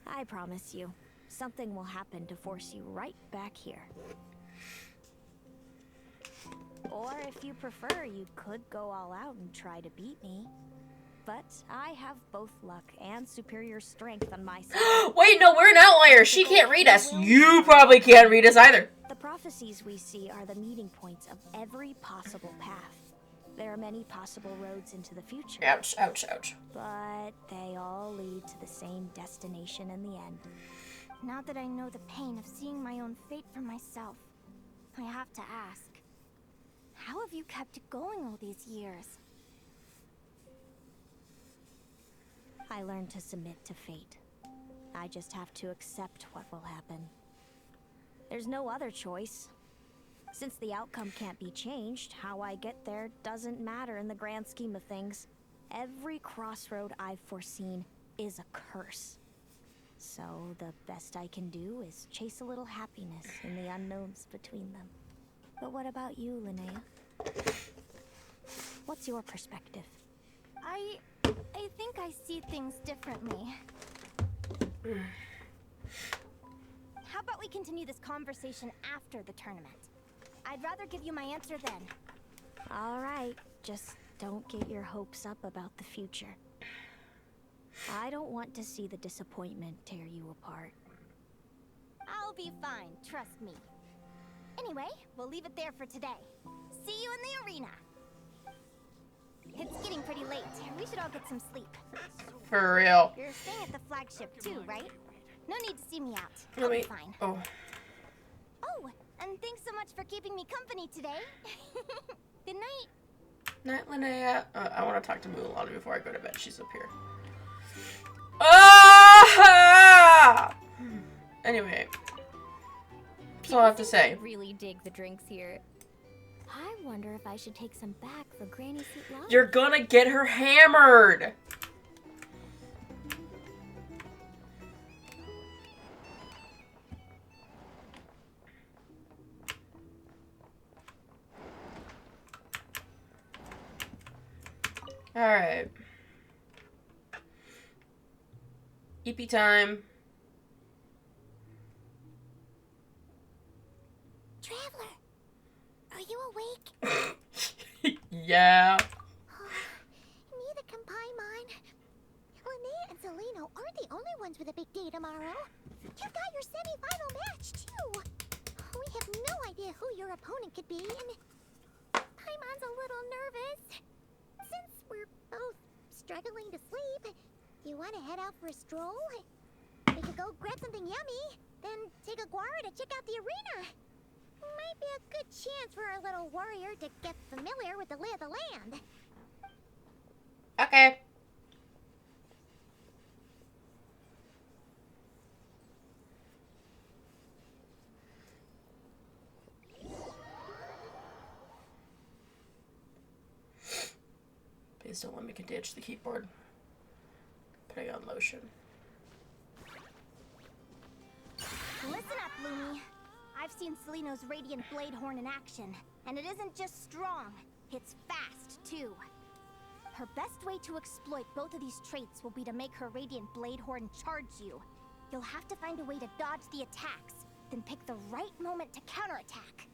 Speaker 2: I promise you, something will happen to force you right back here. Or if you prefer, you could go all out and try to beat me. But I have both luck and superior strength on my side.
Speaker 1: Wait, no, we're an outlier. She can't read us. You probably can't read us either.
Speaker 2: The prophecies we see are the meeting points of every possible path. There are many possible roads into the future.
Speaker 1: Ouch, ouch, ouch.
Speaker 2: But they all lead to the same destination in the end.
Speaker 3: Now that I know the pain of seeing my own fate for myself, I have to ask, how have you kept it going all these years?
Speaker 2: I learned to submit to fate. I just have to accept what will happen. There's no other choice. Since the outcome can't be changed, how I get there doesn't matter in the grand scheme of things. Every crossroad I've foreseen is a curse. So the best I can do is chase a little happiness in the unknowns between them. But what about you, Linnea?
Speaker 9: What's your perspective? I think I see things differently. How about we continue this conversation after the tournament? I'd rather give you my answer then. All right, just don't get your hopes up about the future. I don't want to see the disappointment tear you apart. I'll be fine, trust me. Anyway, we'll leave it there for today. See you in the arena. It's getting pretty late. We should all get some sleep.
Speaker 1: For real.
Speaker 9: You're staying at the flagship too, right? No need to see me out.
Speaker 1: Let
Speaker 9: I'll
Speaker 1: me.
Speaker 9: be fine.
Speaker 1: Oh.
Speaker 9: Oh, and thanks so much for keeping me company today. Good night.
Speaker 1: Night, Linnea. I want to talk to Mulan before I go to bed. She's up here. Ah! Anyway. That's all I have to say.
Speaker 9: I really dig the drinks here. I wonder if I should take some back for Granny Seat Lodge.
Speaker 1: You're gonna get her hammered. All right. EP time.
Speaker 3: Traveler, are you awake?
Speaker 1: Yeah.
Speaker 3: Neither can Paimon. Linnea and Zelino aren't the only ones with a big day tomorrow. You've got your semi-final match, too. We have no idea who your opponent could be, and Paimon's a little nervous. Since we're both struggling to sleep, you want to head out for a stroll? We could go grab something yummy, then take a guara to check out the arena. Might be a good chance for our little warrior to get familiar with the lay of the land.
Speaker 1: Okay. Please don't let me ditch the keyboard. Putting on lotion.
Speaker 9: Listen up, Lumi. I've seen Seleno's Radiant Blade Horn in action, and it isn't just strong, it's fast, too. Her best way to exploit both of these traits will be to make her Radiant Blade Horn charge you. You'll have to find a way to dodge the attacks, then pick the right moment to counterattack.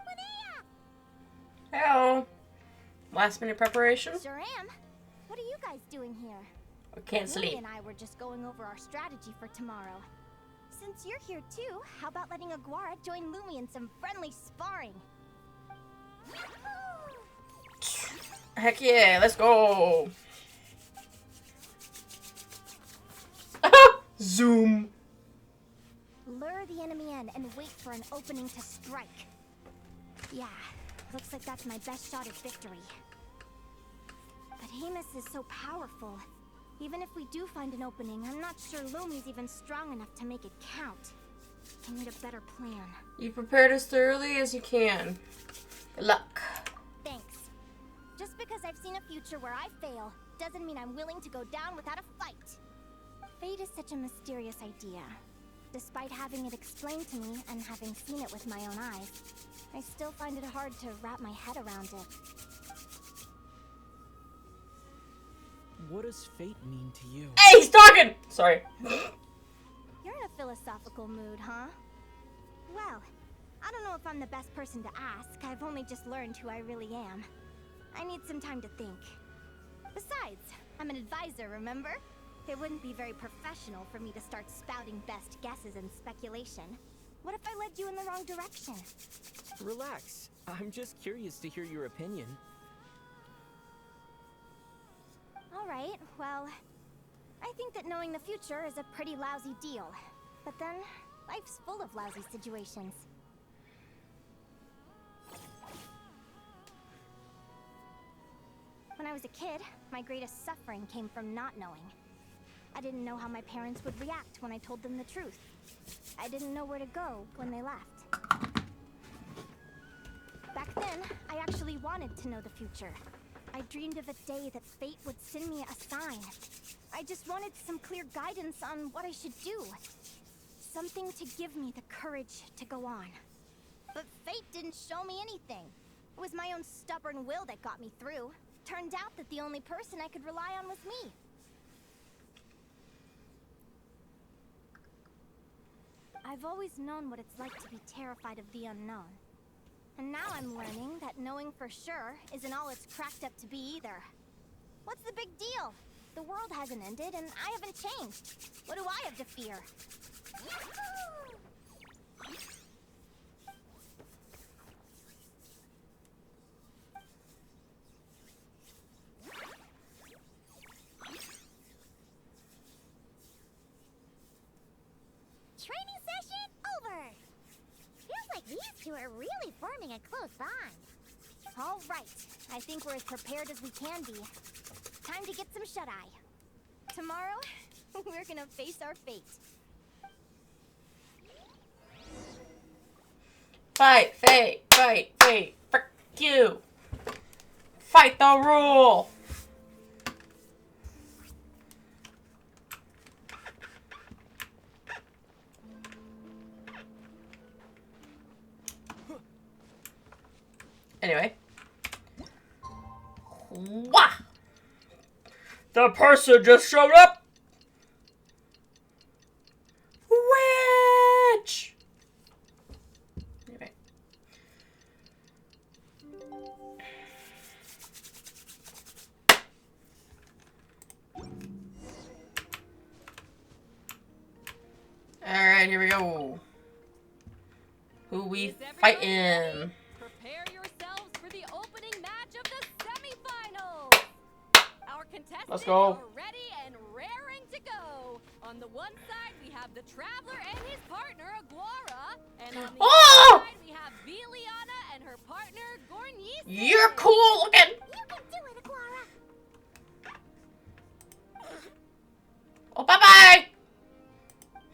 Speaker 9: Linnea!
Speaker 1: Hello. Last minute preparation?
Speaker 9: Sure am. What are you guys doing here?
Speaker 1: I can't
Speaker 9: Lumi
Speaker 1: sleep.
Speaker 9: and I were just going over our strategy for tomorrow. Since you're here too, how about letting Aguara join Lumi in some friendly sparring?
Speaker 1: Heck yeah, let's go. Zoom.
Speaker 9: Lure the enemy in and wait for an opening to strike. Yeah, looks like that's my best shot at victory. But Amos is so powerful. Even if we do find an opening, I'm not sure Lumi's even strong enough to make it count. I need a better plan.
Speaker 1: You prepared as thoroughly as you can. Good luck.
Speaker 9: Thanks. Just because I've seen a future where I fail, doesn't mean I'm willing to go down without a fight. Fate is such a mysterious idea. Despite having it explained to me and having seen it with my own eyes, I still find it hard to wrap my head around it.
Speaker 10: What does fate mean to you?
Speaker 1: Hey, he's talking! Sorry.
Speaker 9: You're in a philosophical mood, huh? Well, I don't know if I'm the best person to ask. I've only just learned who I really am. I need some time to think. Besides, I'm an advisor, remember? It wouldn't be very professional for me to start spouting best guesses and speculation. What if I led you in the wrong direction?
Speaker 10: Relax. I'm just curious to hear your opinion.
Speaker 9: Alright, well, I think that knowing the future is a pretty lousy deal. But then, life's full of lousy situations. When I was a kid, my greatest suffering came from not knowing. I didn't know how my parents would react when I told them the truth. I didn't know where to go when they left. Back then, I actually wanted to know the future. I dreamed of a day that fate would send me a sign. I just wanted some clear guidance on what I should do. Something to give me the courage to go on. But fate didn't show me anything. It was my own stubborn will that got me through.
Speaker 3: Turned out that the only person I could rely on was me. I've always known what it's like to be terrified of the unknown. And now I'm learning that knowing for sure isn't all it's cracked up to be either. What's the big deal? The world hasn't ended and I haven't changed. What do I have to fear? Training session over! Feels like these two are really forming a close bond. All right, I think we're as prepared as we can be. Time to get some shut-eye. Tomorrow, we're gonna face our fate.
Speaker 1: Fight, fate, fight, fate. Frick you. Fight the rule. Anyway. Wah! The person just showed up! Witch! Anyway. Alright, here we go. Who we fighting?
Speaker 6: Prepare yourselves for the opening match of the semifinals. Our contestants are ready and raring to go. On the one side, we have the Traveler and his partner, Aguara. And on the other side, we have Viliana and her partner, Gornise.
Speaker 1: You're cool looking.
Speaker 3: You can do it, Aguara.
Speaker 1: Oh, bye-bye.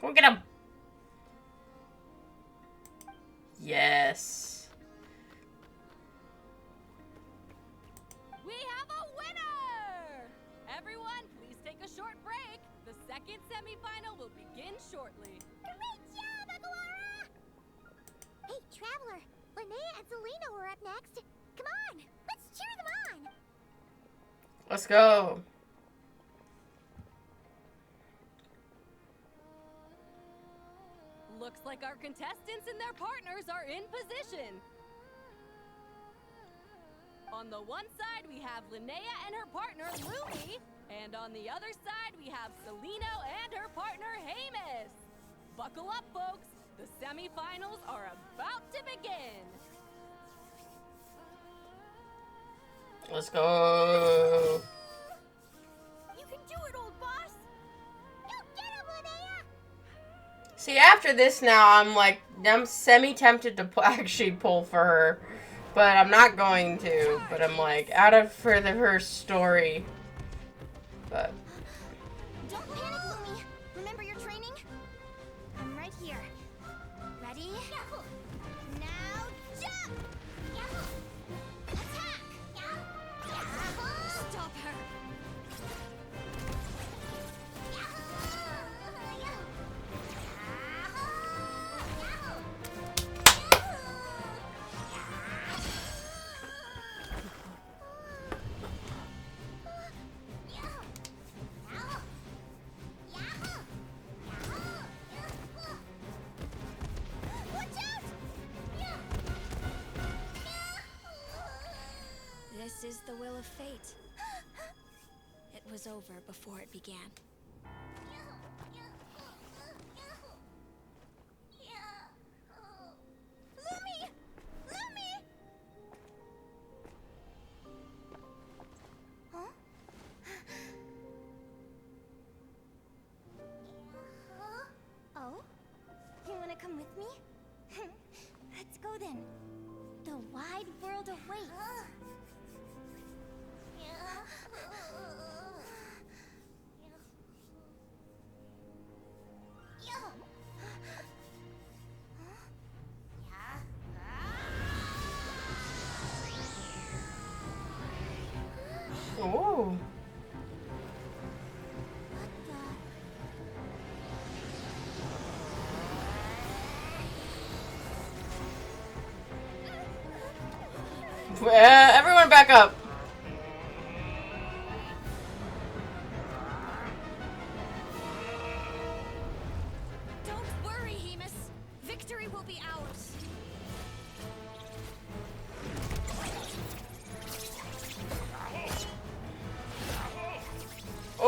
Speaker 1: Go get him. Yes.
Speaker 6: We have a winner! Everyone, please take a short break. The second semifinal will begin shortly.
Speaker 3: Great job, Aguara! Hey, Traveler, Linnea and Selena were up next. Come on, let's cheer them on.
Speaker 1: Let's go.
Speaker 6: Looks like our contestants and their partners are in position. On the one side, we have Linnea and her partner, Lumi. And on the other side, we have Celino and her partner, Hamus. Buckle up, folks. The semifinals are about to begin.
Speaker 1: Let's go.
Speaker 3: You can do it, old boss. You get him, Linnea.
Speaker 1: See, after this now, I'm semi-tempted to actually pull for her. But I'm not going to. But I'm like, out of for her story. But.
Speaker 3: Don't panic, Lumi. Remember your training? I'm right here. Ready? Now jump! Attack!
Speaker 6: Stop her!
Speaker 2: This is the will of fate. It was over before it began.
Speaker 3: Lumi! Lumi! Huh? Oh? You wanna come with me? Let's go then. The wide world awaits.
Speaker 1: Ooh. Everyone back up.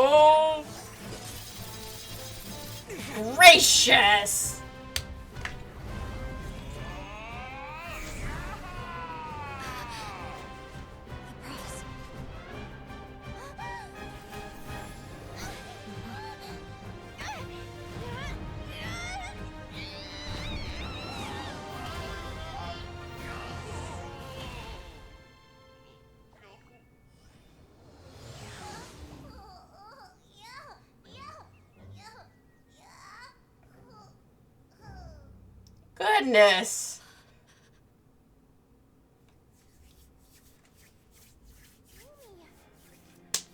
Speaker 1: Oh! Gracious! Goodness.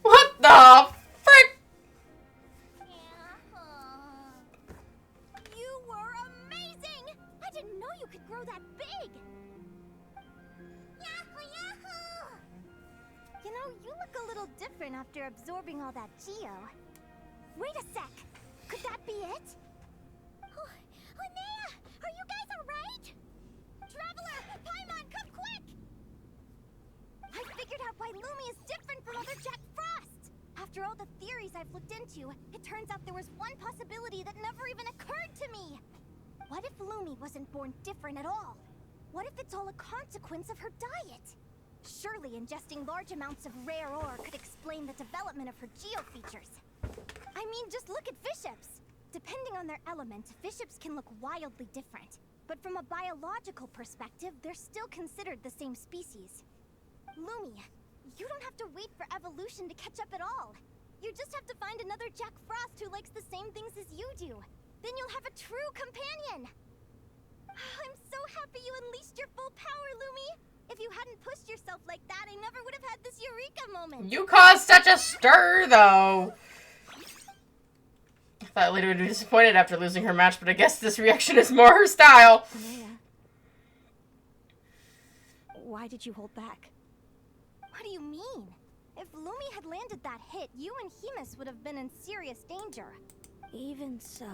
Speaker 1: What the frick?
Speaker 9: You were amazing! I didn't know you could grow that big! Yahoo, yahoo! You know, you look a little different after absorbing all that geo. Wait a sec! Could that be it? Oh, Linnea! Are you guys alright? Traveler! Paimon, come quick! I figured out why Lumi is different from other Jack Frost! After all the theories I've looked into, it turns out there was one possibility that never even occurred to me! What if Lumi wasn't born different at all? What if it's all a consequence of her diet? Surely ingesting large amounts of rare ore could explain the development of her geo features. I mean, just look at fiships! Depending on their element, fiships can look wildly different. But from a biological perspective, they're still considered the same species. Lumi, you don't have to wait for evolution to catch up at all. You just have to find another Jack Frost who likes the same things as you do. Then you'll have a true companion! I'm so happy you unleashed your full power, Lumi! If you hadn't pushed yourself like that, I never would have had this eureka moment!
Speaker 1: You caused such a stir, though! I thought Lita would be disappointed after losing her match, but I guess this reaction is more her style.
Speaker 2: Linnea, why did you hold back?
Speaker 9: What do you mean? If Lumi had landed that hit, you and Hemus would have been in serious danger.
Speaker 2: Even so,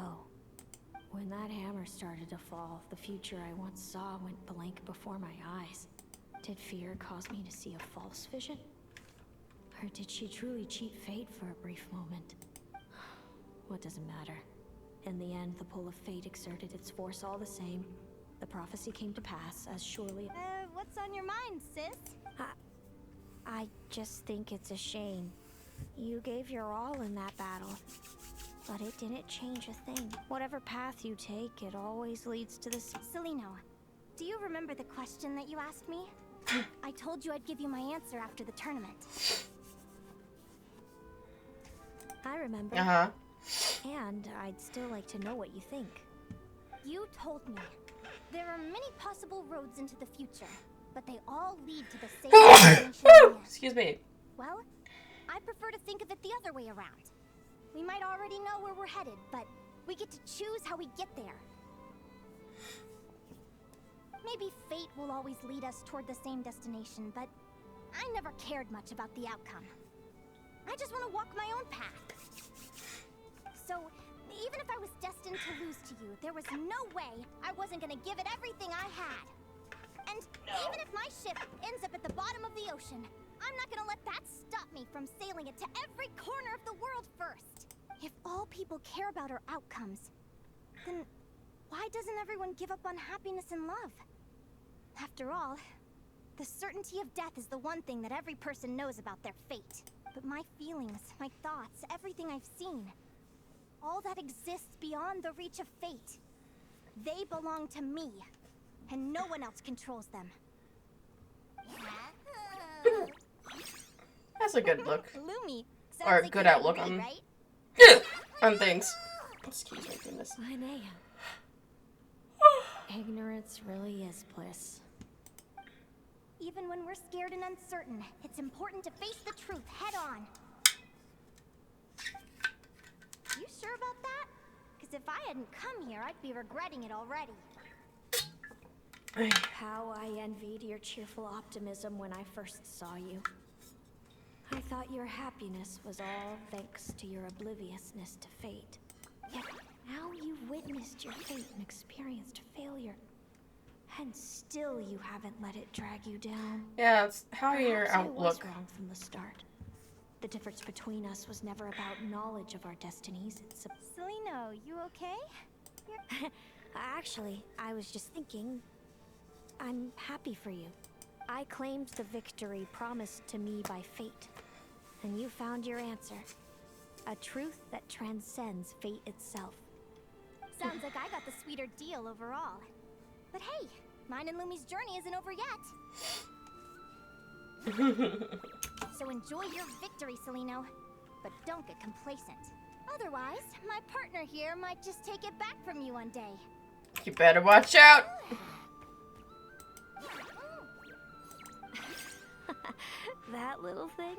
Speaker 2: when that hammer started to fall, the future I once saw went blank before my eyes. Did fear cause me to see a false vision? Or did she truly cheat fate for a brief moment? What does it matter? In the end, the pull of fate exerted its force all the same. The prophecy came to pass as surely...
Speaker 9: What's on your mind, sis?
Speaker 2: I just think it's a shame. You gave your all in that battle, but it didn't change a thing. Whatever path you take, it always leads to the...
Speaker 9: Celino, do you remember the question that you asked me? I told you I'd give you my answer after the tournament.
Speaker 2: I remember.
Speaker 1: Uh-huh.
Speaker 2: And I'd still like to know what you think.
Speaker 9: You told me there are many possible roads into the future, but they all lead to the same destination.
Speaker 1: Excuse me.
Speaker 9: Well, I prefer to think of it the other way around. We might already know where we're headed, but we get to choose how we get there. Maybe fate will always lead us toward the same destination, but I never cared much about the outcome. I just want to walk my own path. So, even if I was destined to lose to you, there was no way I wasn't gonna give it everything I had. And even if my ship ends up at the bottom of the ocean, I'm not gonna let that stop me from sailing it to every corner of the world first. If all people care about are outcomes, then why doesn't everyone give up on happiness and love? After all, the certainty of death is the one thing that every person knows about their fate. But my feelings, my thoughts, everything I've seen, all that exists beyond the reach of fate, they belong to me, and no one else controls them.
Speaker 1: That's a good look.
Speaker 9: Lumi,
Speaker 1: or
Speaker 9: like
Speaker 1: good
Speaker 9: you
Speaker 1: outlook
Speaker 9: agree,
Speaker 1: on,
Speaker 9: right?
Speaker 1: on things. Excuse me, goodness.
Speaker 2: Linnea. Ignorance really is bliss.
Speaker 9: Even when we're scared and uncertain, it's important to face the truth head on. You sure about that? Because if I hadn't come here, I'd be regretting it already.
Speaker 2: How I envied your cheerful optimism when I first saw you. I thought your happiness was all thanks to your obliviousness to fate. Yet now you've witnessed your fate and experienced failure. And still you haven't let it drag you down.
Speaker 1: Yeah, it's how your
Speaker 2: Perhaps I was
Speaker 1: outlook.
Speaker 2: wrong from the start.
Speaker 9: The difference between us was never about knowledge of our destinies. It's
Speaker 3: Seleno, you okay?
Speaker 9: Actually, I was just thinking, I'm happy for you. I claimed the victory promised to me by fate, and you found your answer. A truth that transcends fate itself.
Speaker 3: Sounds like I got the sweeter deal overall. But hey, mine and Lumi's journey isn't over yet. So enjoy your victory, Seleno. But don't get complacent. Otherwise, my partner here might just take it back from you one day.
Speaker 1: You better watch out.
Speaker 9: That little thing?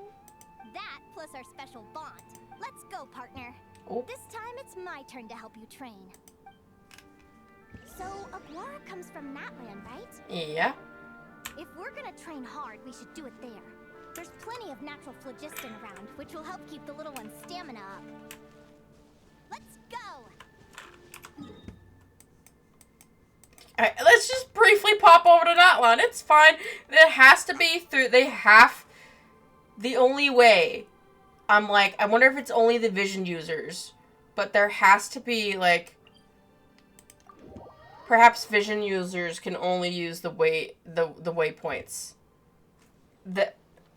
Speaker 3: That plus our special bond. Let's go, partner.
Speaker 1: Oh.
Speaker 3: This time it's my turn to help you train. So, Aguara comes from Natland, right?
Speaker 1: Yeah.
Speaker 3: If we're gonna train hard, we should do it there. There's plenty of natural phlogiston around, which will help keep the little one's stamina up. Let's go!
Speaker 1: Alright, let's just briefly pop over to Natlan. It's fine. It has to be through... The only way... I'm like, I wonder if it's only the vision users. But there has to be, like... Perhaps vision users can only use the waypoints.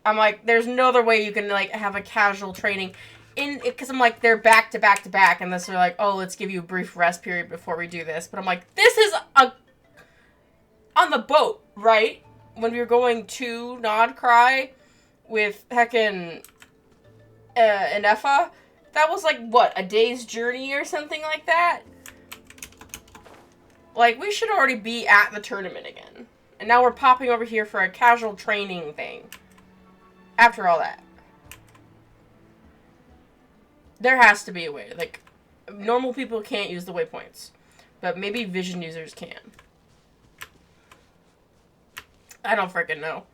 Speaker 1: I'm like, there's no other way you can, like, have a casual training. Because I'm like, they're back to back to back. Unless they're like, oh, let's give you a brief rest period before we do this. But I'm like, this is on the boat, right? When we were going to Nod Cry with heckin' Inefa, that was like, what, a day's journey or something like that? Like, we should already be at the tournament again. And now we're popping over here for a casual training thing. After all that. There has to be a way. Like, normal people can't use the waypoints. But maybe vision users can. I don't freaking know.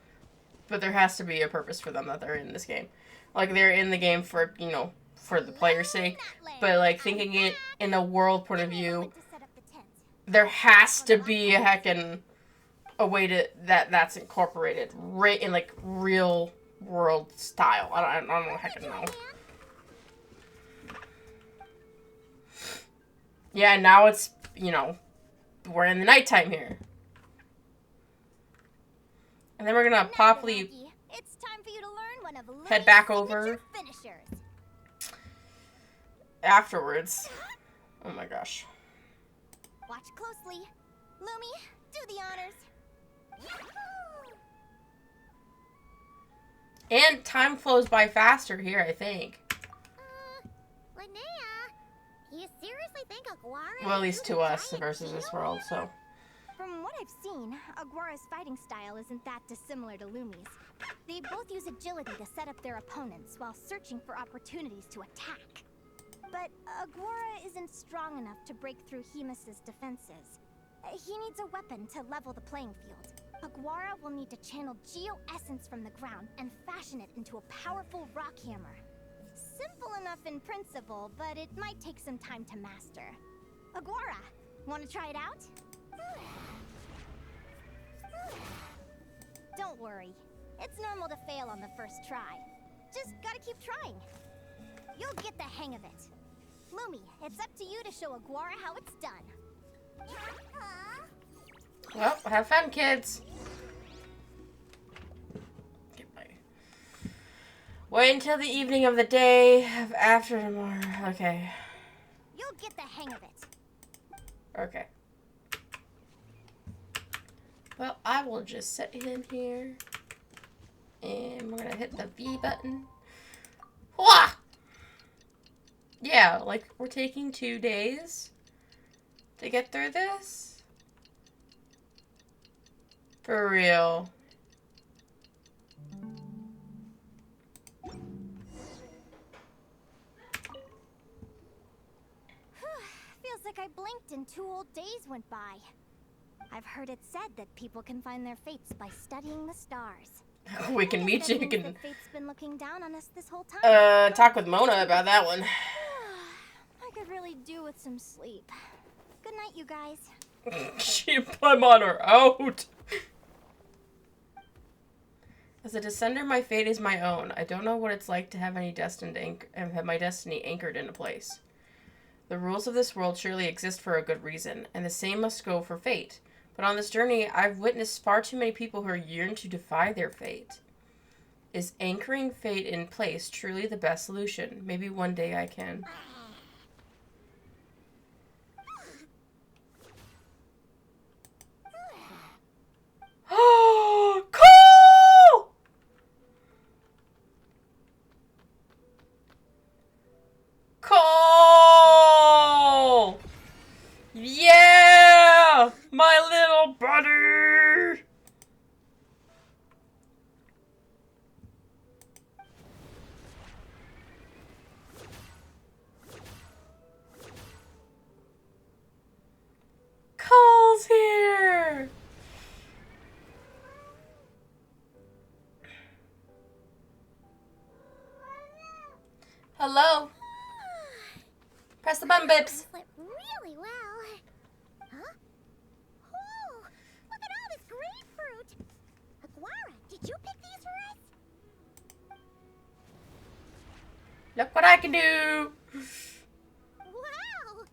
Speaker 1: But there has to be a purpose for them that they're in this game. Like, they're in the game for, you know, for the player's sake. But, like, thinking it in a world point of view, there has to be a way to that's incorporated right in, like, real world style. I don't know heckin' know. Yeah, now it's, you know, we're in the nighttime here. And then we're gonna properly
Speaker 3: it's time for you to learn one of Lumi's
Speaker 1: head back over
Speaker 3: finishers.
Speaker 1: Afterwards. Oh my gosh.
Speaker 3: Watch closely. Lumi, do the honors.
Speaker 1: And time flows by faster here, I think.
Speaker 3: Linnea, you seriously think Aguara...
Speaker 1: Well, at least to us versus this world, so...
Speaker 3: From what I've seen, Aguara's fighting style isn't that dissimilar to Lumi's. They both use agility to set up their opponents while searching for opportunities to attack. But Aguara isn't strong enough to break through Hemus's defenses. He needs a weapon to level the playing field. Aguara will need to channel geo-essence from the ground and fashion it into a powerful rock hammer. Simple enough in principle, but it might take some time to master. Aguara, want to try it out? Don't worry. It's normal to fail on the first try. Just gotta keep trying. You'll get the hang of it. Lumi, it's up to you to show Aguara how it's done.
Speaker 1: Well, have fun, kids. Goodbye. Wait until the evening of the day after tomorrow. Okay.
Speaker 3: You'll get the hang of it.
Speaker 1: Okay. Well, I will just set it in here. And we're gonna hit the V button. Wah! Yeah, like, we're taking 2 days to get through this. For real.
Speaker 3: Feels like I blinked and 2 whole days went by. I've heard it said that people can find their fates by studying the stars.
Speaker 1: We can meet you. You can
Speaker 3: Fate's been looking down on us this whole time.
Speaker 1: Talk with Mona about that one.
Speaker 3: I could really do with some sleep. Good night, you guys.
Speaker 1: I'm on her out. As a descender, my fate is my own. I don't know what it's like to have have my destiny anchored in a place. The rules of this world surely exist for a good reason, and the same must go for fate. But on this journey, I've witnessed far too many people who yearn to defy their fate. Is anchoring fate in place truly the best solution? Maybe one day I can. Oh, cool! Cole! Yeah! My little buddy! Cole's here! Hello? Press the button, Bips.
Speaker 3: Went really well. Huh? Oh, look at all this grapefruit. Aguara, did you pick these for us?
Speaker 1: Look what I can do!
Speaker 3: Wow!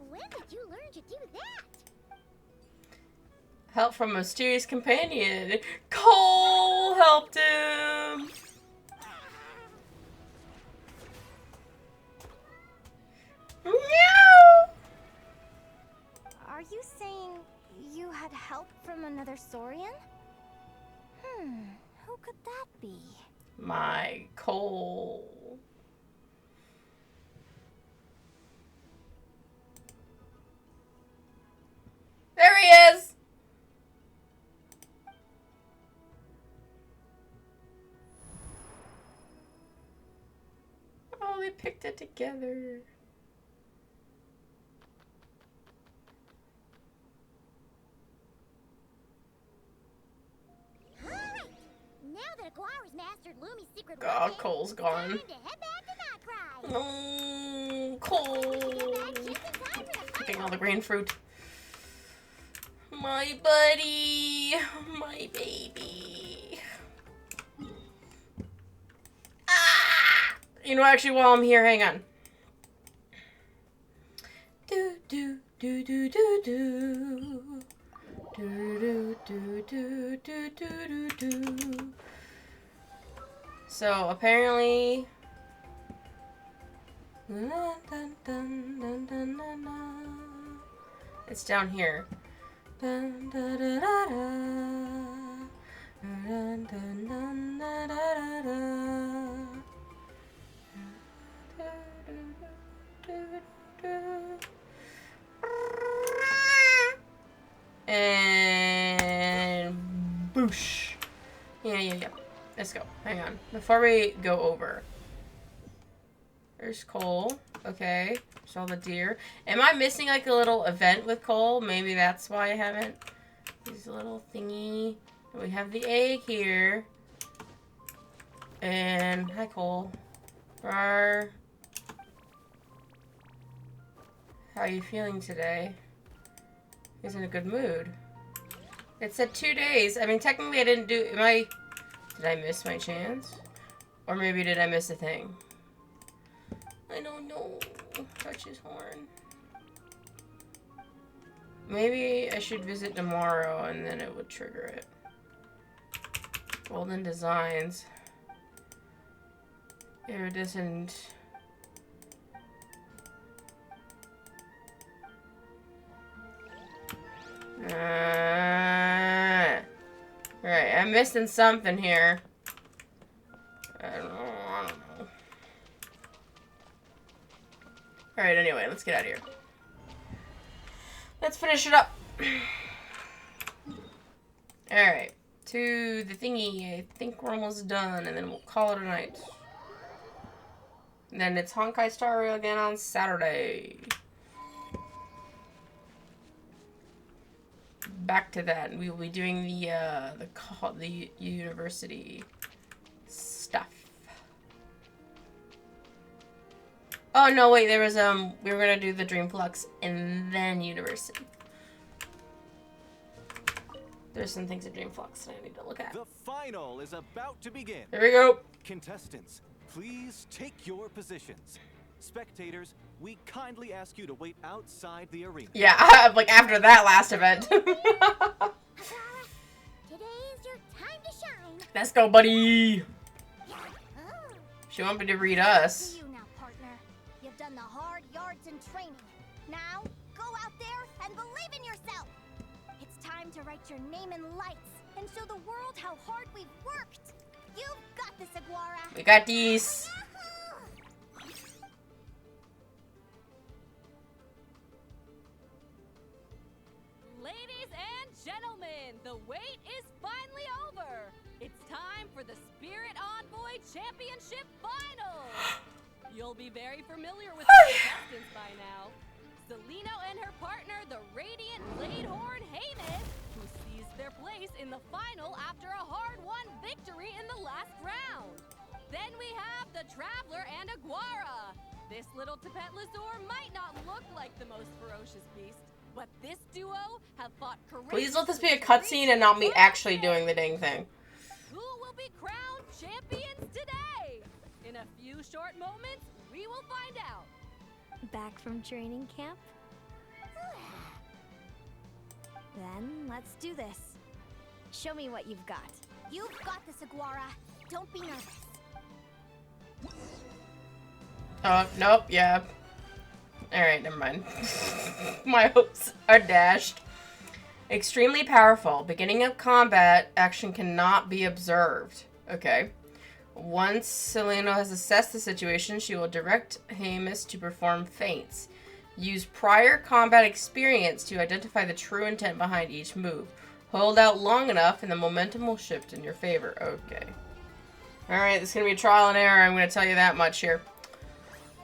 Speaker 3: When did you learn to do that?
Speaker 1: Help from a mysterious companion. Cole helped him! Meow!
Speaker 9: Are you saying you had help from another Saurian? Who could that be?
Speaker 1: My Cole. There he is! Oh, they picked it together.
Speaker 3: Alright, now that Aguara's mastered Lumi's secret
Speaker 1: God,
Speaker 3: weapon,
Speaker 1: Cole's
Speaker 3: it's
Speaker 1: gone.
Speaker 3: time to head back to Nightcry.
Speaker 1: Cole. Picking all the green fruit. My buddy. My baby. Ah! You know, actually, while I'm here, hang on. Do, do, do, do, do, do. Do, do, do, do, do, do, do. So, apparently... It's down here. And boosh. Yeah. Let's go. Hang on. Before we go over. There's Cole. Okay. Saw the deer. Am I missing like a little event with Cole? Maybe that's why I haven't. This little thingy. We have the egg here. And hi Cole. Rar. How are you feeling today? He's in a good mood. It said 2 days. I mean, technically I didn't do... Did I miss my chance? Or maybe did I miss a thing? I don't know. Touch his horn. Maybe I should visit tomorrow and then it would trigger it. Golden Designs. Iridescent. Alright, I'm missing something here. I don't know. Alright, anyway, let's get out of here. Let's finish it up. Alright, to the thingy. I think we're almost done, and then we'll call it a night. And then it's Honkai Star Rail again on Saturday. Back to that, and we will be doing the university stuff. Oh no, wait, there was we were gonna do the Dreamflux and then university. There's some things in Dream Flux that I need to look at.
Speaker 8: The final is about to begin.
Speaker 1: Here we go.
Speaker 8: Contestants, please take your positions. Spectators, we kindly ask you to wait outside the arena.
Speaker 1: Yeah, like after that last event.
Speaker 3: Today is your time to shine.
Speaker 1: Let's go, buddy.
Speaker 3: Oh.
Speaker 1: She wanted me to read us.
Speaker 3: You now, partner. You've done the hard yards in training. Now, go out there and believe in yourself. It's time to write your name in lights and show the world how hard we've worked. You've got this, Aguara.
Speaker 1: We got these.
Speaker 6: Ladies and gentlemen, the wait is finally over. It's time for the Spirit Envoy Championship Finals. You'll be very familiar with the contestants by now. Selino and her partner, the Radiant Bladehorn Haymis, who seized their place in the final after a hard-won victory in the last round. Then we have the Traveler and Aguara. This little Tapet Lazur might not look like the most ferocious beast, but this duo have fought courageously.
Speaker 1: Please let this be a cutscene and not me actually doing the dang thing.
Speaker 6: Who will be crowned champions today? In a few short moments, we will find out.
Speaker 9: Back from training camp? Then let's do this. Show me what you've got.
Speaker 3: You've got this, Aguara. Don't be nervous.
Speaker 1: Oh, nope, yeah. Alright, never mind. My hopes are dashed. Extremely powerful. Beginning of combat, action cannot be observed. Okay. Once Selino has assessed the situation, she will direct Haymis to perform feints. Use prior combat experience to identify the true intent behind each move. Hold out long enough and the momentum will shift in your favor. Okay. Alright, this is going to be trial and error. I'm going to tell you that much here.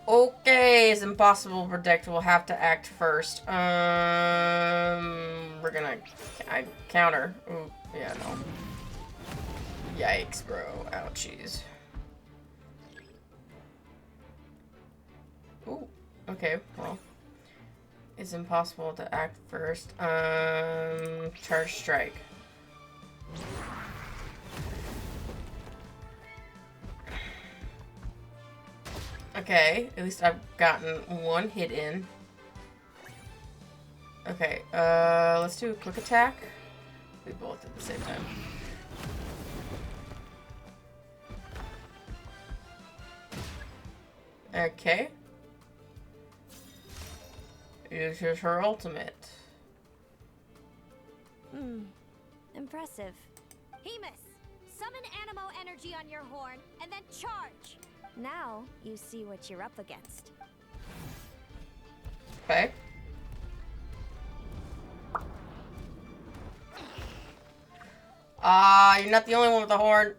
Speaker 1: Okay, it's impossible to predict. We'll have to act first. We're going to counter. Ooh, yeah, no. Yikes, bro. Ouchies. Ooh, okay, well. It's impossible to act first. Charge strike. Okay, at least I've gotten one hit in. Okay, let's do a quick attack. We both at the same time. Okay. Uses her ultimate.
Speaker 9: Impressive.
Speaker 3: Haymis, summon Animo energy on your horn and then charge.
Speaker 9: Now you see what you're up against.
Speaker 1: Okay. You're not the only one with a horn.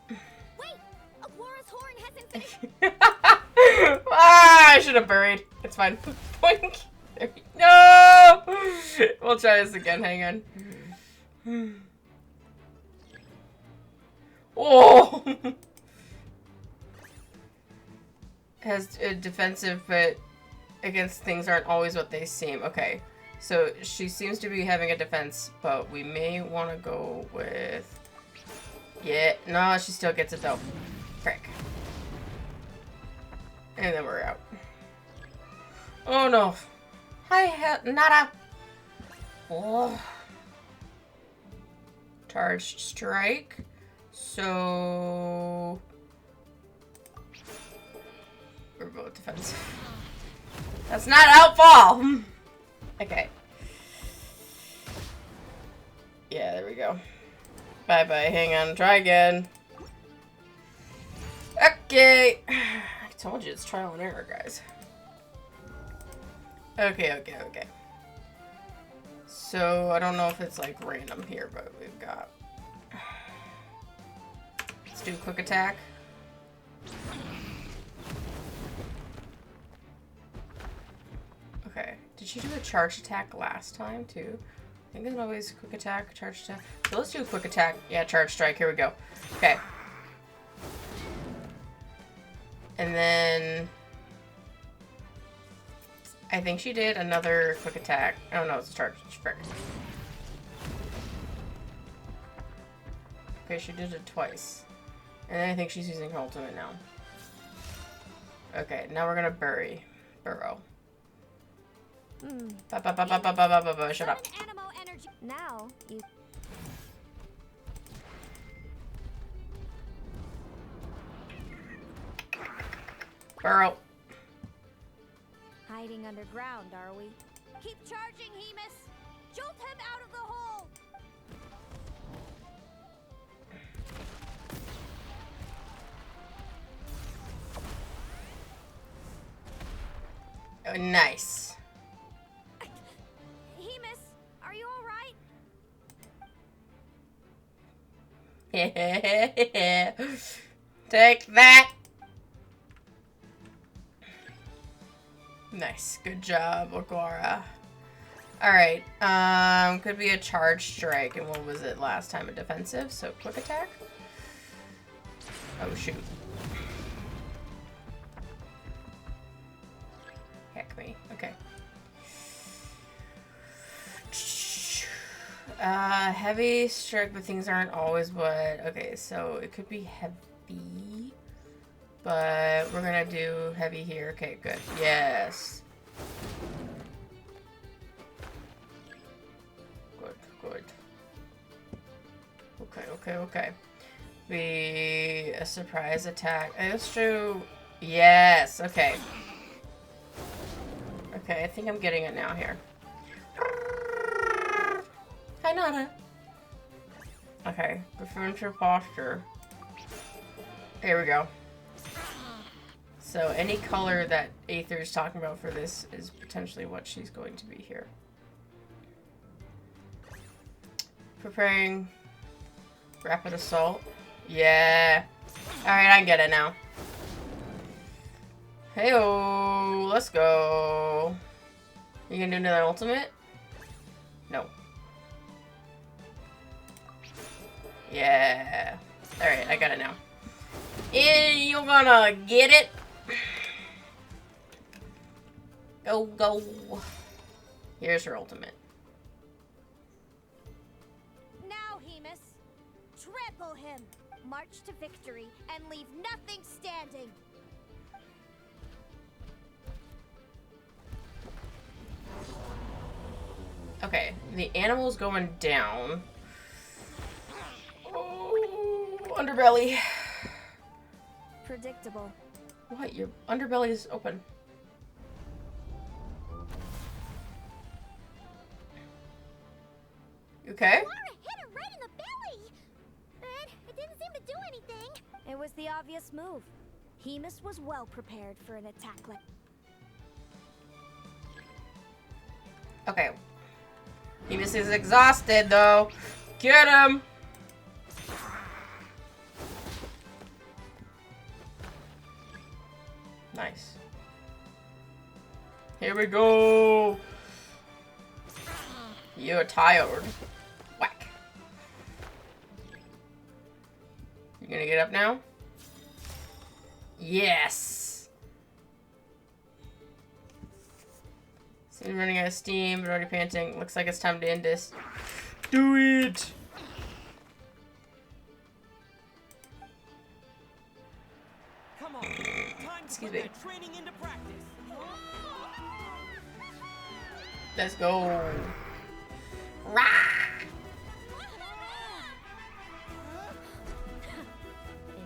Speaker 3: Wait, Aguara's horn hasn't finished.
Speaker 1: I should have buried. It's fine. Boink. No! We'll try this again. Hang on. Oh! Has a defensive, but against things aren't always what they seem. Okay. So she seems to be having a defense, but we may want to go with... Yeah. No, she still gets it though. Frick. And then we're out. Oh no. Hi, Nada. Oh. Charged strike. So... we're both defensive. That's not outfall! Okay. Yeah, there we go. Bye-bye. Hang on. Try again. Okay. I told you it's trial and error, guys. Okay. So, I don't know if it's like random here, but we've got... let's do a quick attack. Okay. Did she do a charge attack last time, too? I think it's always quick attack, charge attack. So let's do a quick attack. Yeah, charge strike. Here we go. Okay. And then... I think she did another quick attack. Oh no, it's a charge strike. Okay, she did it twice. And then I think she's using her ultimate now. Okay, now we're gonna burrow. Shut up.
Speaker 9: Now you.
Speaker 1: Burrow.
Speaker 9: Hiding underground, are we? Keep charging, Hemus! Jolt him out of the hole!
Speaker 1: Oh, nice.
Speaker 9: Hemus, are you alright?
Speaker 1: Take that. Nice. Good job, Aguara. Alright. Could be a charge strike. And what was it last time? A defensive? So quick attack? Oh, shoot. Heck me. Okay. Heavy strike, but things aren't always what... Okay, so it could be heavy. But we're gonna do heavy here. Okay, good. Yes. Good, good. Okay. Be a surprise attack. That's true. Yes, okay. Okay, I think I'm getting it now here. Hi, Nana. Okay, preferential posture. Here we go. So any color that Aether is talking about for this is potentially what she's going to be here. Preparing rapid assault. Yeah. Alright, I get it now. Hey-oh, let's go. You gonna do another ultimate? No. Yeah. Alright, I got it now. And you're gonna get it. Go. Here's her ultimate.
Speaker 9: Now, Hemus, trample him. March to victory and leave nothing standing.
Speaker 1: Okay, the animal's going down. Oh, underbelly.
Speaker 9: Predictable.
Speaker 1: What? Your underbelly is open. Okay.
Speaker 3: Laura hit her right in the belly, but it didn't seem to do anything.
Speaker 9: It was the obvious move. Hemus was well prepared for an attack like.
Speaker 1: Okay. Hemus is exhausted though. Get him. Nice. Here we go. You're tired. Whack. You gonna get up now? Yes. So you're running out of steam, but already panting. Looks like it's time to end this. Do it.
Speaker 10: Come on. Time to
Speaker 1: Excuse
Speaker 10: put
Speaker 1: me.
Speaker 10: that training into practice.
Speaker 1: Let's go. Rah!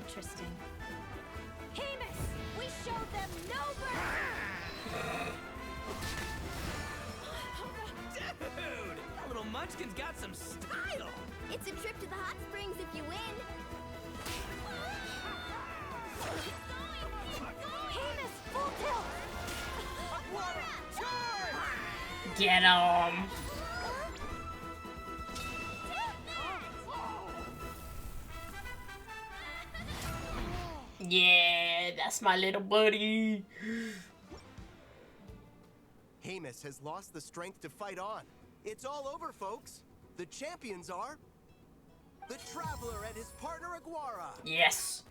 Speaker 9: Interesting. Hemus, we showed them no mercy.
Speaker 10: Dude, that little munchkin's got some style.
Speaker 9: It's a trip to the hot springs if you win. Hemus, full tilt.
Speaker 1: Get him. Yeah, that's my little buddy.
Speaker 7: Hemus has lost the strength to fight on. It's all over, folks. The champions are the Traveler and his partner Aguara.
Speaker 1: Yes.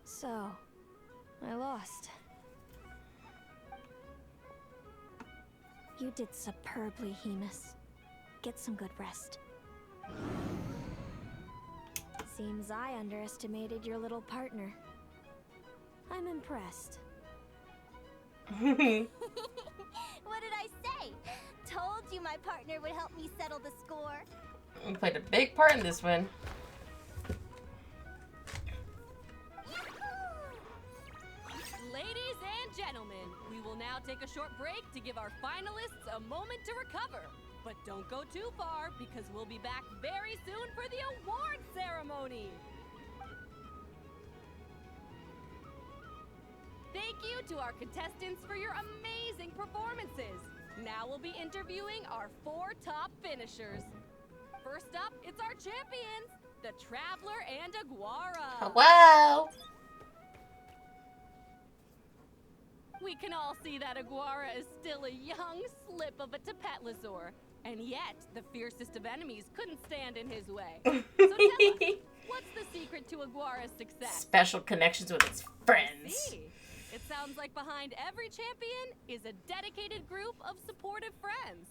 Speaker 9: So, I lost. You did superbly, Hemus. Get some good rest. Seems I underestimated your little partner. I'm impressed.
Speaker 3: What did I say? Told you my partner would help me settle the score.
Speaker 1: You played a big part in this one.
Speaker 6: Ladies and gentlemen, we will now take a short break to give our finalists a moment to recover. But don't go too far, because we'll be back very soon for the award ceremony. Thank you to our contestants for your amazing performances. Now we'll be interviewing our 4 top finishers. First up, it's our champions, the Traveler and Aguara.
Speaker 1: Hello.
Speaker 6: We can all see that Aguara is still a young slip of a Tapetlasaur. And yet, the fiercest of enemies couldn't stand in his way. So tell us, what's the secret to Aguara's success?
Speaker 1: Special connections with its friends.
Speaker 6: See, it sounds like behind every champion is a dedicated group of supportive friends.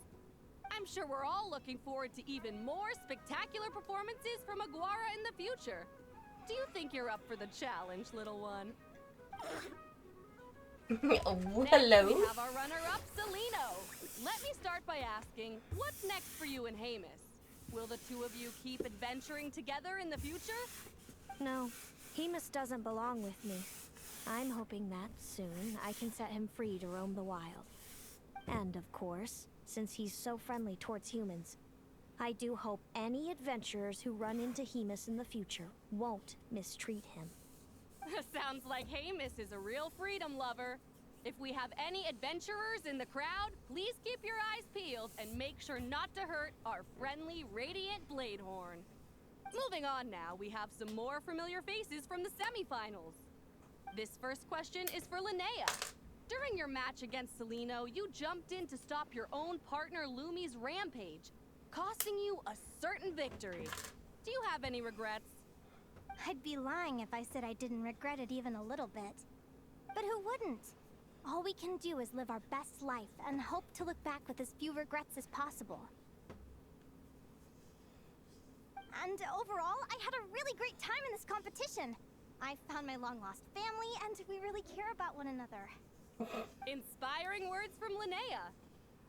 Speaker 6: I'm sure we're all looking forward to even more spectacular performances from Aguara in the future. Do you think you're up for the challenge, little one?
Speaker 1: Oh,
Speaker 6: next,
Speaker 1: hello.
Speaker 6: we have our runner-up, Celino. Let me start by asking, what's next for you and Hamus? Will the two of you keep adventuring together in the future?
Speaker 9: No, Hamus doesn't belong with me. I'm hoping that soon I can set him free to roam the wild. And of course, since he's so friendly towards humans, I do hope any adventurers who run into Hamus in the future won't mistreat him.
Speaker 6: Sounds like Hamus is a real freedom lover. If we have any adventurers in the crowd, please keep your eyes peeled and make sure not to hurt our friendly Radiant Bladehorn. Moving on now, we have some more familiar faces from the semifinals. This first question is for Linnea. During your match against Celino, you jumped in to stop your own partner Lumi's rampage, costing you a certain victory. Do you have any regrets?
Speaker 3: I'd be lying if I said I didn't regret it even a little bit. But who wouldn't? All we can do is live our best life and hope to look back with as few regrets as possible. And overall, I had a really great time in this competition. I found my long-lost family, and we really care about one another.
Speaker 6: Inspiring words from Linnea.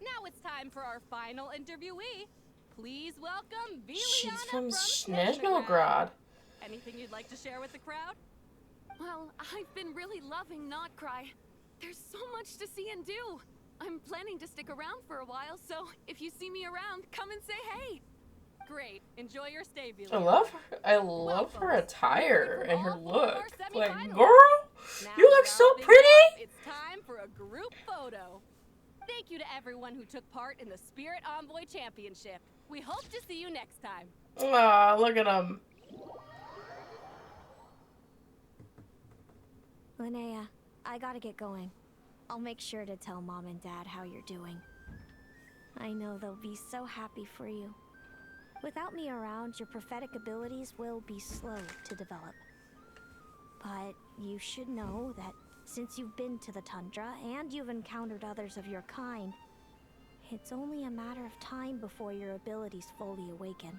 Speaker 6: Now it's time for our final interviewee. Please welcome Viliana
Speaker 1: She's from
Speaker 6: Snezhnograd.
Speaker 1: Snezhnograd.
Speaker 6: Anything you'd like to share with the crowd?
Speaker 12: Well, I've been really loving Not Cry. There's so much to see and do. I'm planning to stick around for a while, so if you see me around, come and say hey.
Speaker 6: Great. Enjoy your stay, Viliana.
Speaker 1: I love her attire and her look. Like,
Speaker 6: semifinals.
Speaker 1: girl,
Speaker 6: Now
Speaker 1: you look
Speaker 6: to
Speaker 1: so
Speaker 6: round things
Speaker 1: pretty.
Speaker 6: up, it's time for a group photo. Thank you to everyone who took part in the Spirit Envoy Championship. We hope to see you next time.
Speaker 1: Aw, look at him.
Speaker 9: Linnea, I gotta get going. I'll make sure to tell Mom and Dad how you're doing. I know they'll be so happy for you. Without me around, your prophetic abilities will be slow to develop. But you should know that since you've been to the tundra and you've encountered others of your kind, it's only a matter of time before your abilities fully awaken.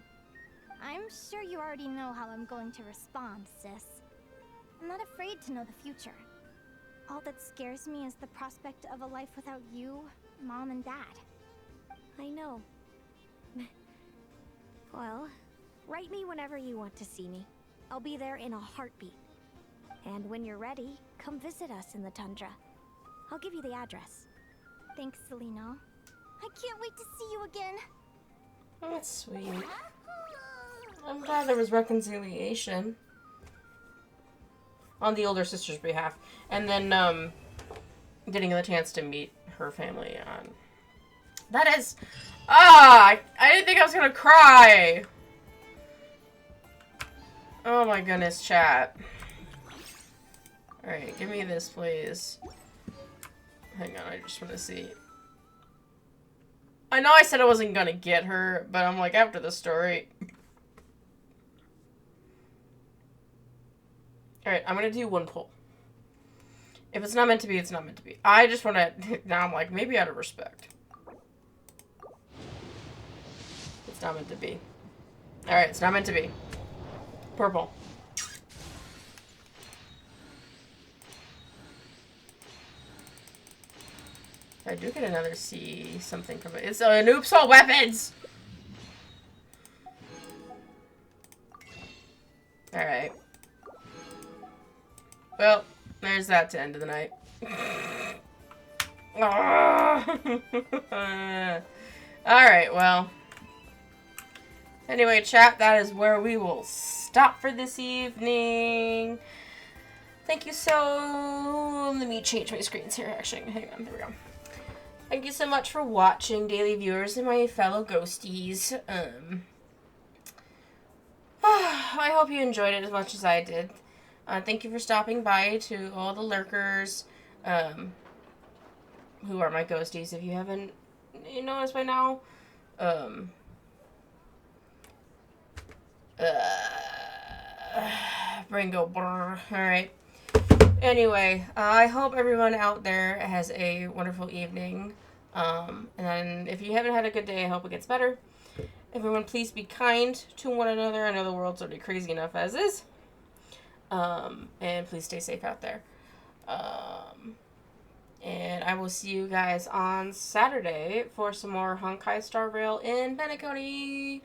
Speaker 3: I'm sure you already know how I'm going to respond, sis. I'm not afraid to know the future. All that scares me is the prospect of a life without you, Mom, and Dad.
Speaker 9: I know. Well, write me whenever you want to see me. I'll be there in a heartbeat. And when you're ready, come visit us in the tundra. I'll give you the address.
Speaker 3: Thanks, Celino. I can't wait to see you again.
Speaker 1: That's sweet. I'm glad there was reconciliation on the older sister's behalf. And then, getting the chance to meet her family on... That is... I didn't think I was gonna cry! Oh my goodness, chat. Alright, give me this, please. Hang on, I just want to see. I know I said I wasn't gonna get her, but I'm like, after the story... Alright, I'm gonna do one pull. If it's not meant to be, it's not meant to be. I just want to... Now I'm like, maybe out of respect. not meant to be. Alright, it's not meant to be. Purple. I do get another C something from it. It's an oops all weapons! Alright. Well, there's that to end of the night. Alright, well. Anyway, chat, that is where we will stop for this evening. Thank you so... Let me change my screens here, actually. Hang on, there we go. Thank you so much for watching, daily viewers and my fellow ghosties. I hope you enjoyed it as much as I did. Thank you for stopping by to all the lurkers, who are my ghosties, if you haven't noticed by now. Brain go brrr. Alright. Anyway, I hope everyone out there has a wonderful evening. And if you haven't had a good day, I hope it gets better. Everyone, please be kind to one another. I know the world's already crazy enough as is. And please stay safe out there. And I will see you guys on Saturday for some more Honkai Star Rail in Benacody.